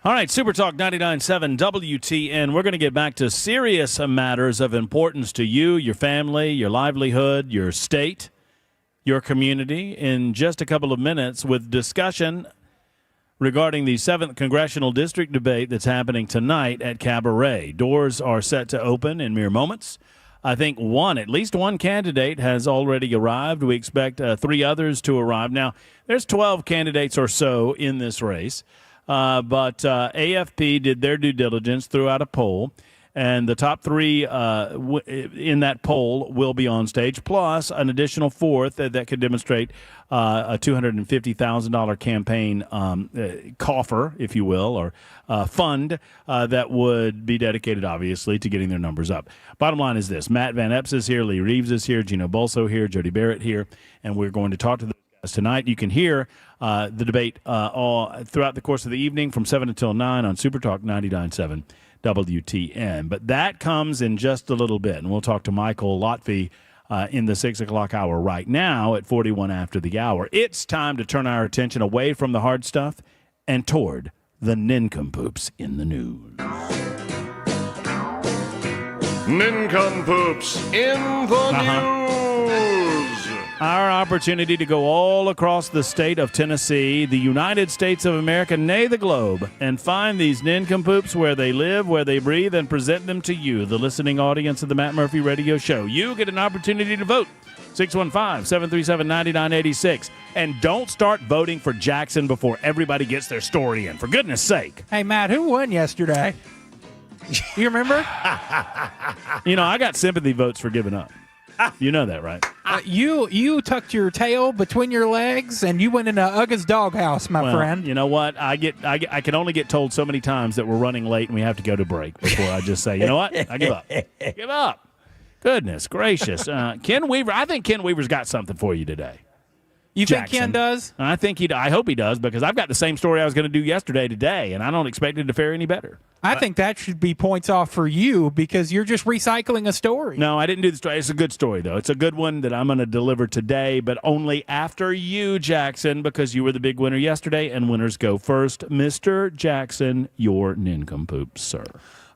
All right, Super Talk 99.7 WTN. We're going to get back to serious matters of importance to you, your family, your livelihood, your state, your community in just a couple of minutes with discussion regarding the 7th Congressional District debate that's happening tonight at Cabaret. Doors are set to open in mere moments. I think at least one candidate has already arrived. We expect 3 others to arrive. Now, there's 12 candidates or so in this race. But AFP did their due diligence, threw out a poll, and the top 3 in that poll will be on stage, plus an additional 4th that could demonstrate a $250,000 campaign coffer, if you will, or fund that would be dedicated, obviously, to getting their numbers up. Bottom line is this. Matt Van Epps is here, Lee Reeves is here, Gino Bolso here, Jody Barrett here, and we're going to talk to them tonight. You can hear the debate all throughout the course of the evening from 7 until 9 on Super Talk 99.7 WTN. But that comes in just a little bit, and we'll talk to Michael Lotfi in the 6 o'clock hour right now at 41 after the hour. It's time to turn our attention away from the hard stuff and toward the nincompoops in the news. Nincompoops in the news. Our opportunity to go all across the state of Tennessee, the United States of America, nay, the globe, and find these nincompoops where they live, where they breathe, and present them to you, the listening audience of the Matt Murphy Radio Show. You get an opportunity to vote. 615-737-9986. And don't start voting for Jackson before everybody gets their story in, for goodness sake. Hey, Matt, who won yesterday? Do you remember? I got sympathy votes for giving up. You know that, right? You tucked your tail between your legs and you went into Uga's doghouse, my friend. You know what? I can only get told so many times that we're running late and we have to go to break before I just say, you know what? I give up. Give up. Goodness gracious. Ken Weaver, I think Ken Weaver's got something for you today. You Jackson. think Ken does? I hope he does, because I've got the same story I was going to do yesterday today, and I don't expect it to fare any better. I think that should be points off for you because you're just recycling a story. No, I didn't do the story. It's a good story, though. It's a good one that I'm going to deliver today, but only after you, Jackson, because you were the big winner yesterday, and winners go first. Mr. Jackson, your nincompoop, sir.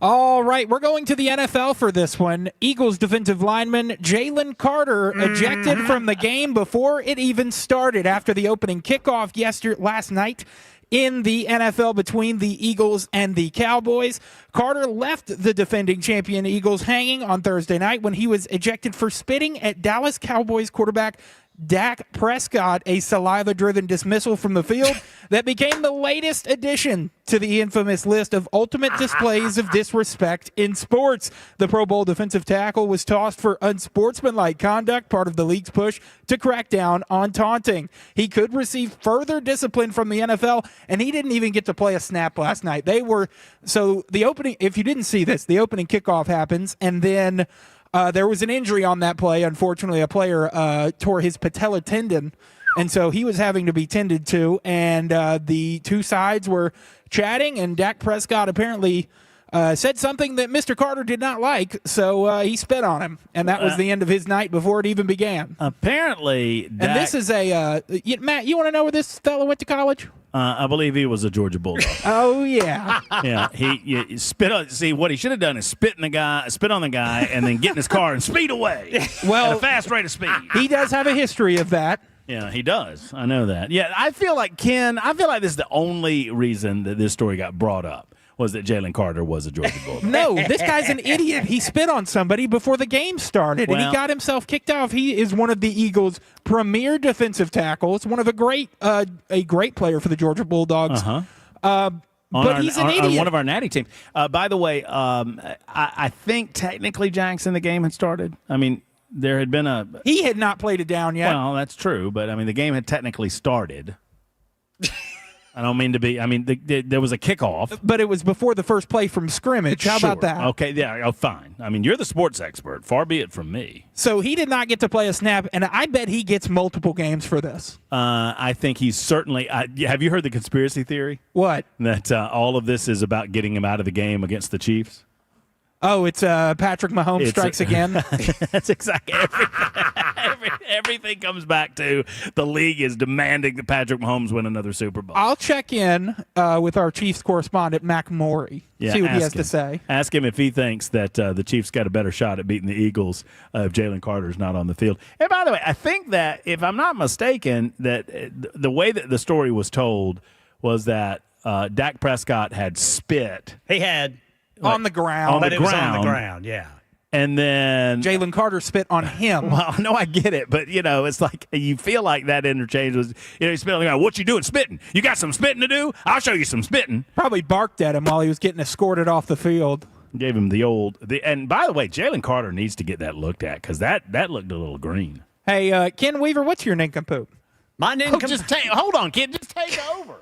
All right, we're going to the NFL for this one. Eagles defensive lineman Jalen Carter ejected from the game before it even started after the opening kickoff last night in the NFL between the Eagles and the Cowboys. Carter left the defending champion Eagles hanging on Thursday night when he was ejected for spitting at Dallas Cowboys quarterback Dak Prescott, a saliva-driven dismissal from the field that became the latest addition to the infamous list of ultimate displays of disrespect in sports. The Pro Bowl defensive tackle was tossed for unsportsmanlike conduct, part of the league's push to crack down on taunting. He could receive further discipline from the NFL, and he didn't even get to play a snap last night. So the opening, if you didn't see this, the opening kickoff happens, and then there was an injury on that play. Unfortunately, a player tore his patella tendon, and so he was having to be tended to. And the two sides were chatting, and Dak Prescott apparently said something that Mr. Carter did not like, so he spit on him. And that was the end of his night before it even began. Apparently, Dak... And this is Matt, you want to know where this fellow went to college? I believe he was a Georgia Bulldog. Oh, yeah. Yeah, he spit on. See, what he should have done is spit on the guy, and then get in his car and speed away. Well, at a fast rate of speed. He does have a history of that. Yeah, he does. I know that. Yeah, I feel like this is the only reason that this story got brought up, was that Jalen Carter was a Georgia Bulldog. No, this guy's an idiot. He spit on somebody before the game started, and he got himself kicked off. He is one of the Eagles' premier defensive tackles, one of a great player for the Georgia Bulldogs. But he's an idiot. On one of our natty teams. By the way, I think technically, Jackson, the game had started. I mean, there had been He had not played it down yet. Well, that's true, but I mean, the game had technically started. I don't mean to be. I mean, there was a kickoff, but it was before the first play from scrimmage. How about that? Okay, yeah, oh, fine. I mean, you're the sports expert. Far be it from me. So he did not get to play a snap, and I bet he gets multiple games for this. I think he's certainly. Have you heard the conspiracy theory? What? That all of this is about getting him out of the game against the Chiefs. Oh, it's Patrick Mahomes strikes again. That's exactly everything comes back to the league is demanding that Patrick Mahomes win another Super Bowl. I'll check in with our Chiefs correspondent, Mac Morey. See what he has to say. Ask him if he thinks that the Chiefs got a better shot at beating the Eagles if Jalen Carter's not on the field. And by the way, I think that, if I'm not mistaken, that the way that the story was told was that Dak Prescott had spit. He had. On the ground. It was on the ground, yeah. And then Jalen Carter spit on him. Well, no, I get it, but it's like you feel like that interchange was. He spit on the ground. What you doing, spitting? You got some spitting to do? I'll show you some spitting. Probably barked at him while he was getting escorted off the field. Gave him and by the way, Jalen Carter needs to get that looked at, because that looked a little green. Hey, Ken Weaver, what's your nincompoop? My nincompoop. Hold on, kid. Just take over.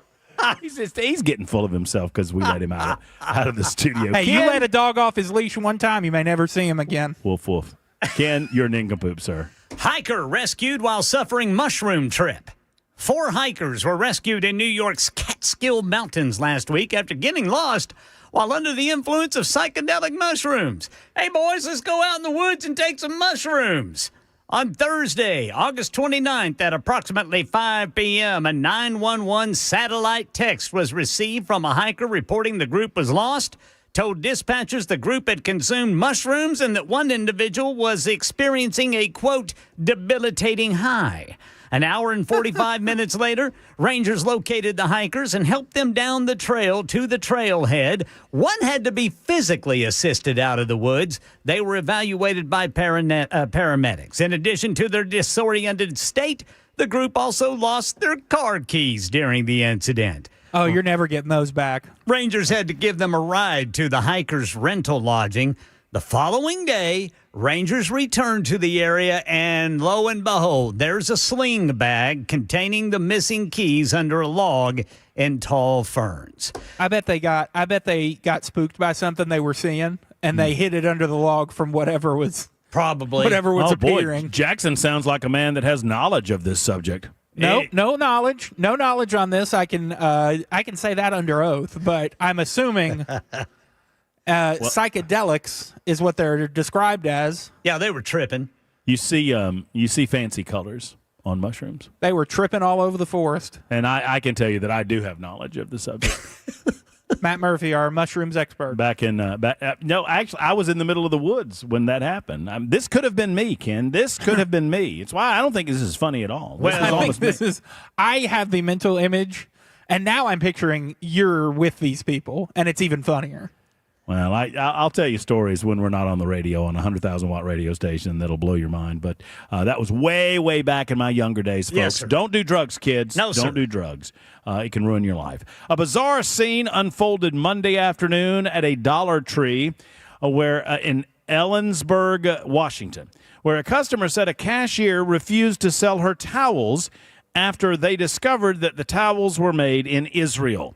He's getting full of himself because we let him out of the studio. Hey, Ken, you let a dog off his leash one time, you may never see him again. Woof, woof. Ken, you're a nincompoop, sir. Hiker rescued while suffering mushroom trip. 4 hikers were rescued in New York's Catskill Mountains last week after getting lost while under the influence of psychedelic mushrooms. Hey, boys, let's go out in the woods and take some mushrooms. On Thursday, August 29th at approximately 5 p.m., a 911 satellite text was received from a hiker reporting the group was lost, told dispatchers the group had consumed mushrooms and that one individual was experiencing a, quote, debilitating high. An hour and 45 minutes later, rangers located the hikers and helped them down the trail to the trailhead. One had to be physically assisted out of the woods. They were evaluated by paramedics. In addition to their disoriented state, the group also lost their car keys during the incident. Oh, you're never getting those back. Rangers had to give them a ride to the hikers' rental lodging. The following day, Rangers returned to the area, and lo and behold, there's a sling bag containing the missing keys under a log in tall ferns. I bet they got spooked by something they were seeing, and they hid it under the log from whatever was appearing. Boy, Jackson sounds like a man that has knowledge of this subject. No knowledge on this. I can say that under oath, but I'm assuming psychedelics is what they're described as. Yeah, they were tripping. You see fancy colors on mushrooms. They were tripping all over the forest. And I can tell you that I do have knowledge of the subject. Matt Murphy, our mushrooms expert. No, actually, I was in the middle of the woods when that happened. This could have been me, Ken. This could have been me. It's why I don't think this is funny at all. I have the mental image, and now I'm picturing you're with these people, and it's even funnier. Well, I'll tell you stories when we're not on the radio on a 100,000-watt radio station that'll blow your mind. But that was way, way back in my younger days, folks. Yes, sir. Don't do drugs, kids. No, sir. Don't do drugs. It can ruin your life. A bizarre scene unfolded Monday afternoon at a Dollar Tree in Ellensburg, Washington, where a customer said a cashier refused to sell her towels after they discovered that the towels were made in Israel.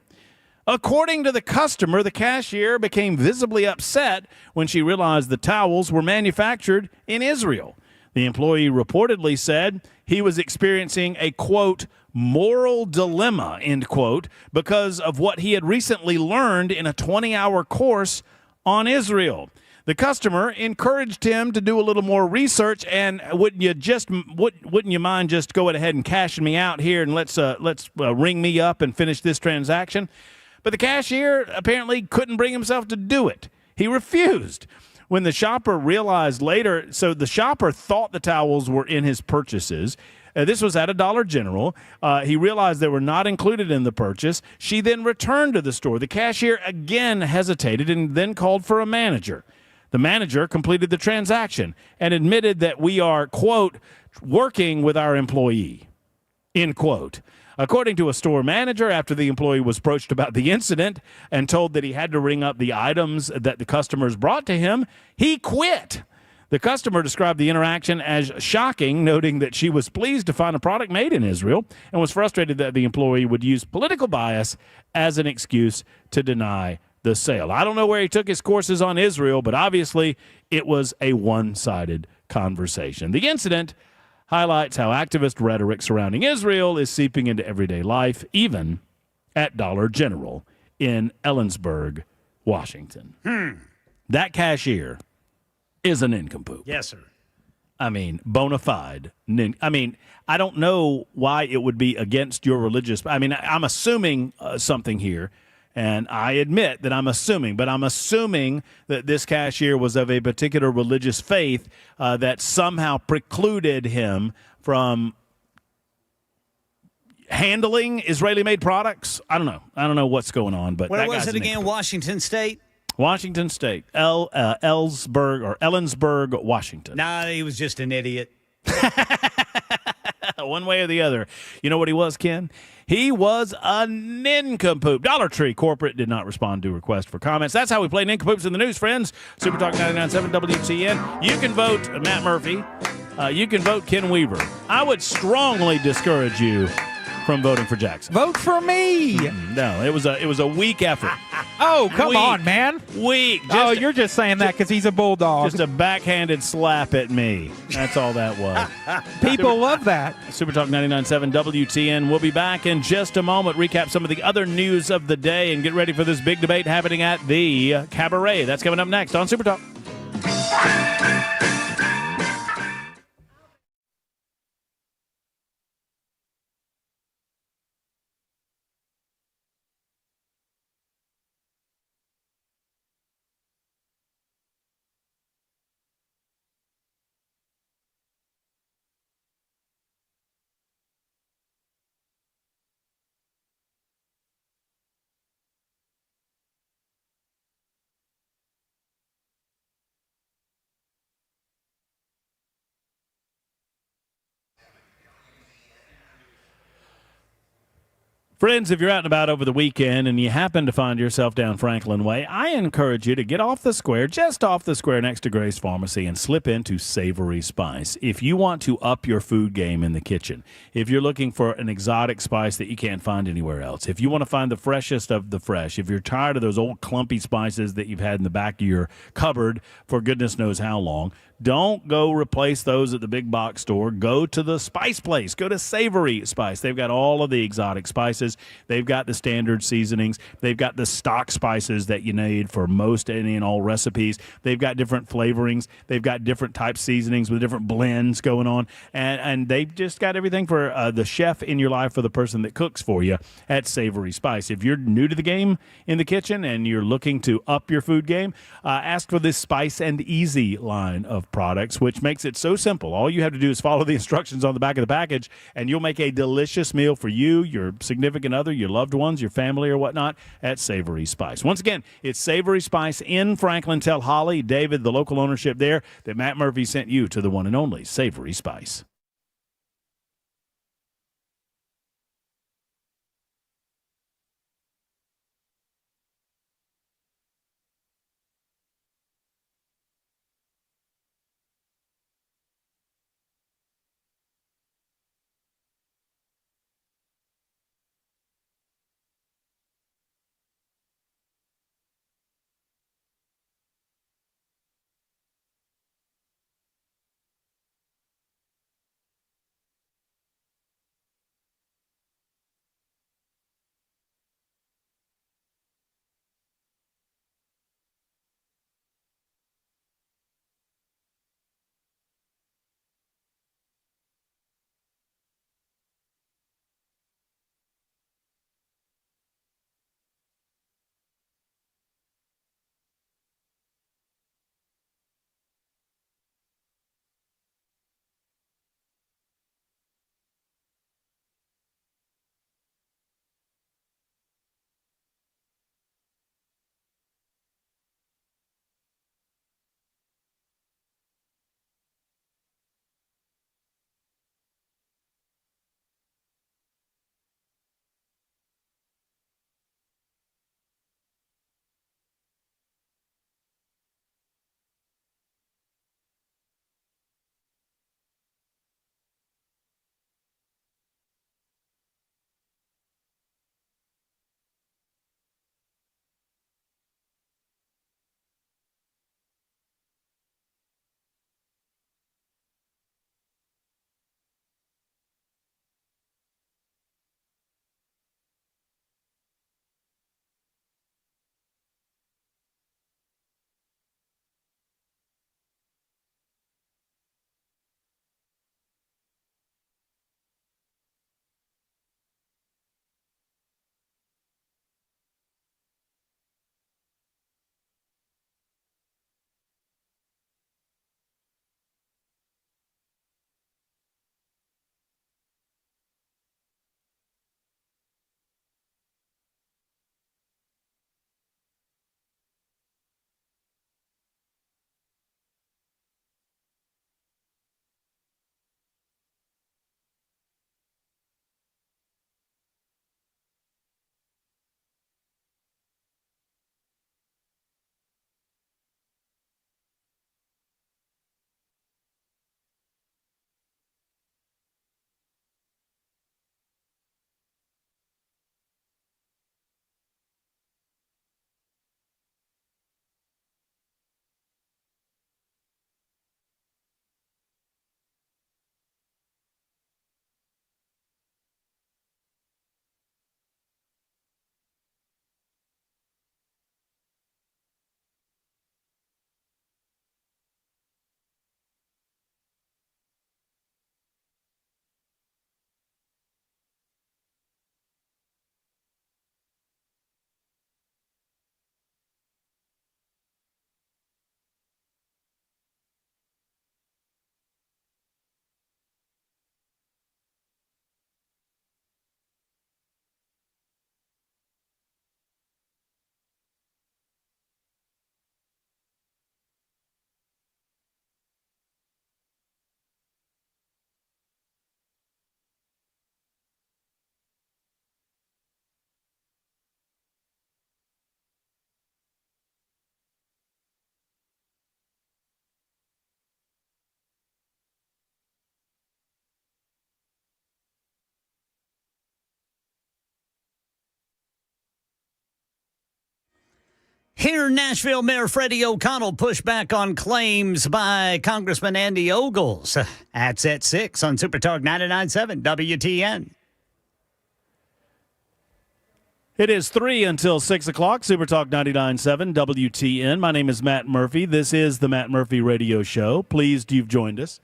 According to the customer, the cashier became visibly upset when she realized the towels were manufactured in Israel. The employee reportedly said he was experiencing a, quote, moral dilemma, end quote, because of what he had recently learned in a 20-hour course on Israel. The customer encouraged him to do a little more research, and wouldn't you mind just going ahead and cashing me out here and let's ring me up and finish this transaction? But the cashier apparently couldn't bring himself to do it. He refused. When the shopper realized later, so the shopper thought the towels were in his purchases. This was at a Dollar General. He realized they were not included in the purchase. She then returned to the store. The cashier again hesitated and then called for a manager. The manager completed the transaction and admitted that we are, quote, working with our employee, end quote. According to a store manager, after the employee was approached about the incident and told that he had to ring up the items that the customers brought to him, he quit. The customer described the interaction as shocking, noting that she was pleased to find a product made in Israel and was frustrated that the employee would use political bias as an excuse to deny the sale. I don't know where he took his courses on Israel, but obviously it was a one-sided conversation. The incident highlights how activist rhetoric surrounding Israel is seeping into everyday life, even at Dollar General in Ellensburg, Washington. That cashier is a nincompoop. Yes, sir. I mean, bona fide. I don't know why it would be against your religious. I'm assuming something here. And I admit that I'm assuming that this cashier was of a particular religious faith that somehow precluded him from handling Israeli-made products. I don't know what's going on. But where was it again? Washington State? Washington State. Ellensburg, Washington. Nah, he was just an idiot. One way or the other. You know what he was, Ken? He was a nincompoop. Dollar Tree corporate did not respond to a request for comments. That's how we play nincompoops in the news, friends. Super Talk 99.7 WTN. You can vote Matt Murphy. You can vote Ken Weaver. I would strongly discourage you from voting for Jackson. Vote for me. No, it was a weak effort. Oh, come on, man. Weak. You're just saying that because he's a bulldog. Just a backhanded slap at me. That's all that was. People love that. Super Talk 99.7 WTN. We'll be back in just a moment. Recap some of the other news of the day and get ready for this big debate happening at the Cabaret. That's coming up next on Super Talk. Friends, if you're out and about over the weekend and you happen to find yourself down Franklin Way, I encourage you to get off the square, just off the square next to Grace Pharmacy, and slip into Savory Spice. If you want to up your food game in the kitchen, if you're looking for an exotic spice that you can't find anywhere else, if you want to find the freshest of the fresh, if you're tired of those old clumpy spices that you've had in the back of your cupboard for goodness knows how long, don't go replace those at the big box store. Go to the spice place. Go to Savory Spice. They've got all of the exotic spices. They've got the standard seasonings. They've got the stock spices that you need for most any and all recipes. They've got different flavorings. They've got different type seasonings with different blends going on. And they've just got everything for the chef in your life, for the person that cooks for you at Savory Spice. If you're new to the game in the kitchen and you're looking to up your food game, ask for this Spice and Easy line of products, which makes it so simple. All you have to do is follow the instructions on the back of the package, and you'll make a delicious meal for you, your significant other, your loved ones, your family, or whatnot at Savory Spice. Once again, it's Savory Spice in Franklin. Tell Holly, David, the local ownership there, that Matt Murphy sent you to the one and only Savory Spice. Here, Nashville Mayor Freddie O'Connell pushed back on claims by Congressman Andy Ogles. That's at 6 on Super Talk 99.7 WTN. It is 3 until 6 o'clock, Super Talk 99.7 WTN. My name is Matt Murphy. This is the Matt Murphy Radio Show. Pleased you've joined us.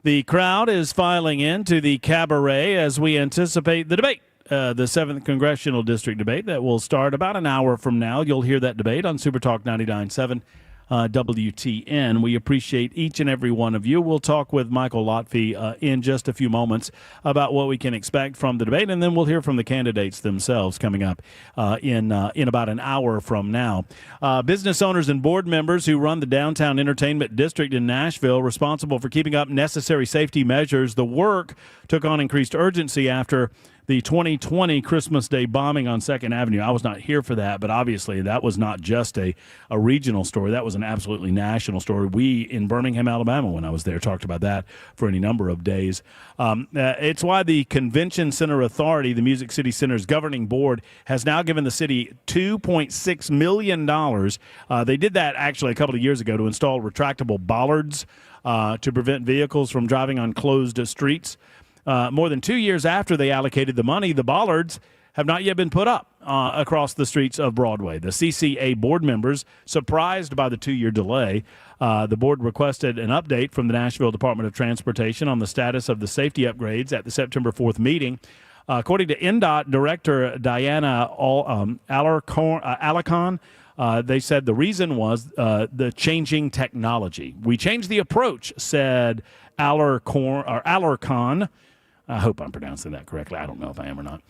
The crowd is filing into the cabaret as we anticipate the debate. The 7th Congressional District debate that will start about an hour from now. You'll hear that debate on Super Talk 99.7 WTN. We appreciate each and every one of you. We'll talk with Michael Lotfy in just a few moments about what we can expect from the debate, and then we'll hear from the candidates themselves coming up in about an hour from now. Business owners and board members who run the Downtown Entertainment District in Nashville, responsible for keeping up necessary safety measures. The work took on increased urgency after the 2020 Christmas Day bombing on 2nd Avenue. I was not here for that, but obviously that was not just a regional story. That was an absolutely national story. We in Birmingham, Alabama, when I was there, talked about that for any number of days. It's why the Convention Center Authority, the Music City Center's governing board, has now given the city $2.6 million. They did that actually a couple of years ago to install retractable bollards to prevent vehicles from driving on closed streets. More than 2 years after they allocated the money, the bollards have not yet been put up across the streets of Broadway. The CCA board members, surprised by the 2-year delay, the board requested an update from the Nashville Department of Transportation on the status of the safety upgrades at the September 4th meeting. According to NDOT Director Diana Alarcon, they said the reason was the changing technology. We changed the approach, said Alarcon. I hope I'm pronouncing that correctly. I don't know if I am or not.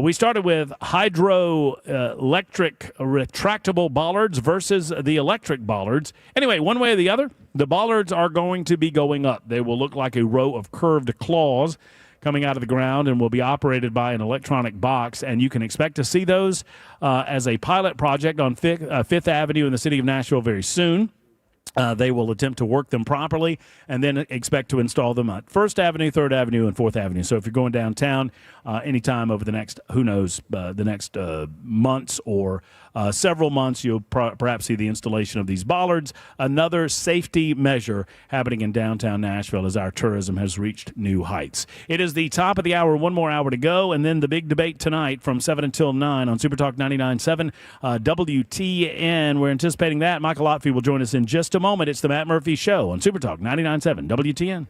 We started with hydroelectric retractable bollards versus the electric bollards. Anyway, one way or the other, the bollards are going to be going up. They will look like a row of curved claws coming out of the ground and will be operated by an electronic box. And you can expect to see those as a pilot project on Fifth Avenue in the city of Nashville very soon. They will attempt to work them properly and then expect to install them at 1st Avenue, 3rd Avenue, and 4th Avenue. So if you're going downtown anytime over the next, the next months or several months, you'll perhaps see the installation of these bollards. Another safety measure happening in downtown Nashville as our tourism has reached new heights. It is the top of the hour, one more hour to go, and then the big debate tonight from 7 until 9 on Super Talk 99.7 WTN. We're anticipating that. Michael Lotfy will join us in just a moment. It's the Matt Murphy Show on Super Talk 99.7 WTN.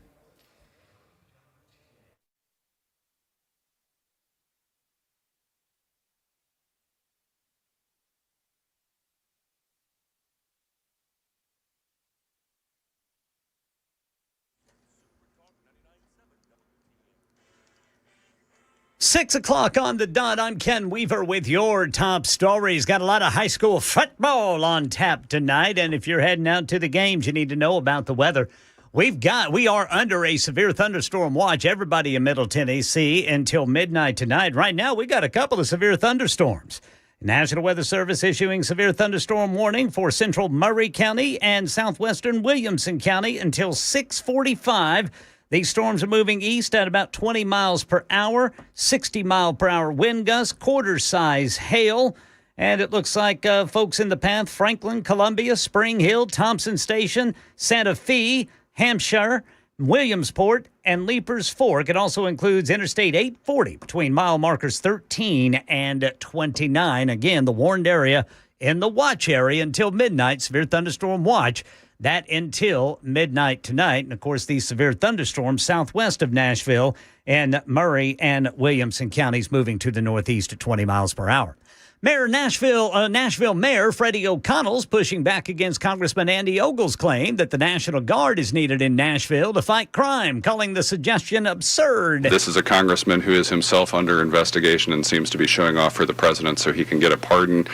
Six o'clock on the dot. I'm Ken Weaver with your top stories. Got a lot of high school football on tap tonight, and if you're heading out to the games, you need to know about the weather. We are under a severe thunderstorm watch. Everybody in Middle Tennessee until midnight tonight. Right now, we got a couple of severe thunderstorms. National Weather Service issuing severe thunderstorm warning for central Murray County and southwestern Williamson County until 6:45. These storms are moving east at about 20 miles per hour, 60-mile-per-hour wind gusts, quarter-size hail. And it looks like folks in the path, Franklin, Columbia, Spring Hill, Thompson Station, Santa Fe, Hampshire, Williamsport, and Leapers Fork. It also includes Interstate 840 between mile markers 13 and 29. Again, the warned area in the watch area until midnight, severe thunderstorm watch. That until midnight tonight. And, of course, these severe thunderstorms southwest of Nashville and Murray and Williamson counties moving to the northeast at 20 miles per hour. Nashville Mayor Freddie O'Connell's pushing back against Congressman Andy Ogles' claim that the National Guard is needed in Nashville to fight crime, calling the suggestion absurd. This is a congressman who is himself under investigation and seems to be showing off for the president so he can get a pardon.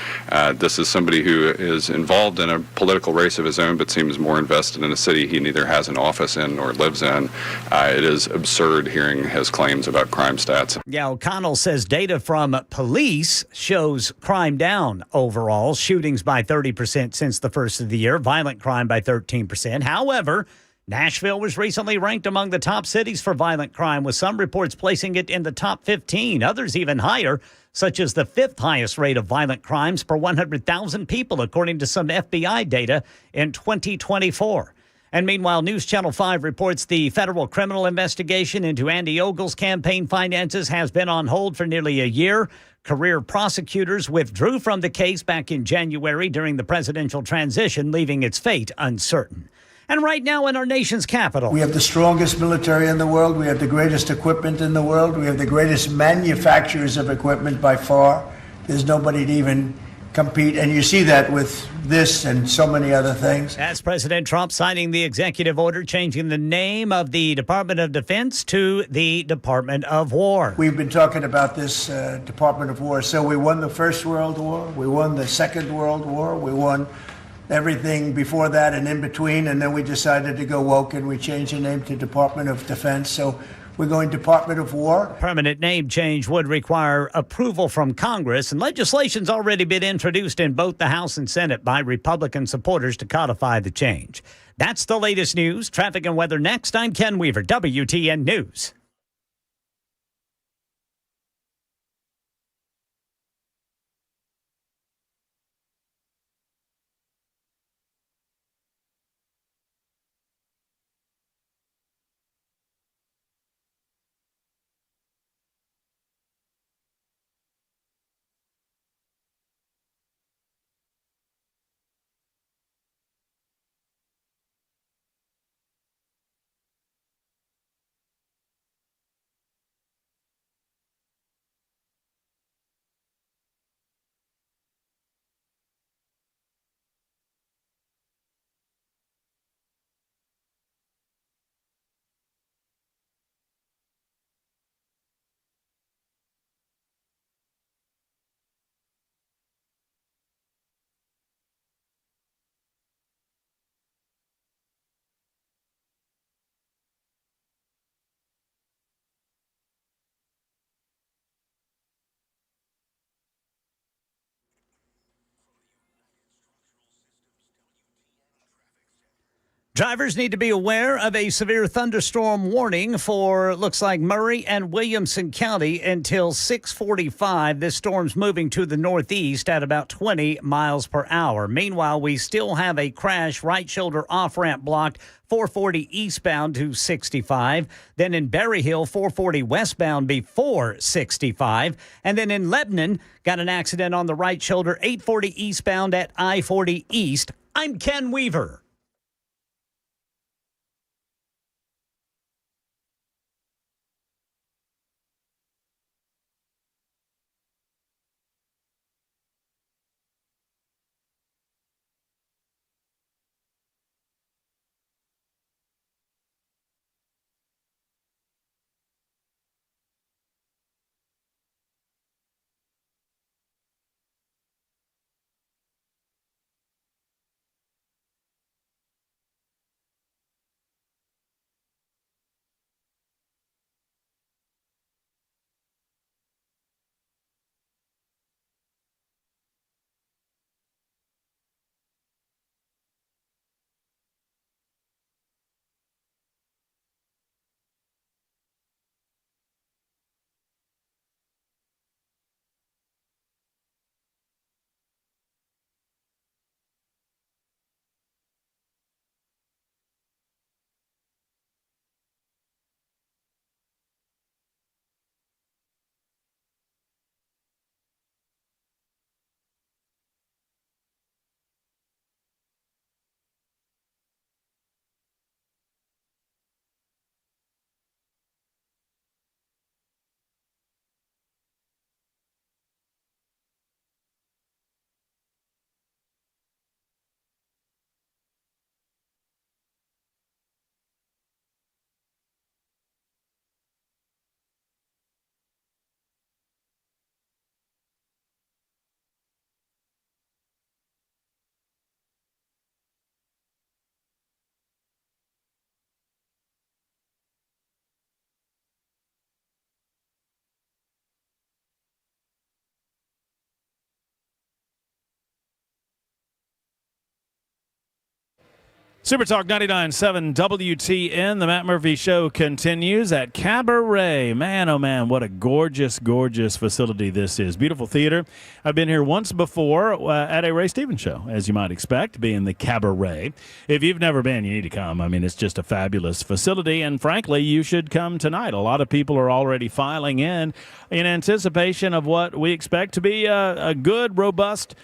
This is somebody who is involved in a political race of his own but seems more invested in a city he neither has an office in nor lives in. It is absurd hearing his claims about crime stats. Yeah, O'Connell says data from police shows crime down overall, shootings by 30% since the first of the year, violent crime by 13%. However, Nashville was recently ranked among the top cities for violent crime, with some reports placing it in the top 15, others even higher, such as the 5th highest rate of violent crimes per 100,000 people, according to some FBI data in 2024. And meanwhile, News Channel 5 reports the federal criminal investigation into Andy Ogle's campaign finances has been on hold for nearly a year. Career prosecutors withdrew from the case back in January during the presidential transition, leaving its fate uncertain. And right now in our nation's capital, we have the strongest military in the world. We have the greatest equipment in the world. We have the greatest manufacturers of equipment by far. There's nobody to even compete. And you see that with this and so many other things. That's President Trump signing the executive order changing the name of the Department of Defense to the Department of War. We've been talking about this Department of War. So we won the First World War. We won the Second World War. We won everything before that and in between. And then we decided to go woke and we changed the name to Department of Defense. So we're going Department of War. Permanent name change would require approval from Congress, and legislation's already been introduced in both the House and Senate by Republican supporters to codify the change. That's the latest news. Traffic and weather next. I'm Ken Weaver, WTN News. Drivers need to be aware of a severe thunderstorm warning for, looks like, Murray and Williamson County until 6:45. This storm's moving to the northeast at about 20 miles per hour. Meanwhile, we still have a crash, right shoulder off-ramp blocked, 440 eastbound to 65. Then in Berry Hill, 440 westbound before 65. And then in Lebanon, got an accident on the right shoulder, 840 eastbound at I-40 East. I'm Ken Weaver. Super Talk 99.7 WTN. The Matt Murphy Show continues at Cabaret. Man, oh man, what a gorgeous, gorgeous facility this is. Beautiful theater. I've been here once before at a Ray Stevens show, as you might expect, being the Cabaret. If you've never been, you need to come. I mean, it's just a fabulous facility, and frankly, you should come tonight. A lot of people are already filing in anticipation of what we expect to be a good, robust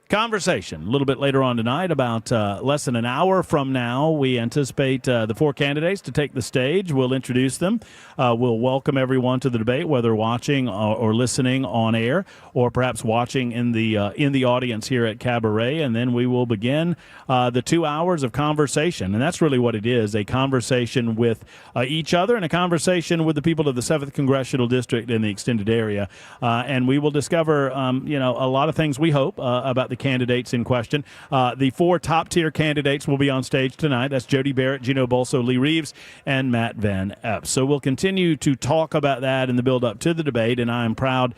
conversation a little bit later on tonight. About less than an hour from now, we anticipate the four candidates to take the stage. We'll introduce them. We'll welcome everyone to the debate, whether watching or listening on air, or perhaps watching in the audience here at Cabaret. And then we will begin the 2 hours of conversation. And that's really what it is, a conversation with each other and a conversation with the people of the 7th Congressional District in the extended area. And we will discover, a lot of things, we hope, about the candidates in question. The four top-tier candidates will be on stage tonight. That's Jody Barrett, Gino Bolso, Lee Reeves, and Matt Van Epps. So we'll continue to talk about that in the build-up to the debate, and I am proud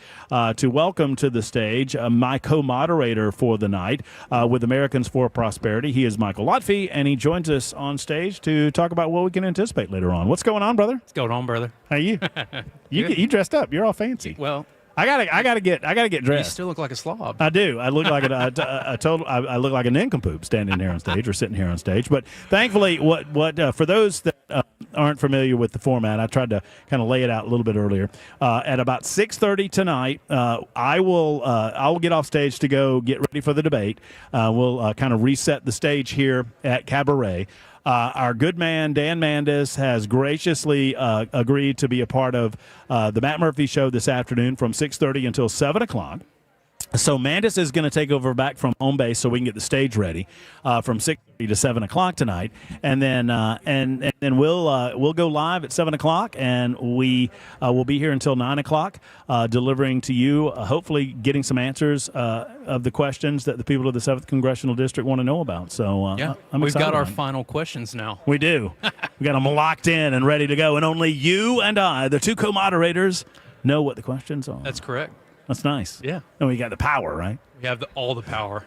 to welcome to the stage my co-moderator for the night with Americans for Prosperity. He is Michael Lotfy, and he joins us on stage to talk about what we can anticipate later on. What's going on, brother? What's going on, brother? How are you? You dressed up. You're all fancy. Well, I gotta get dressed. You still look like a slob. I do. I look like I look like a nincompoop standing here on stage or sitting here on stage. But thankfully, for those that aren't familiar with the format, I tried to kind of lay it out a little bit earlier. At about 6:30 tonight, I will get off stage to go get ready for the debate. We'll kind of reset the stage here at Cabaret. Our good man, Dan Mandis, has graciously agreed to be a part of the Matt Murphy Show this afternoon from 6:30 until 7 o'clock. So Mandis is going to take over back from home base so we can get the stage ready from 6:30 to 7 o'clock tonight, and then and then we'll go live at 7 o'clock, and we will be here until 9 o'clock, delivering to you, hopefully getting some answers of the questions that the people of the 7th Congressional District want to know about. So we've got our final questions now. We do. We got them locked in and ready to go, and only you and I, the two co-moderators, know what the questions are. That's correct. That's nice. Yeah. And we got the power, right? We have all the power.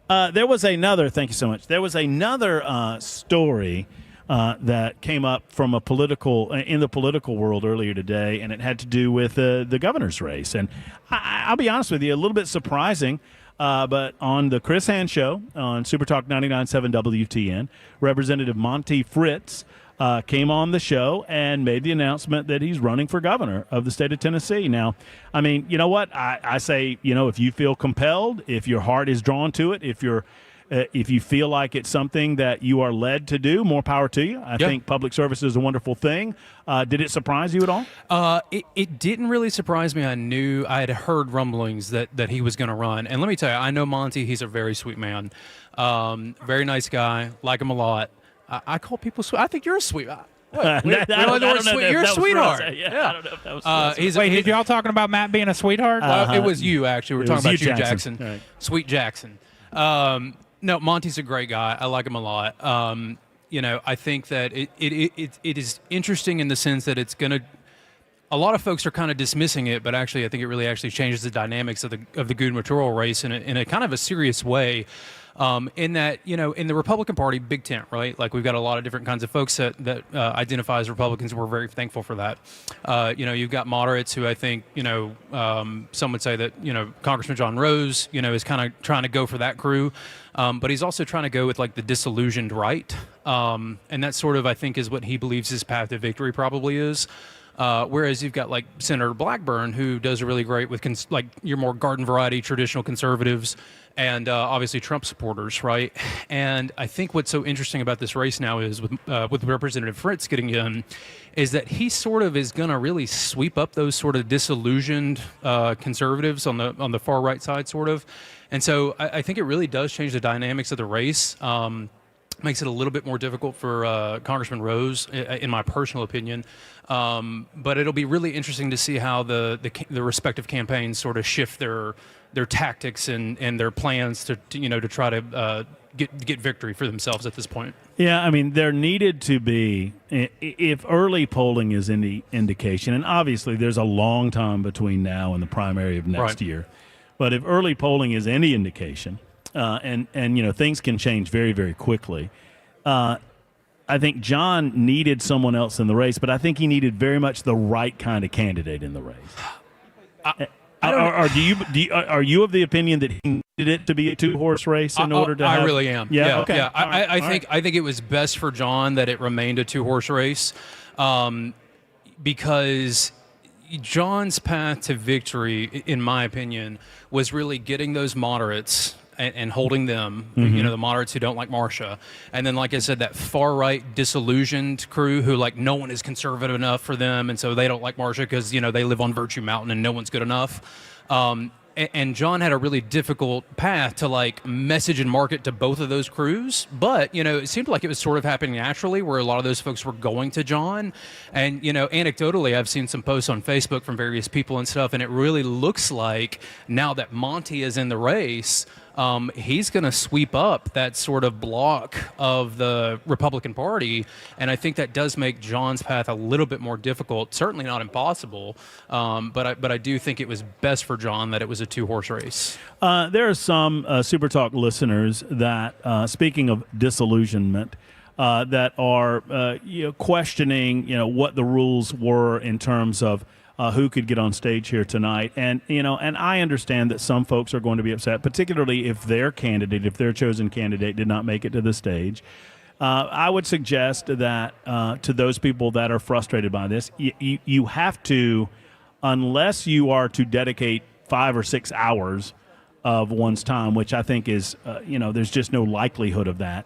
There was another, thank you so much. There was another story that came up from in the political world earlier today, and it had to do with the governor's race. And I'll be honest with you, a little bit surprising, but on the Chris Hand Show on Super Talk 99.7 WTN, Representative Monty Fritz came on the show and made the announcement that he's running for governor of the state of Tennessee. Now, I mean, you know what? I say, if you feel compelled, if your heart is drawn to it, if you feel like it's something that you are led to do, more power to you. I think public service is a wonderful thing. Did it surprise you at all? It didn't really surprise me. I had heard rumblings that he was going to run. And let me tell you, I know Monty. He's a very sweet man. Very nice guy. Like him a lot. I call people sweet. I think you're a sweet. You're a sweetheart. I don't know if that was. Wait, y'all talking about Matt being a sweetheart? It was you, actually. We're talking about you, Jackson. Right. Sweet Jackson. No, Monty's a great guy. I like him a lot. I think that it is interesting in the sense that it's going to. A lot of folks are kind of dismissing it, but actually, I think it really actually changes the dynamics of the gubernatorial race in a kind of a serious way. In that, in the Republican Party, big tent, right? Like, we've got a lot of different kinds of folks that identify as Republicans. We're very thankful for that. You've got moderates who I think, some would say that, Congressman John Rose, is kind of trying to go for that crew. But he's also trying to go with, like, the disillusioned right. And that sort of, I think, is what he believes his path to victory probably is. Whereas you've got, like, Senator Blackburn, who does really great with, your more garden variety traditional conservatives and obviously Trump supporters, right? And I think what's so interesting about this race now is with Representative Fritz getting in, is that he sort of is going to really sweep up those sort of disillusioned conservatives on the far right side, sort of. And so I think it really does change the dynamics of the race. Makes it a little bit more difficult for Congressman Rose, in my personal opinion. But it'll be really interesting to see how the respective campaigns sort of shift their tactics and their plans to try to get victory for themselves at this point. Yeah, I mean, there needed to be, if early polling is any indication, and obviously there's a long time between now and the primary of next year, but if early polling is any indication, and things can change very, very quickly, I think John needed someone else in the race, but I think he needed very much the right kind of candidate in the race. Are you of the opinion that he needed it to be a two-horse race in order to have? I really am. Yeah. Okay. Yeah. I think it was best for John that it remained a two-horse race, because John's path to victory, in my opinion, was really getting those moderates and holding them, the moderates who don't like Marcia. And then, like I said, that far-right disillusioned crew who, like, no one is conservative enough for them, and so they don't like Marcia because, they live on Virtue Mountain and no one's good enough. And John had a really difficult path to, like, message and market to both of those crews. But, it seemed like it was sort of happening naturally where a lot of those folks were going to John. And, anecdotally, I've seen some posts on Facebook from various people and stuff, and it really looks like now that Monty is in the race, he's going to sweep up that sort of block of the Republican Party, and I think that does make John's path a little bit more difficult. Certainly not impossible, but I do think it was best for John that it was a two-horse race. There are some Super Talk listeners that, speaking of disillusionment, that are questioning what the rules were in terms of who could get on stage here tonight. And, and I understand that some folks are going to be upset, particularly if their chosen candidate did not make it to the stage. I would suggest that to those people that are frustrated by this, you have to, unless you are to dedicate 5 or 6 hours of one's time, which I think is, there's just no likelihood of that.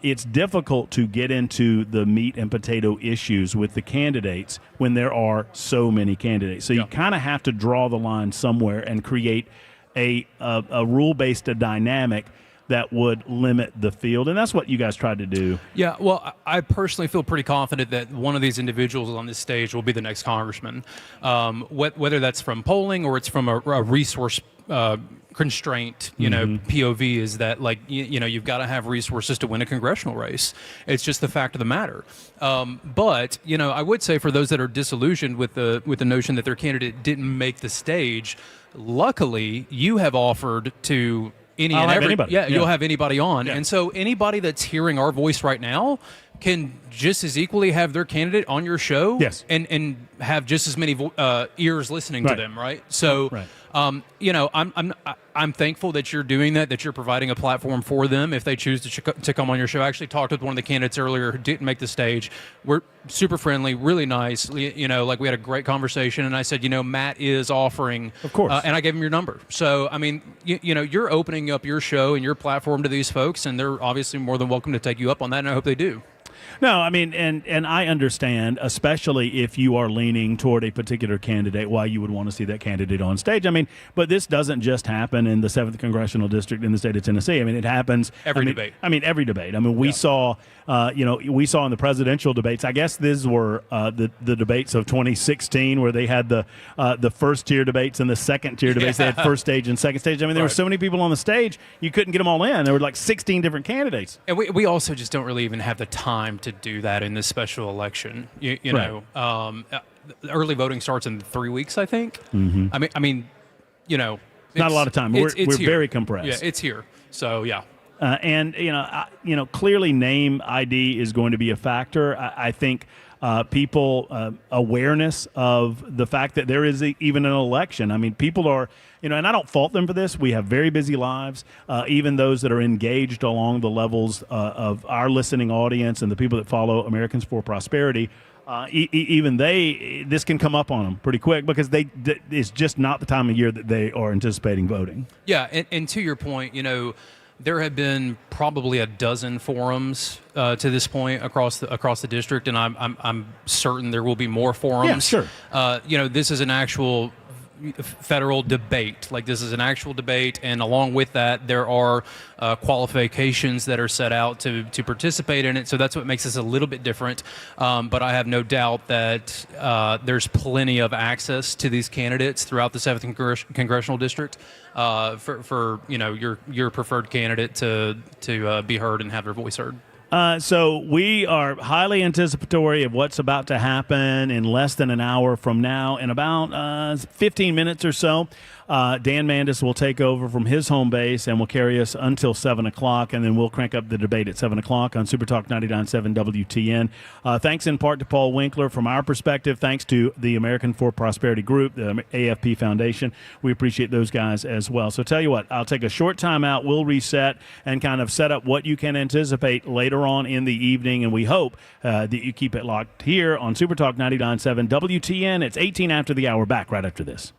It's difficult to get into the meat and potato issues with the candidates when there are so many candidates. So you kind of have to draw the line somewhere and create a rule-based dynamic that would limit the field. And that's what you guys tried to do. Yeah, well, I personally feel pretty confident that one of these individuals on this stage will be the next congressman, whether that's from polling or it's from a resource constraint, POV, is that, like, you've got to have resources to win a congressional race. It's just the fact of the matter. But I would say for those that are disillusioned with the notion that their candidate didn't make the stage, luckily you have offered to you'll have anybody on. And so anybody that's hearing our voice right now can just as equally have their candidate on your show and have just as many ears listening to them, right? So, I'm thankful that you're doing that you're providing a platform for them if they choose to come on your show. I actually talked with one of the candidates earlier who didn't make the stage. We're super friendly, really nice. We had a great conversation, and I said, Matt is offering, of course, and I gave him your number. So, I mean, you're opening up your show and your platform to these folks, and they're obviously more than welcome to take you up on that, and I hope they do. No, I mean, and I understand, especially if you are leaning toward a particular candidate, why you would want to see that candidate on stage. I mean, but this doesn't just happen in the 7th Congressional District in the state of Tennessee. I mean, it happens every debate. Every debate. I mean, we saw, we saw in the presidential debates. I guess these were the debates of 2016, where they had the first tier debates and the second tier debates. They had first stage and second stage. I mean, there were so many people on the stage, you couldn't get them all in. There were like 16 different candidates. And we also just don't really even have the time to do that in this special election. Early voting starts in 3 weeks, I think. Mm-hmm. I mean, not a lot of time. We're very compressed. Yeah, it's here. So yeah. And clearly name ID is going to be a factor. I think people awareness of the fact that there is even an election. I mean, people are, and I don't fault them for this. We have very busy lives. Even those that are engaged along the levels of our listening audience and the people that follow Americans for Prosperity, this can come up on them pretty quick because it's just not the time of year that they are anticipating voting. Yeah, and to your point, there have been probably a dozen forums to this point across the district, and I'm certain there will be more forums. Yeah, sure. This is an actual federal debate. Like, this is an actual debate, and along with that, there are qualifications that are set out to participate in it. So that's what makes this a little bit different. But I have no doubt that there's plenty of access to these candidates throughout the 7th Congressional District for your preferred candidate to be heard and have their voice heard. So we are highly anticipatory of what's about to happen in less than an hour from now. In about 15 minutes or so, Dan Mandis will take over from his home base and will carry us until 7 o'clock, and then we'll crank up the debate at 7 o'clock on Super Talk 99.7 WTN. Thanks in part to Paul Winkler. From our perspective, thanks to the American for Prosperity Group, the AFP Foundation. We appreciate those guys as well. So tell you what, I'll take a short time out. We'll reset and kind of set up what you can anticipate later on in the evening, and we hope that you keep it locked here on Super Talk 99.7 WTN. It's 18 after the hour. Back right after this.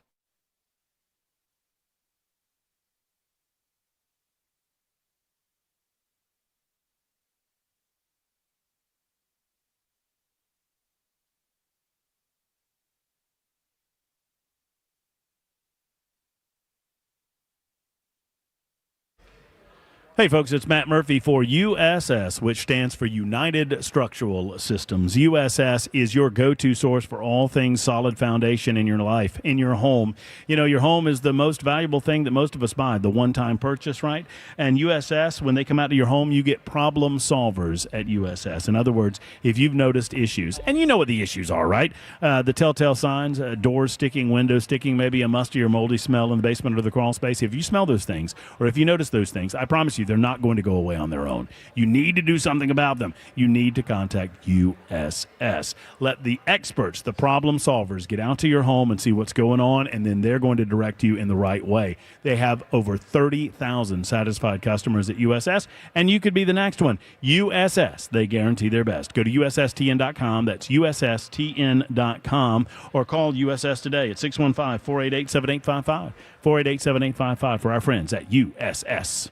Hey, folks, it's Matt Murphy for USS, which stands for United Structural Systems. USS is your go-to source for all things solid foundation in your life, in your home. You know, your home is the most valuable thing that most of us buy, the one-time purchase, right? And USS, when they come out to your home, you get problem solvers at USS. In other words, if you've noticed issues, and you know what the issues are, right? The telltale signs, doors sticking, windows sticking, maybe a musty or moldy smell in the basement or the crawl space. If you smell those things, or if you notice those things, I promise you, they're not going to go away on their own. You need to do something about them. You need to contact USS. Let the experts, the problem solvers, get out to your home and see what's going on, and then they're going to direct you in the right way. They have over 30,000 satisfied customers at USS, and you could be the next one. USS, they guarantee their best. Go to USSTN.com. That's USSTN.com, or call USS today at 615-488-7855. 488-7855 for our friends at USS.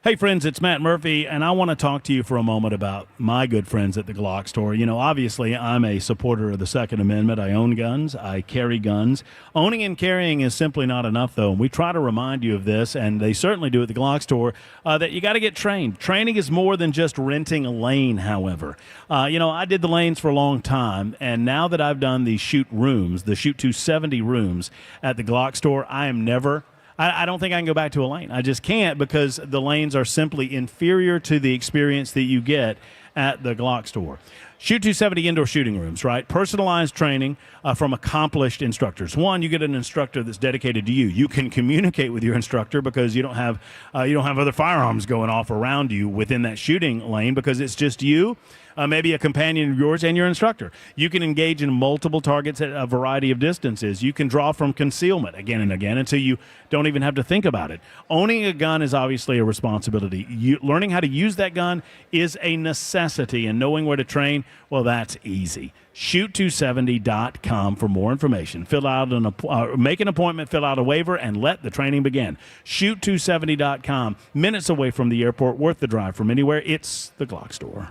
Hey, friends, it's Matt Murphy, and I want to talk to you for a moment about my good friends at the Glock store. You know, obviously, I'm a supporter of the Second Amendment. I own guns. I carry guns. Owning and carrying is simply not enough, though. And we try to remind you of this, and they certainly do at the Glock store, that you got to get trained. Training is more than just renting a lane, however. You know, I did the lanes for a long time, and now that I've done the shoot rooms, the shoot 270 rooms at the Glock store, I don't think I can go back to a lane. I just can't, because the lanes are simply inferior to the experience that you get at the Glock store. Shoot 270 indoor shooting rooms, right? Personalized training from accomplished instructors. One, you get an instructor that's dedicated to you. You can communicate with your instructor because you don't have other firearms going off around you within that shooting lane, because it's just you, maybe a companion of yours, and your instructor. You can engage in multiple targets at a variety of distances. You can draw from concealment again and again until you don't even have to think about it. Owning a gun is obviously a responsibility. Learning how to use that gun is a necessity, and knowing where to train, well, that's easy. Shoot270.com for more information. Make an appointment, fill out a waiver, and let the training begin. Shoot270.com. Minutes away from the airport, worth the drive from anywhere. It's the Glock store.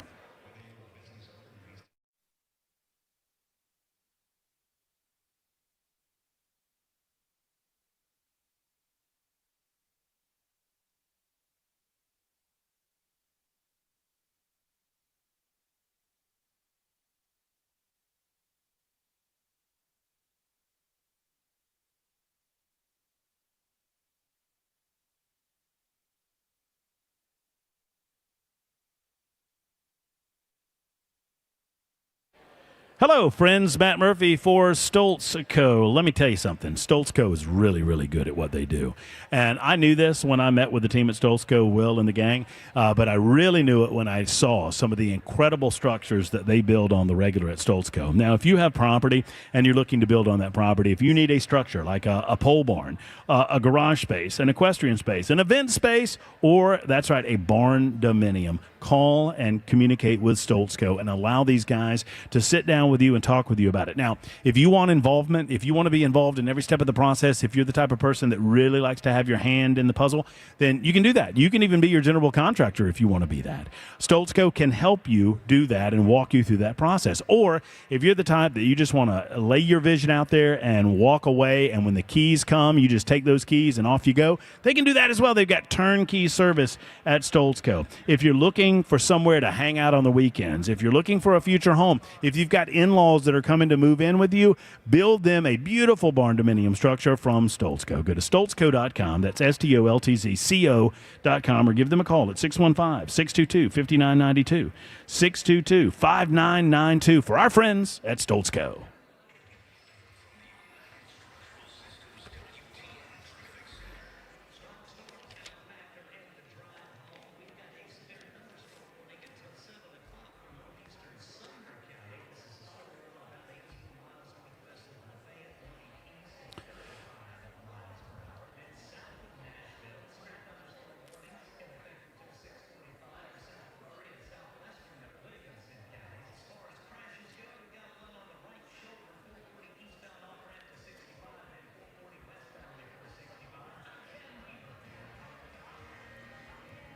Hello, friends. Matt Murphy for Stoltz Co. Let me tell you something. Stoltz Co. is really, really good at what they do. And I knew this when I met with the team at Stoltz Co., Will and the gang, but I really knew it when I saw some of the incredible structures that they build on the regular at Stoltz Co. Now, if you have property and you're looking to build on that property, if you need a structure like a pole barn, a garage space, an equestrian space, an event space, or, that's right, a barn dominium, call and communicate with Stoltz Co. and allow these guys to sit down with you and talk with you about it. Now, if you want involvement, if you want to be involved in every step of the process, if you're the type of person that really likes to have your hand in the puzzle, then you can do that. You can even be your general contractor if you want to be that. Stoltz Co. can help you do that and walk you through that process. Or if you're the type that you just want to lay your vision out there and walk away, and when the keys come, you just take those keys and off you go, they can do that as well. They've got turnkey service at Stoltz Co. If you're looking for somewhere to hang out on the weekends, if you're looking for a future home, if you've got in-laws that are coming to move in with you, build them a beautiful barn dominium structure from Stoltz Co. Go to stoltzco.com. That's STOLTZCO.com, or give them a call at 615-622-5992. 622-5992 for our friends at Stoltz Co.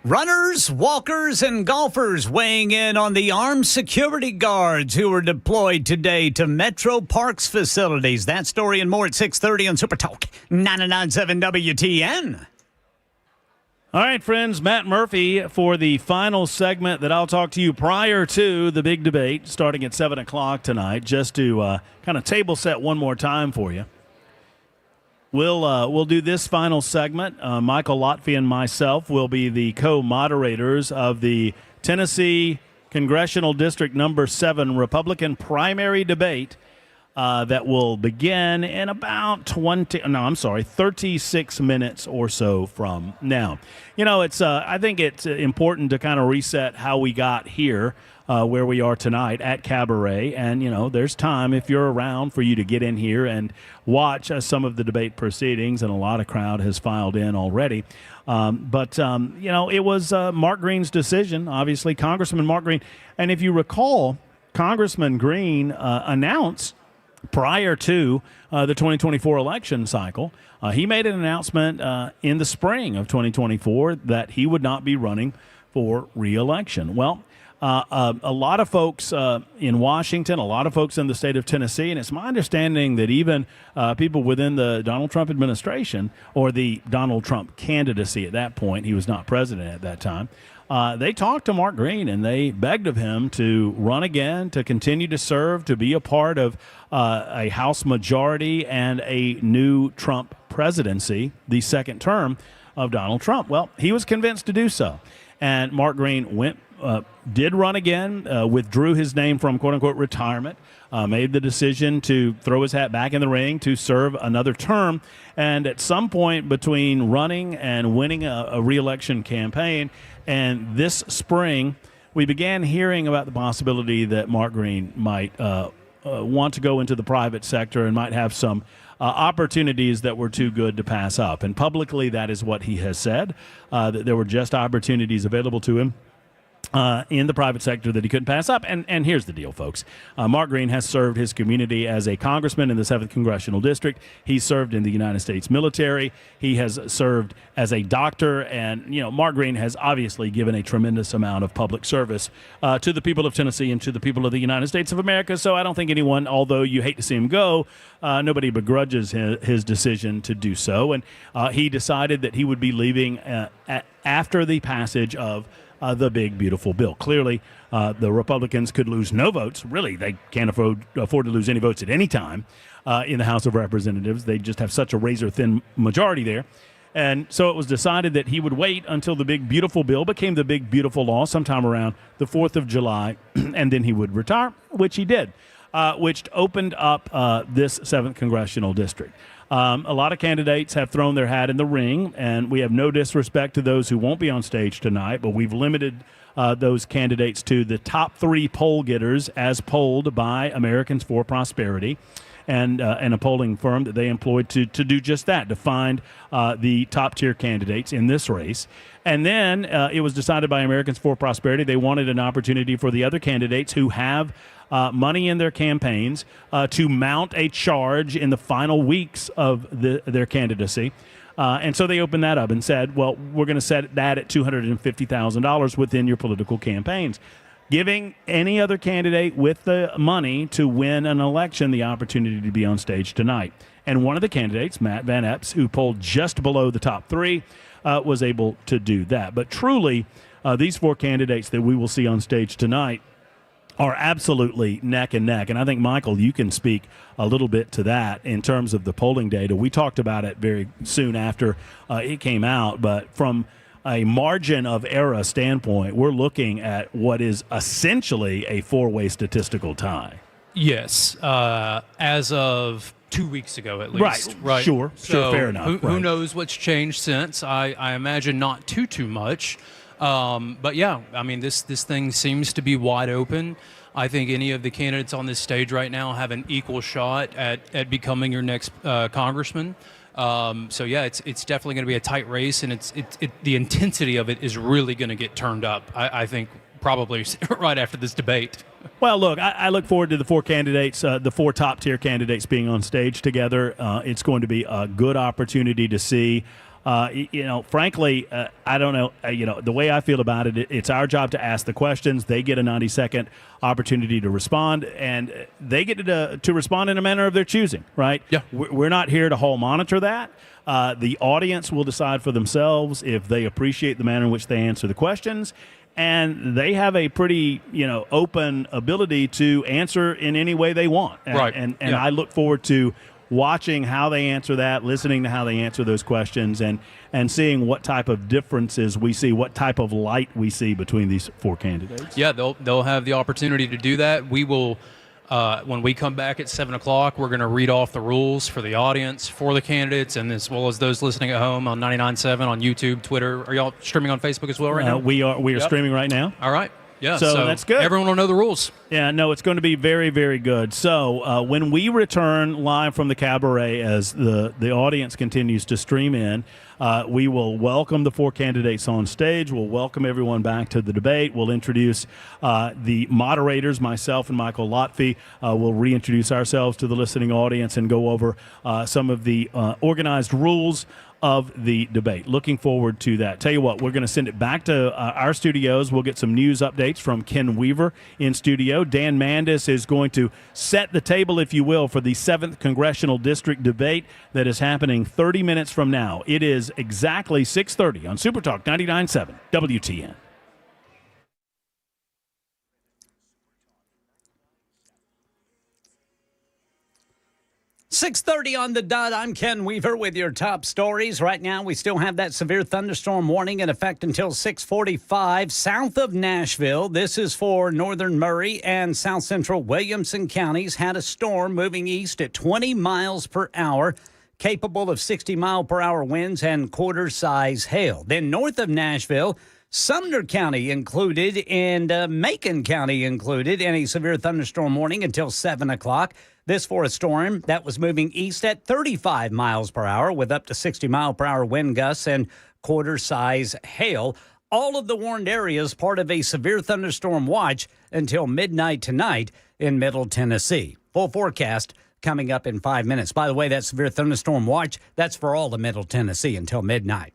Runners, walkers, and golfers weighing in on the armed security guards who were deployed today to Metro Parks facilities. That story and more at 6:30 on Super Talk 99.7 WTN. All right, friends, Matt Murphy for the final segment that I'll talk to you prior to the big debate starting at 7 o'clock tonight, just to kind of table set one more time for you. We'll do this final segment. Michael Lotfi and myself will be the co-moderators of the Tennessee Congressional District Number 7 Republican primary debate that will begin in about 36 minutes or so from now. You know, I think it's important to kind of reset how we got here. Where we are tonight at Cabaret. And, you know, there's time if you're around for you to get in here and watch some of the debate proceedings, and a lot of crowd has filed in already. But you know, it was Mark Green's decision, obviously, Congressman Mark Green. And if you recall, Congressman Green announced prior to the 2024 election cycle, he made an announcement in the spring of 2024 that he would not be running for re-election. Well, a lot of folks in Washington, a lot of folks in the state of Tennessee, and it's my understanding that even people within the Donald Trump administration, or the Donald Trump candidacy at that point, he was not president at that time, they talked to Mark Green and they begged of him to run again, to continue to serve, to be a part of a House majority and a new Trump presidency, the second term of Donald Trump. Well, he was convinced to do so. And Mark Green did run again, withdrew his name from quote-unquote retirement, made the decision to throw his hat back in the ring to serve another term. And at some point between running and winning a re-election campaign and this spring, we began hearing about the possibility that Mark Green might want to go into the private sector and might have some opportunities that were too good to pass up. And publicly, that is what he has said, that there were just opportunities available to him in the private sector that he couldn't pass up. And here's the deal, folks. Mark Green has served his community as a congressman in the 7th Congressional District. He served in the United States military. He has served as a doctor. And, you know, Mark Green has obviously given a tremendous amount of public service to the people of Tennessee and to the people of the United States of America. So I don't think anyone, although you hate to see him go, nobody begrudges his decision to do so. And he decided that he would be leaving after the passage of the big, beautiful bill. Clearly, the Republicans could lose no votes. Really, they can't afford to lose any votes at any time in the House of Representatives. They just have such a razor-thin majority there. And so it was decided that he would wait until the big, beautiful bill became the big, beautiful law sometime around the 4th of July, and then he would retire, which he did. which opened up this 7th Congressional District. A lot of candidates have thrown their hat in the ring, and we have no disrespect to those who won't be on stage tonight, but we've limited those candidates to the top 3 poll getters as polled by Americans for Prosperity and a polling firm that they employed to do just that, to find the top-tier candidates in this race. And then it was decided by Americans for Prosperity they wanted an opportunity for the other candidates who have money in their campaigns to mount a charge in the final weeks of their candidacy. And so they opened that up and said, well, we're going to set that at $250,000 within your political campaigns, giving any other candidate with the money to win an election the opportunity to be on stage tonight. And one of the candidates, Matt Van Epps, who polled just below the top 3, was able to do that. But truly, these 4 candidates that we will see on stage tonight are absolutely neck and neck. And I think, Michael, you can speak a little bit to that in terms of the polling data. We talked about it very soon after it came out, but from a margin of error standpoint, we're looking at what is essentially a 4-way statistical tie. Yes, as of 2 weeks ago at least. Right. Sure, fair enough. Who knows what's changed since? I imagine not too much. But yeah, I mean, this thing seems to be wide open. I think any of the candidates on this stage right now have an equal shot at becoming your next congressman. So yeah, it's definitely going to be a tight race, and the intensity of it is really going to get turned up. I think probably right after this debate. Well, look, I look forward to the 4 candidates, the 4 top-tier candidates being on stage together. It's going to be a good opportunity to see. Frankly, I don't know. The way I feel about it, it's our job to ask the questions. They get a 90-second opportunity to respond, and they get to respond in a manner of their choosing, right? Yeah. We're not here to whole monitor that. The audience will decide for themselves if they appreciate the manner in which they answer the questions. And they have a pretty, open ability to answer in any way they want. Right. And I look forward to watching how they answer that, listening to how they answer those questions, and seeing what type of differences we see, what type of light we see between these 4 candidates. Yeah, they'll have the opportunity to do that. We will, when we come back at 7 o'clock, we're going to read off the rules for the audience, for the candidates, and as well as those listening at home on 99.7, on YouTube, Twitter. Are y'all streaming on Facebook as well right now? We are streaming right now. All right. Yeah, so that's good. Everyone will know the rules. Yeah, no, it's going to be very, very good. So when we return live from the cabaret, as the audience continues to stream in, we will welcome the 4 candidates on stage. We'll welcome everyone back to the debate. We'll introduce the moderators, myself and Michael Lotfi. We'll reintroduce ourselves to the listening audience and go over some of the organized rules of the debate. Looking forward to that. Tell you what, we're going to send it back to our studios. We'll get some news updates from Ken Weaver in studio. Dan Mandis is going to set the table, if you will, for the 7th Congressional District debate that is happening 30 minutes from now. It is exactly 6:30 on Super Talk 99.7 WTN. .30 on the dot. I'm Ken Weaver with your top stories. Right now, we still have that severe thunderstorm warning in effect until 6:45 south of Nashville. This is for northern Murray and south central Williamson counties. Had a storm moving east at 20 miles per hour, capable of 60-mile-per-hour winds and quarter-size hail. Then north of Nashville, Sumner County included and Macon County included in a severe thunderstorm warning until 7 o'clock. This for a storm that was moving east at 35 miles per hour with up to 60-mile-per-hour wind gusts and quarter-size hail. All of the warned areas part of a severe thunderstorm watch until midnight tonight in Middle Tennessee. Full forecast coming up in 5 minutes. By the way, that severe thunderstorm watch, that's for all of Middle Tennessee until midnight.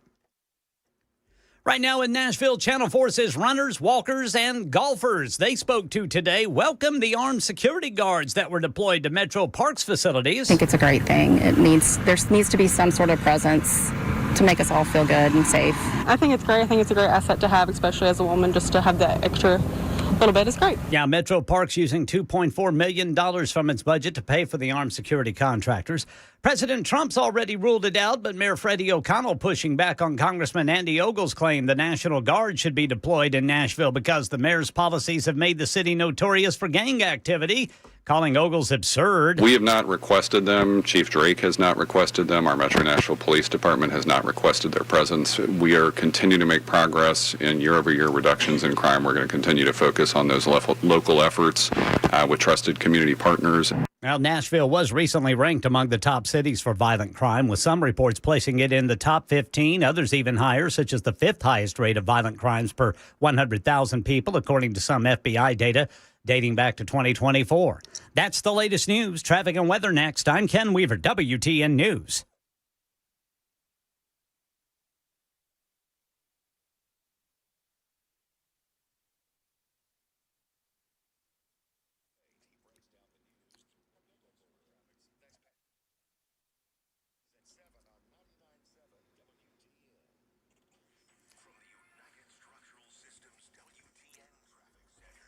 Right now in Nashville, Channel 4 says runners, walkers, and golfers they spoke to today welcome the armed security guards that were deployed to Metro Parks facilities. I think it's a great thing. There needs to be some sort of presence to make us all feel good and safe. I think it's great. I think it's a great asset to have, especially as a woman, just to have that extra little bit is great. Yeah, Metro Parks using $2.4 million from its budget to pay for the armed security contractors. President Trump's already ruled it out, but Mayor Freddie O'Connell pushing back on Congressman Andy Ogle's claim the National Guard should be deployed in Nashville because the mayor's policies have made the city notorious for gang activity. calling Ogles absurd. We have not requested them. Chief Drake has not requested them. Our Metro Nashville Police Department has not requested their presence. We are continuing to make progress in year-over-year reductions in crime. We're going to continue to focus on those local efforts with trusted community partners. Well, Nashville was recently ranked among the top cities for violent crime, with some reports placing it in the top 15, others even higher, such as the fifth highest rate of violent crimes per 100,000 people, according to some FBI data dating back to 2024. That's the latest news. Traffic and weather next. I'm Ken Weaver, WTN News.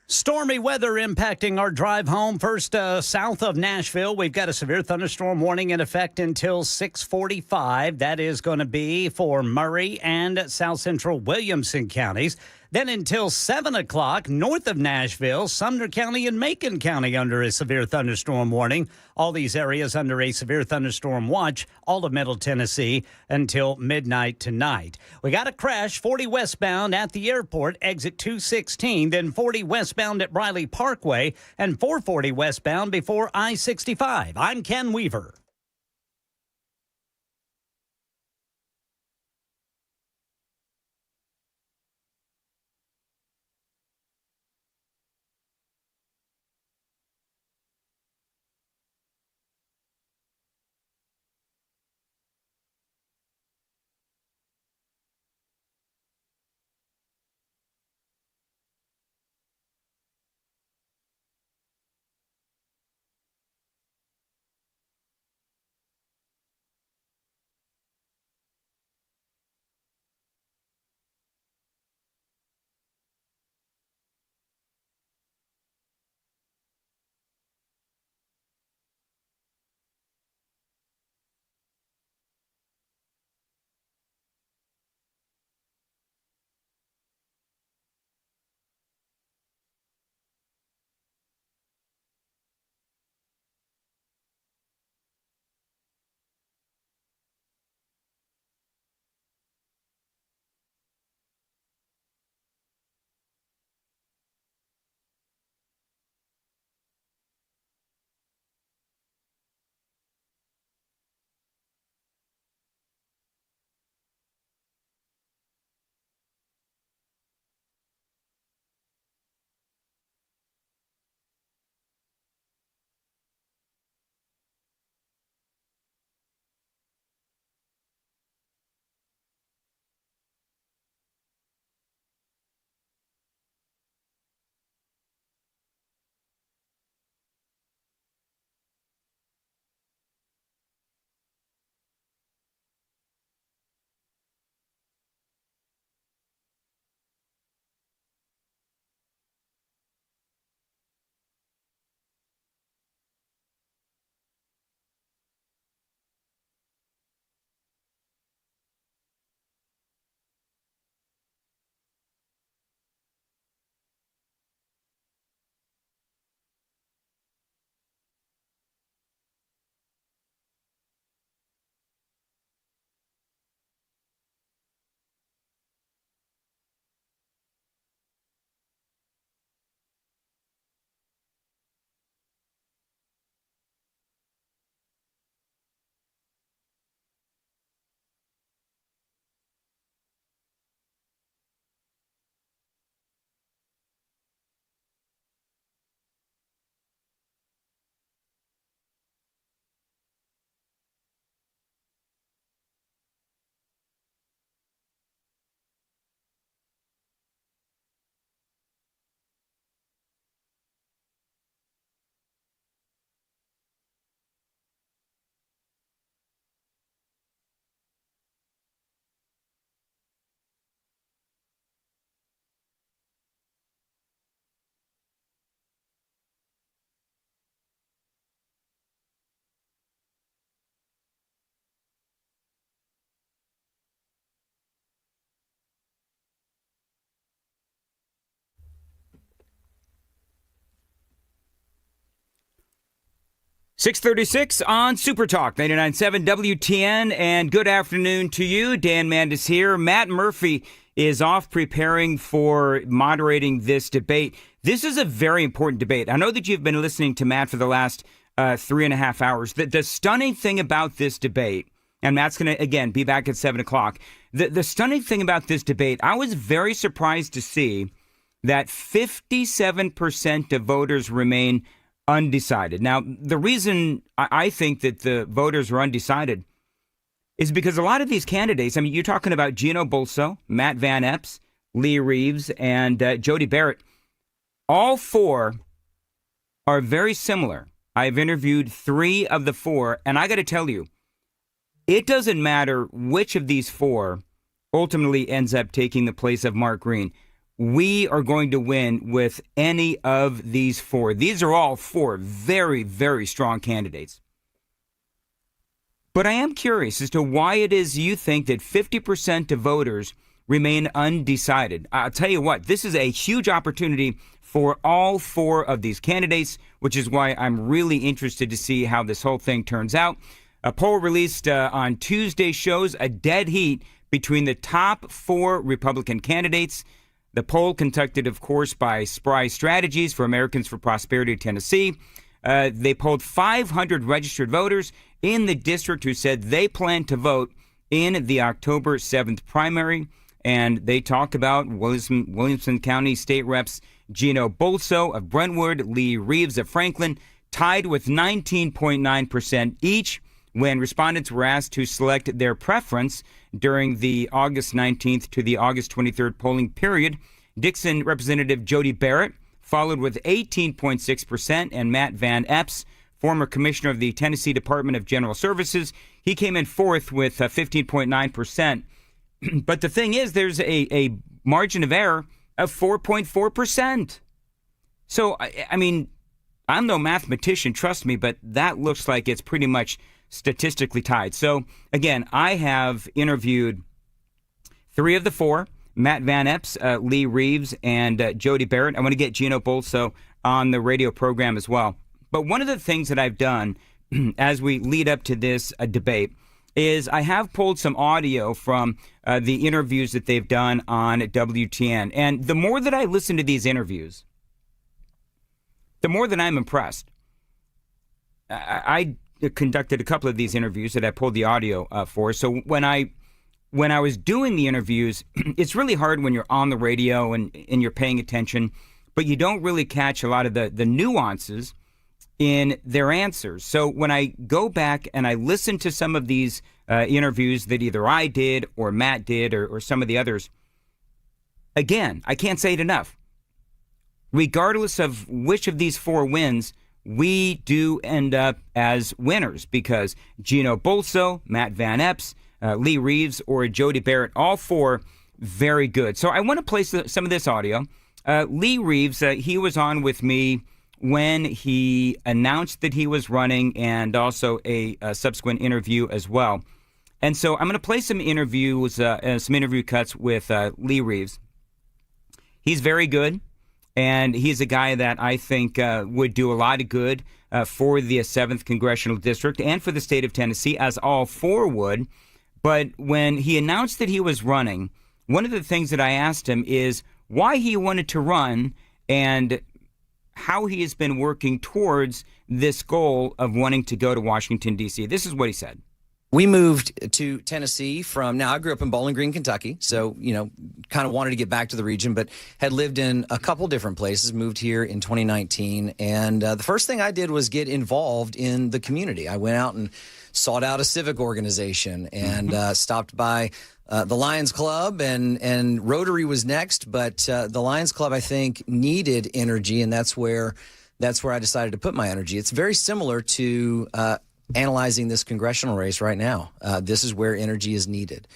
Stormy weather impacting our drive home. First, south of Nashville, we've got a severe thunderstorm warning in effect until 6:45. That is going to be for Murray and south central Williamson counties. Then until 7 o'clock, north of Nashville, Sumner County and Macon County under a severe thunderstorm warning. All these areas under a severe thunderstorm watch, all of Middle Tennessee until midnight tonight. We got a crash, 40 westbound at the airport, exit 216, then 40 westbound at Briley Parkway, and 440 westbound before I-65. I'm Ken Weaver. 6:36 on Super Talk 99.7 WTN, and good afternoon to you. Dan Mandis here. Matt Murphy is off preparing for moderating this debate. This is a very important debate. I know that you've been listening to Matt for the last 3.5 hours. The stunning thing about this debate, and Matt's going to, again, be back at 7 o'clock. The stunning thing about this debate, I was very surprised to see that 57% of voters remain undecided. Now, the reason I think that the voters are undecided is because a lot of these candidates, I mean, you're talking about Gino Bolso, Matt Van Epps, Lee Reeves, and Jody Barrett. All four are very similar. I've interviewed 3 of the 4, and I got to tell you, it doesn't matter which of these 4 ultimately ends up taking the place of Mark Green. We are going to win with any of these 4. These are all 4 very, very strong candidates. But I am curious as to why it is you think that 50% of voters remain undecided. I'll tell you what, this is a huge opportunity for all 4 of these candidates, which is why I'm really interested to see how this whole thing turns out. A poll released on Tuesday shows a dead heat between the top 4 Republican candidates. The poll, conducted, of course, by Spry Strategies for Americans for Prosperity Tennessee. They polled 500 registered voters in the district who said they plan to vote in the October 7th primary. And they talk about Williamson County State Reps Gino Bolso of Brentwood, Lee Reeves of Franklin, tied with 19.9% each when respondents were asked to select their preference during the August 19th to the August 23rd polling period. Dixon Representative Jody Barrett followed with 18.6%, and Matt Van Epps, former commissioner of the Tennessee Department of General Services, he came in 4th with 15.9%. But the thing is, there's a margin of error of 4.4%. So, I mean, I'm no mathematician, trust me, but that looks like it's pretty much statistically tied. So, again, I have interviewed 3 of the 4, Matt Van Epps, Lee Reeves, and Jody Barrett. I want to get Gino Bolso on the radio program as well. But one of the things that I've done as we lead up to this debate is I have pulled some audio from the interviews that they've done on WTN. And the more that I listen to these interviews, the more that I'm impressed. I conducted a couple of these interviews that I pulled the audio for. So when I was doing the interviews, it's really hard when you're on the radio and you're paying attention, but you don't really catch a lot of the nuances in their answers. So when I go back and I listen to some of these interviews that either I did or Matt did or some of the others, again, I can't say it enough. Regardless of which of these 4 wins, we do end up as winners because Gino Bolso, Matt Van Epps, Lee Reeves, or Jody Barrett, all 4 very good. So I want to play some of this audio. Lee Reeves, he was on with me when he announced that he was running and also a subsequent interview as well. And so I'm going to play some interviews, some interview cuts with Lee Reeves. He's very good, and he's a guy that I think would do a lot of good for the 7th Congressional District and for the state of Tennessee, as all 4 would. But when he announced that he was running, one of the things that I asked him is why he wanted to run and how he has been working towards this goal of wanting to go to Washington, D.C. This is what he said. We moved to Tennessee I grew up in Bowling Green, Kentucky, so, kind of wanted to get back to the region, but had lived in a couple different places, moved here in 2019, and the first thing I did was get involved in the community. I went out and sought out a civic organization and stopped by the Lions Club, and Rotary was next, but the Lions Club, I think, needed energy, and that's where I decided to put my energy. It's very similar to analyzing this congressional race right now. This is where energy is needed.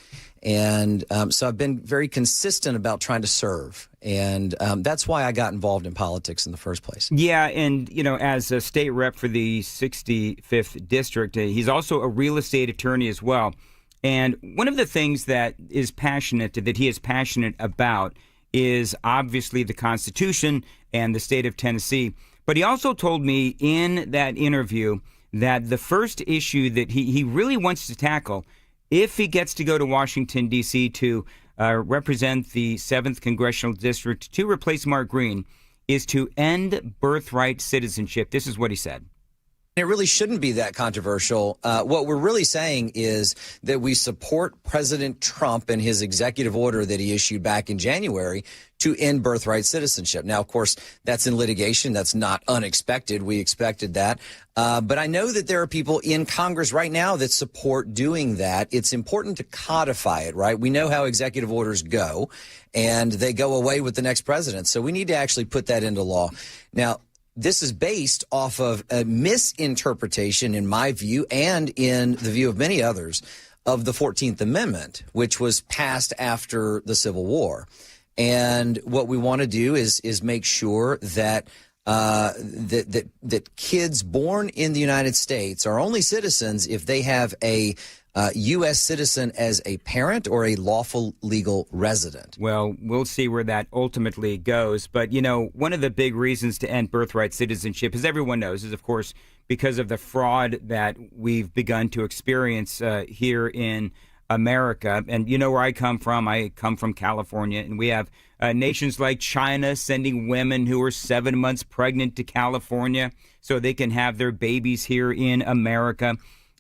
And so I've been very consistent about trying to serve. And that's why I got involved in politics in the first place. Yeah, and, as a state rep for the 65th District, he's also a real estate attorney as well. And one of the things that he is passionate about is obviously the Constitution and the state of Tennessee. But he also told me in that interview that the first issue that he really wants to tackle, if he gets to go to Washington, D.C. to represent the 7th Congressional District to replace Mark Green, is to end birthright citizenship. This is what he said. It really shouldn't be that controversial. What we're really saying is that we support President Trump and his executive order that he issued back in January to end birthright citizenship. Now, of course, that's in litigation. That's not unexpected. We expected that. But I know that there are people in Congress right now that support doing that. It's important to codify it, right? We know how executive orders go, and they go away with the next president. So we need to actually put that into law. Now, this is based off of a misinterpretation, in my view, and in the view of many others, of the 14th Amendment, which was passed after the Civil War. And what we want to do is make sure that that kids born in the United States are only citizens if they have a U.S. citizen as a parent or a lawful legal resident. Well, we'll see where that ultimately goes. But, you know, one of the big reasons to end birthright citizenship, as everyone knows, is, of course, because of the fraud that we've begun to experience here in America. And you know where I come from. I come from California, and we have nations like China sending women who are 7 months pregnant to California so they can have their babies here in America.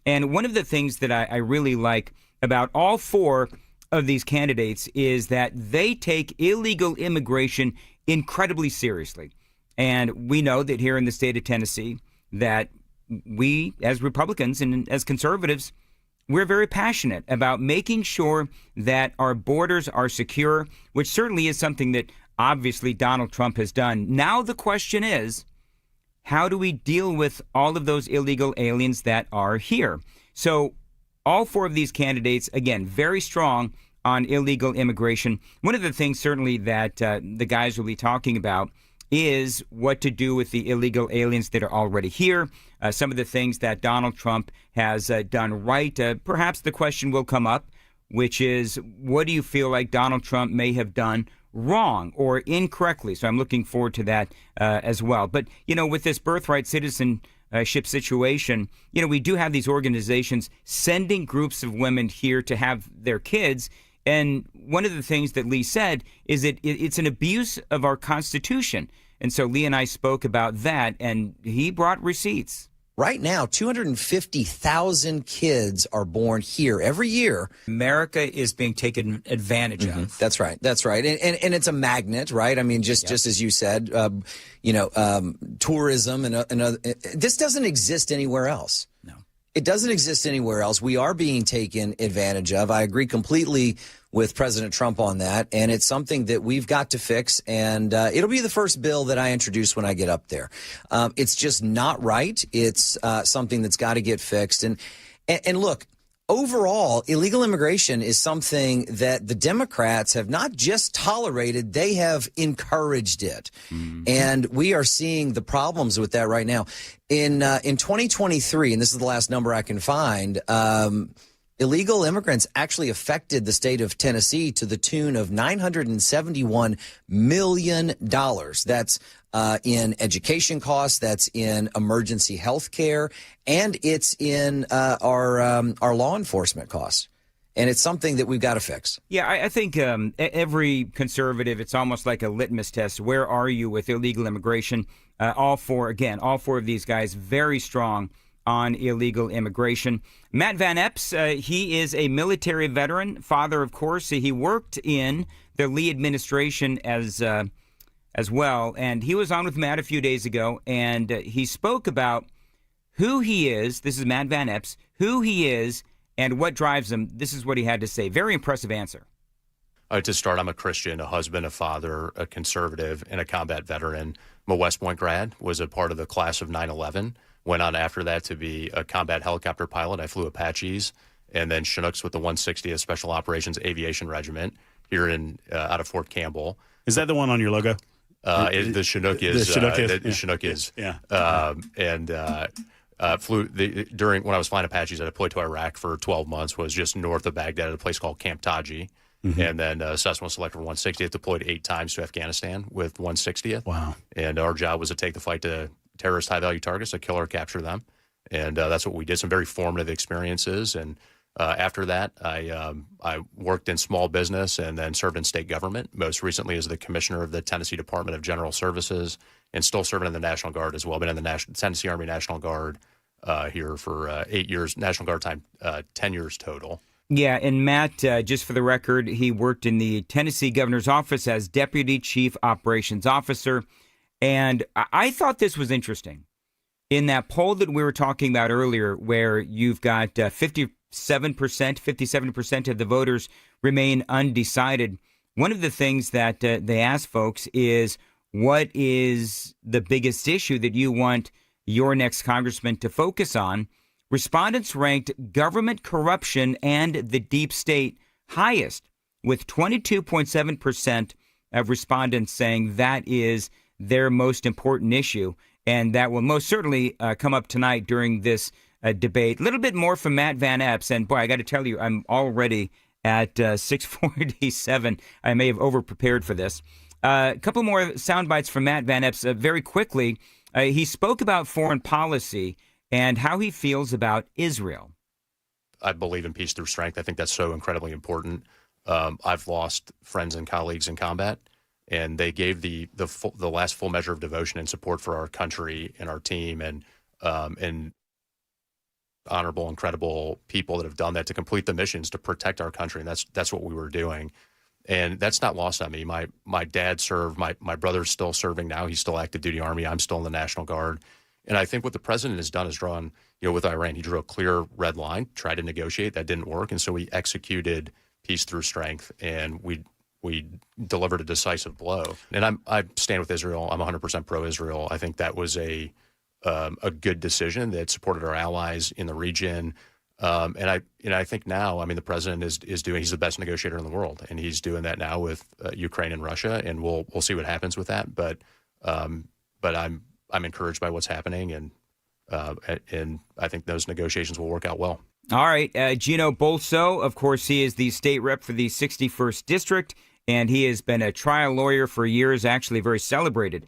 And one of the things that I really like about all four of these candidates is that they take illegal immigration incredibly seriously. And we know that here in the state of Tennessee, that we as Republicans and as conservatives, we're very passionate about making sure that our borders are secure, which certainly is something that obviously Donald Trump has done. Now the question is, how do we deal with all of those illegal aliens that are here? So all four of these candidates, again, very strong on illegal immigration. One of the things certainly that the guys will be talking about is what to do with the illegal aliens that are already here. Some of the things that Donald Trump has done right. Perhaps the question will come up, which is, what do you feel like Donald Trump may have done wrong or incorrectly? So I'm looking forward to that as well. But, you know, with this birthright citizenship situation, you know, we do have these organizations sending groups of women here to have their kids. And one of the things that Lee said is that it's an abuse of our Constitution. And so Lee and I spoke about that, and he brought receipts. Right now, 250,000 kids are born here every year. America is being taken advantage of. That's right. That's right. And it's a magnet, right? I mean, just as you said, tourism and this doesn't exist anywhere else. No. It doesn't exist anywhere else. We are being taken advantage of. I agree completely with President Trump on that, and it's something that we've got to fix, and it'll be the first bill that I introduce when I get up there. It's just not right. It's something that's got to get fixed. And look, overall, illegal immigration is something that the Democrats have not just tolerated, they have encouraged it. Mm-hmm. And we are seeing the problems with that right now. In 2023, and this is the last number I can find, illegal immigrants actually affected the state of Tennessee to the tune of $971 million. That's in education costs, that's in emergency health care, and it's in our law enforcement costs. And it's something that we've got to fix. Yeah, I think every conservative, it's almost like a litmus test. Where are you with illegal immigration? All four of these guys, very strong on illegal immigration. Matt Van Epps, he is a military veteran, father, of course. He worked in the Lee administration as well, and he was on with Matt a few days ago, and he spoke about who he is. This is Matt Van Epps, who he is, and what drives him. This is what he had to say. Very impressive answer. To start, I'm a Christian, a husband, a father, a conservative, and a combat veteran. I'm a West Point grad, was a part of the class of 9/11. Went on after that to be a combat helicopter pilot. I flew Apaches and then Chinooks with the 160th Special Operations Aviation Regiment here out of Fort Campbell. Is that the one on your logo? The Chinook is. The Chinook is. The Chinook is. Yeah. Flew during when I was flying Apaches. I deployed to Iraq for 12 months. Was just north of Baghdad at a place called Camp Taji. Mm-hmm. And then Cessna selected for 160th. Deployed 8 times to Afghanistan with 160th. Wow. And our job was to take the fight to terrorist high-value targets, to kill or capture them. And that's what we did, some very formative experiences. And after that, I worked in small business and then served in state government, most recently as the commissioner of the Tennessee Department of General Services, and still serving in the National Guard as well. Been in the Tennessee Army National Guard here for 8 years, National Guard time, 10 years total. Yeah, and Matt, just for the record, he worked in the Tennessee governor's office as Deputy Chief Operations Officer. And I thought this was interesting. In that poll that we were talking about earlier, where you've got 57% of the voters remain undecided, one of the things that they asked folks is, what is the biggest issue that you want your next congressman to focus on? Respondents ranked government corruption and the deep state highest, with 22.7% of respondents saying that is their most important issue. And that will most certainly come up tonight during this debate. A little bit more from Matt Van Epps. And boy, I got to tell you, I'm already at 6:47. I may have over-prepared for this. A couple more sound bites from Matt Van Epps very quickly. He spoke about foreign policy and how he feels about Israel. I believe in peace through strength. I think that's so incredibly important. I've lost friends and colleagues in combat, and they gave the last full measure of devotion and support for our country and our team, and honorable, incredible people that have done that to complete the missions to protect our country. And that's what we were doing. And that's not lost on me. My dad served. My brother's still serving now. He's still active duty Army. I'm still in the National Guard. And I think what the president has done is drawn, with Iran, he drew a clear red line, tried to negotiate. That didn't work. And so we executed peace through strength, and we delivered a decisive blow. And I stand with Israel. I'm 100% pro-Israel. I think that was a good decision that supported our allies in the region. And I think now, the president is he's the best negotiator in the world, and he's doing that now with Ukraine and Russia, and we'll see what happens with that. But I'm encouraged by what's happening, and I think those negotiations will work out well. All right, Gino Bolso, of course, he is the state rep for the 61st District, and he has been a trial lawyer for years, actually a very celebrated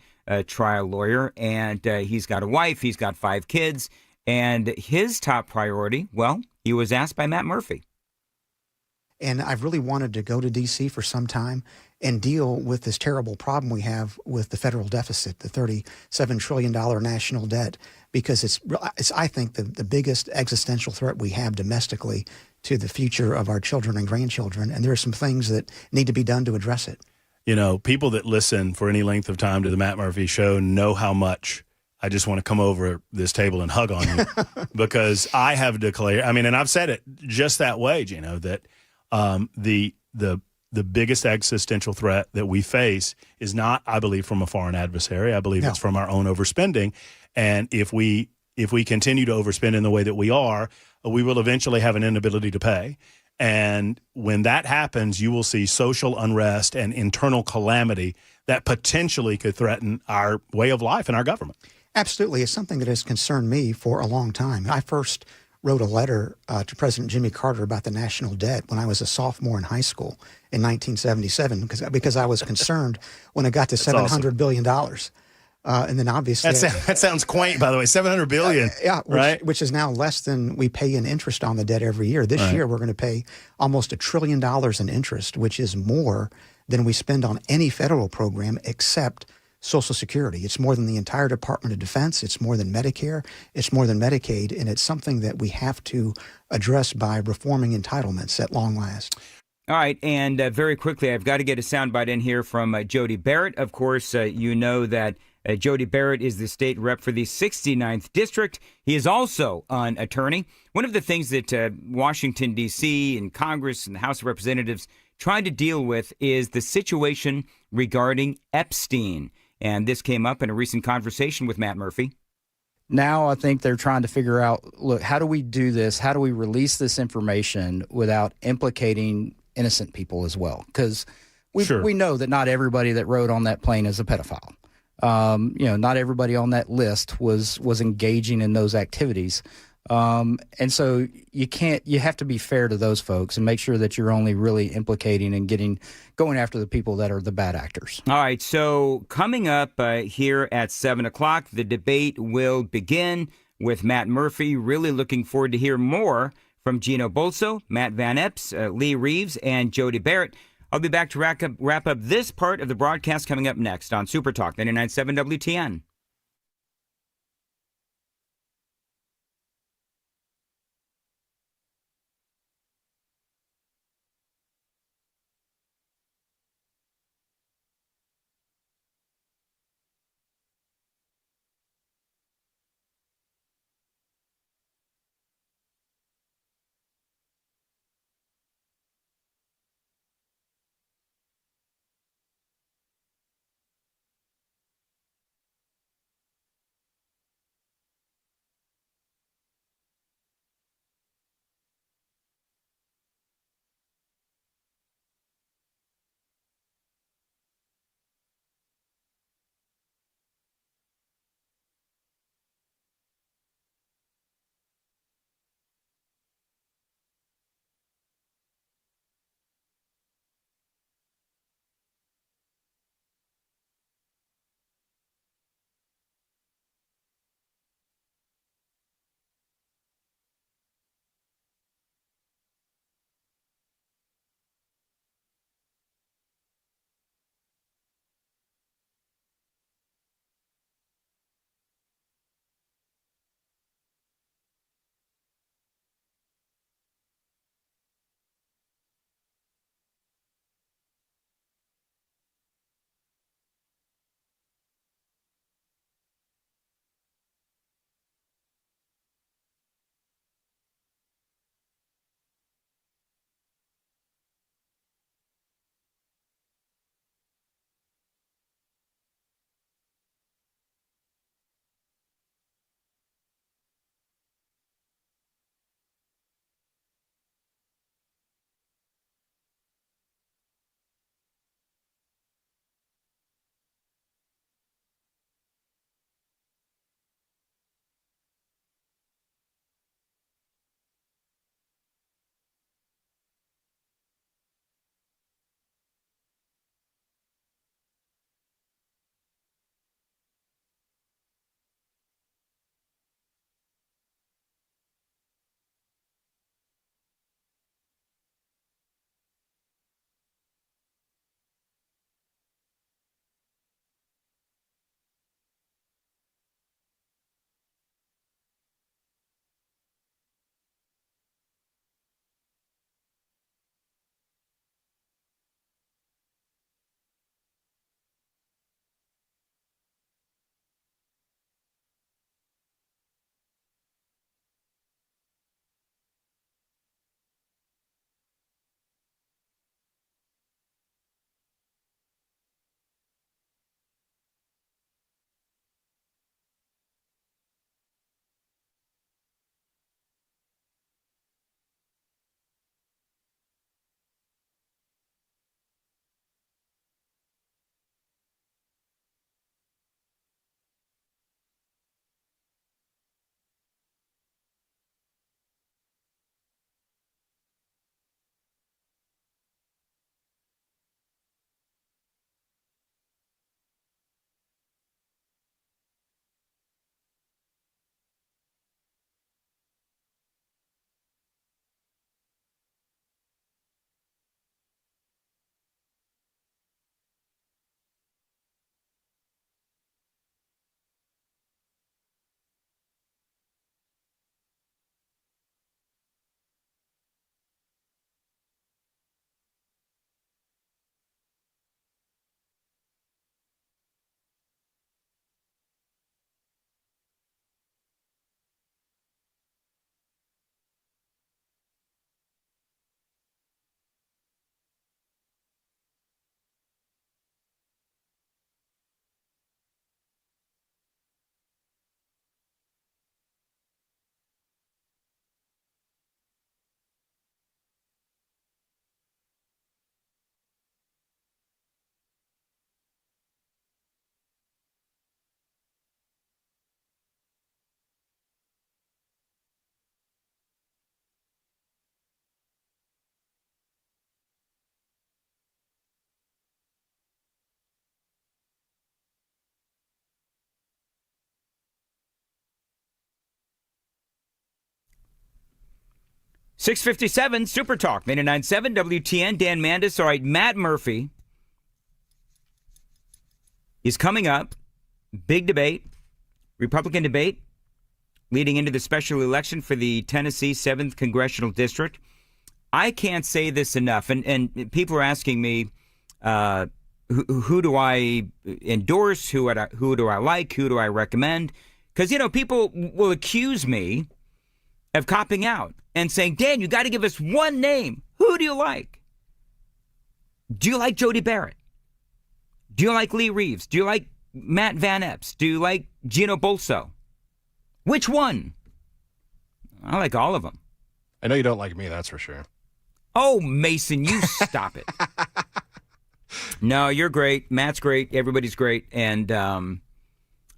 trial lawyer, and he's got a wife, he's got 5 kids, and his top priority, well, he was asked by Matt Murphy. And I've really wanted to go to D.C. for some time and deal with this terrible problem we have with the federal deficit, the $37 trillion national debt, because it's I think, the biggest existential threat we have domestically to the future of our children and grandchildren. And there are some things that need to be done to address it. People that listen for any length of time to the Matt Murphy Show know how much I just want to come over this table and hug on you because I have declared, and I've said it just that way, Gino, that the biggest existential threat that we face is not, I believe, from a foreign adversary. I believe it's from our own overspending. And if we continue to overspend in the way that we are, we will eventually have an inability to pay. And when that happens, you will see social unrest and internal calamity that potentially could threaten our way of life and our government. Absolutely. It's something that has concerned me for a long time. I first wrote a letter to President Jimmy Carter about the national debt when I was a sophomore in high school in 1977 because I was concerned when it got to $700 billion. And then obviously... That sounds quaint, by the way, $700 billion. Right? Which is now less than we pay in interest on the debt every year. This year, we're going to pay almost $1 trillion in interest, which is more than we spend on any federal program except Social Security. It's more than the entire Department of Defense. It's more than Medicare. It's more than Medicaid. And it's something that we have to address by reforming entitlements at long last. All right. And very quickly, I've got to get a soundbite in here from Jody Barrett. Of course, you know that Jody Barrett is the state rep for the 69th District. He is also an attorney. One of the things that Washington, D.C. and Congress and the House of Representatives tried to deal with is the situation regarding Epstein. And this came up in a recent conversation with Matt Murphy. Now I think they're trying to figure out, look, how do we do this? How do we release this information without implicating innocent people as well? Because we know that not everybody that rode on that plane is a pedophile. Not everybody on that list was engaging in those activities. And so you have to be fair to those folks and make sure that you're only really implicating and going after the people that are the bad actors. All right. So coming up here at 7 o'clock, the debate will begin. with Matt Murphy. Really looking forward to hear more from Gino Bolso, Matt Van Epps, Lee Reeves, and Jody Barrett. I'll be back to wrap up this part of the broadcast coming up next on Super Talk 99.7 WTN. 6:57 Super Talk 99.7 WTN. Dan Mandis. All right, Matt Murphy is coming up. Big debate, Republican debate, leading into the special election for the Tennessee 7th Congressional District. I can't say this enough, and people are asking me, who do I endorse, who do I like, who do I recommend? Because, people will accuse me of copping out and saying, Dan, you got to give us one name. Who do you like? Do you like Jody Barrett? Do you like Lee Reeves? Do you like Matt Van Epps? Do you like Gino Bolso? Which one? I like all of them. I know you don't like me, that's for sure. Oh, Mason, you stop it. No, you're great. Matt's great. Everybody's great. And I'm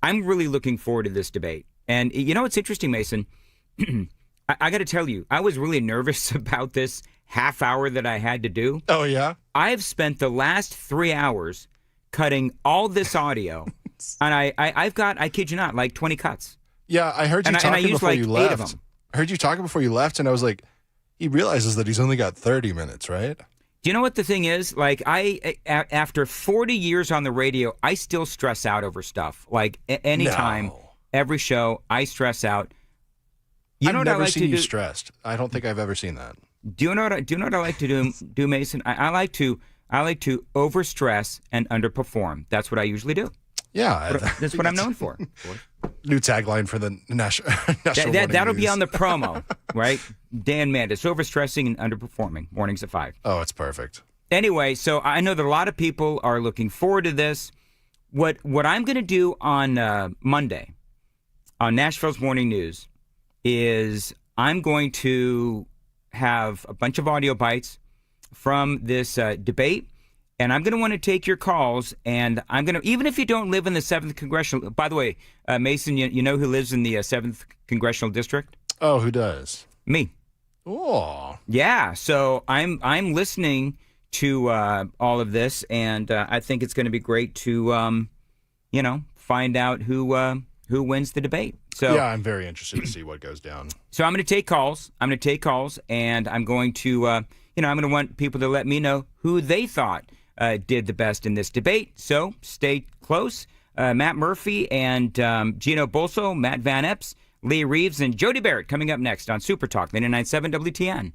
really looking forward to this debate. And you know what's interesting, Mason? I got to tell you, I was really nervous about this half hour that I had to do. Oh, yeah? I've spent the last 3 hours cutting all this audio. And I've got, I kid you not, like 20 cuts. Yeah, I heard you talking before you left. 8 of them. I heard you talking before you left, and I was like, he realizes that he's only got 30 minutes, right? Do you know what the thing is? Like, after 40 years on the radio, I still stress out over stuff. Like, anytime, every show, I stress out. I've never seen you stressed. I don't think I've ever seen that. Do you know what I like to do, Mason? I like to overstress and underperform. That's what I usually do. Yeah, that's what I'm known for. New tagline for the national. That'll be on the promo, right? Dan Mandis, overstressing and underperforming. Mornings at 5. Oh, it's perfect. Anyway, so I know that a lot of people are looking forward to this. What I'm going to do on Monday on Nashville's Morning News is I'm going to have a bunch of audio bites from this debate. And I'm going to want to take your calls, and I'm going to, even if you don't live in the 7th Congressional, by the way, Mason, you know who lives in the 7th Congressional District? Oh, who does? Me. Oh. Yeah, so I'm listening to all of this, and I think it's going to be great to, find out who wins the debate. So yeah, I'm very interested to see what goes down. So I'm going to take calls. And I'm going to, I'm going to want people to let me know who they thought did the best in this debate. So stay close. Matt Murphy and Gino Bolso, Matt Van Epps, Lee Reeves, and Jody Barrett coming up next on Super Talk 99.7 WTN.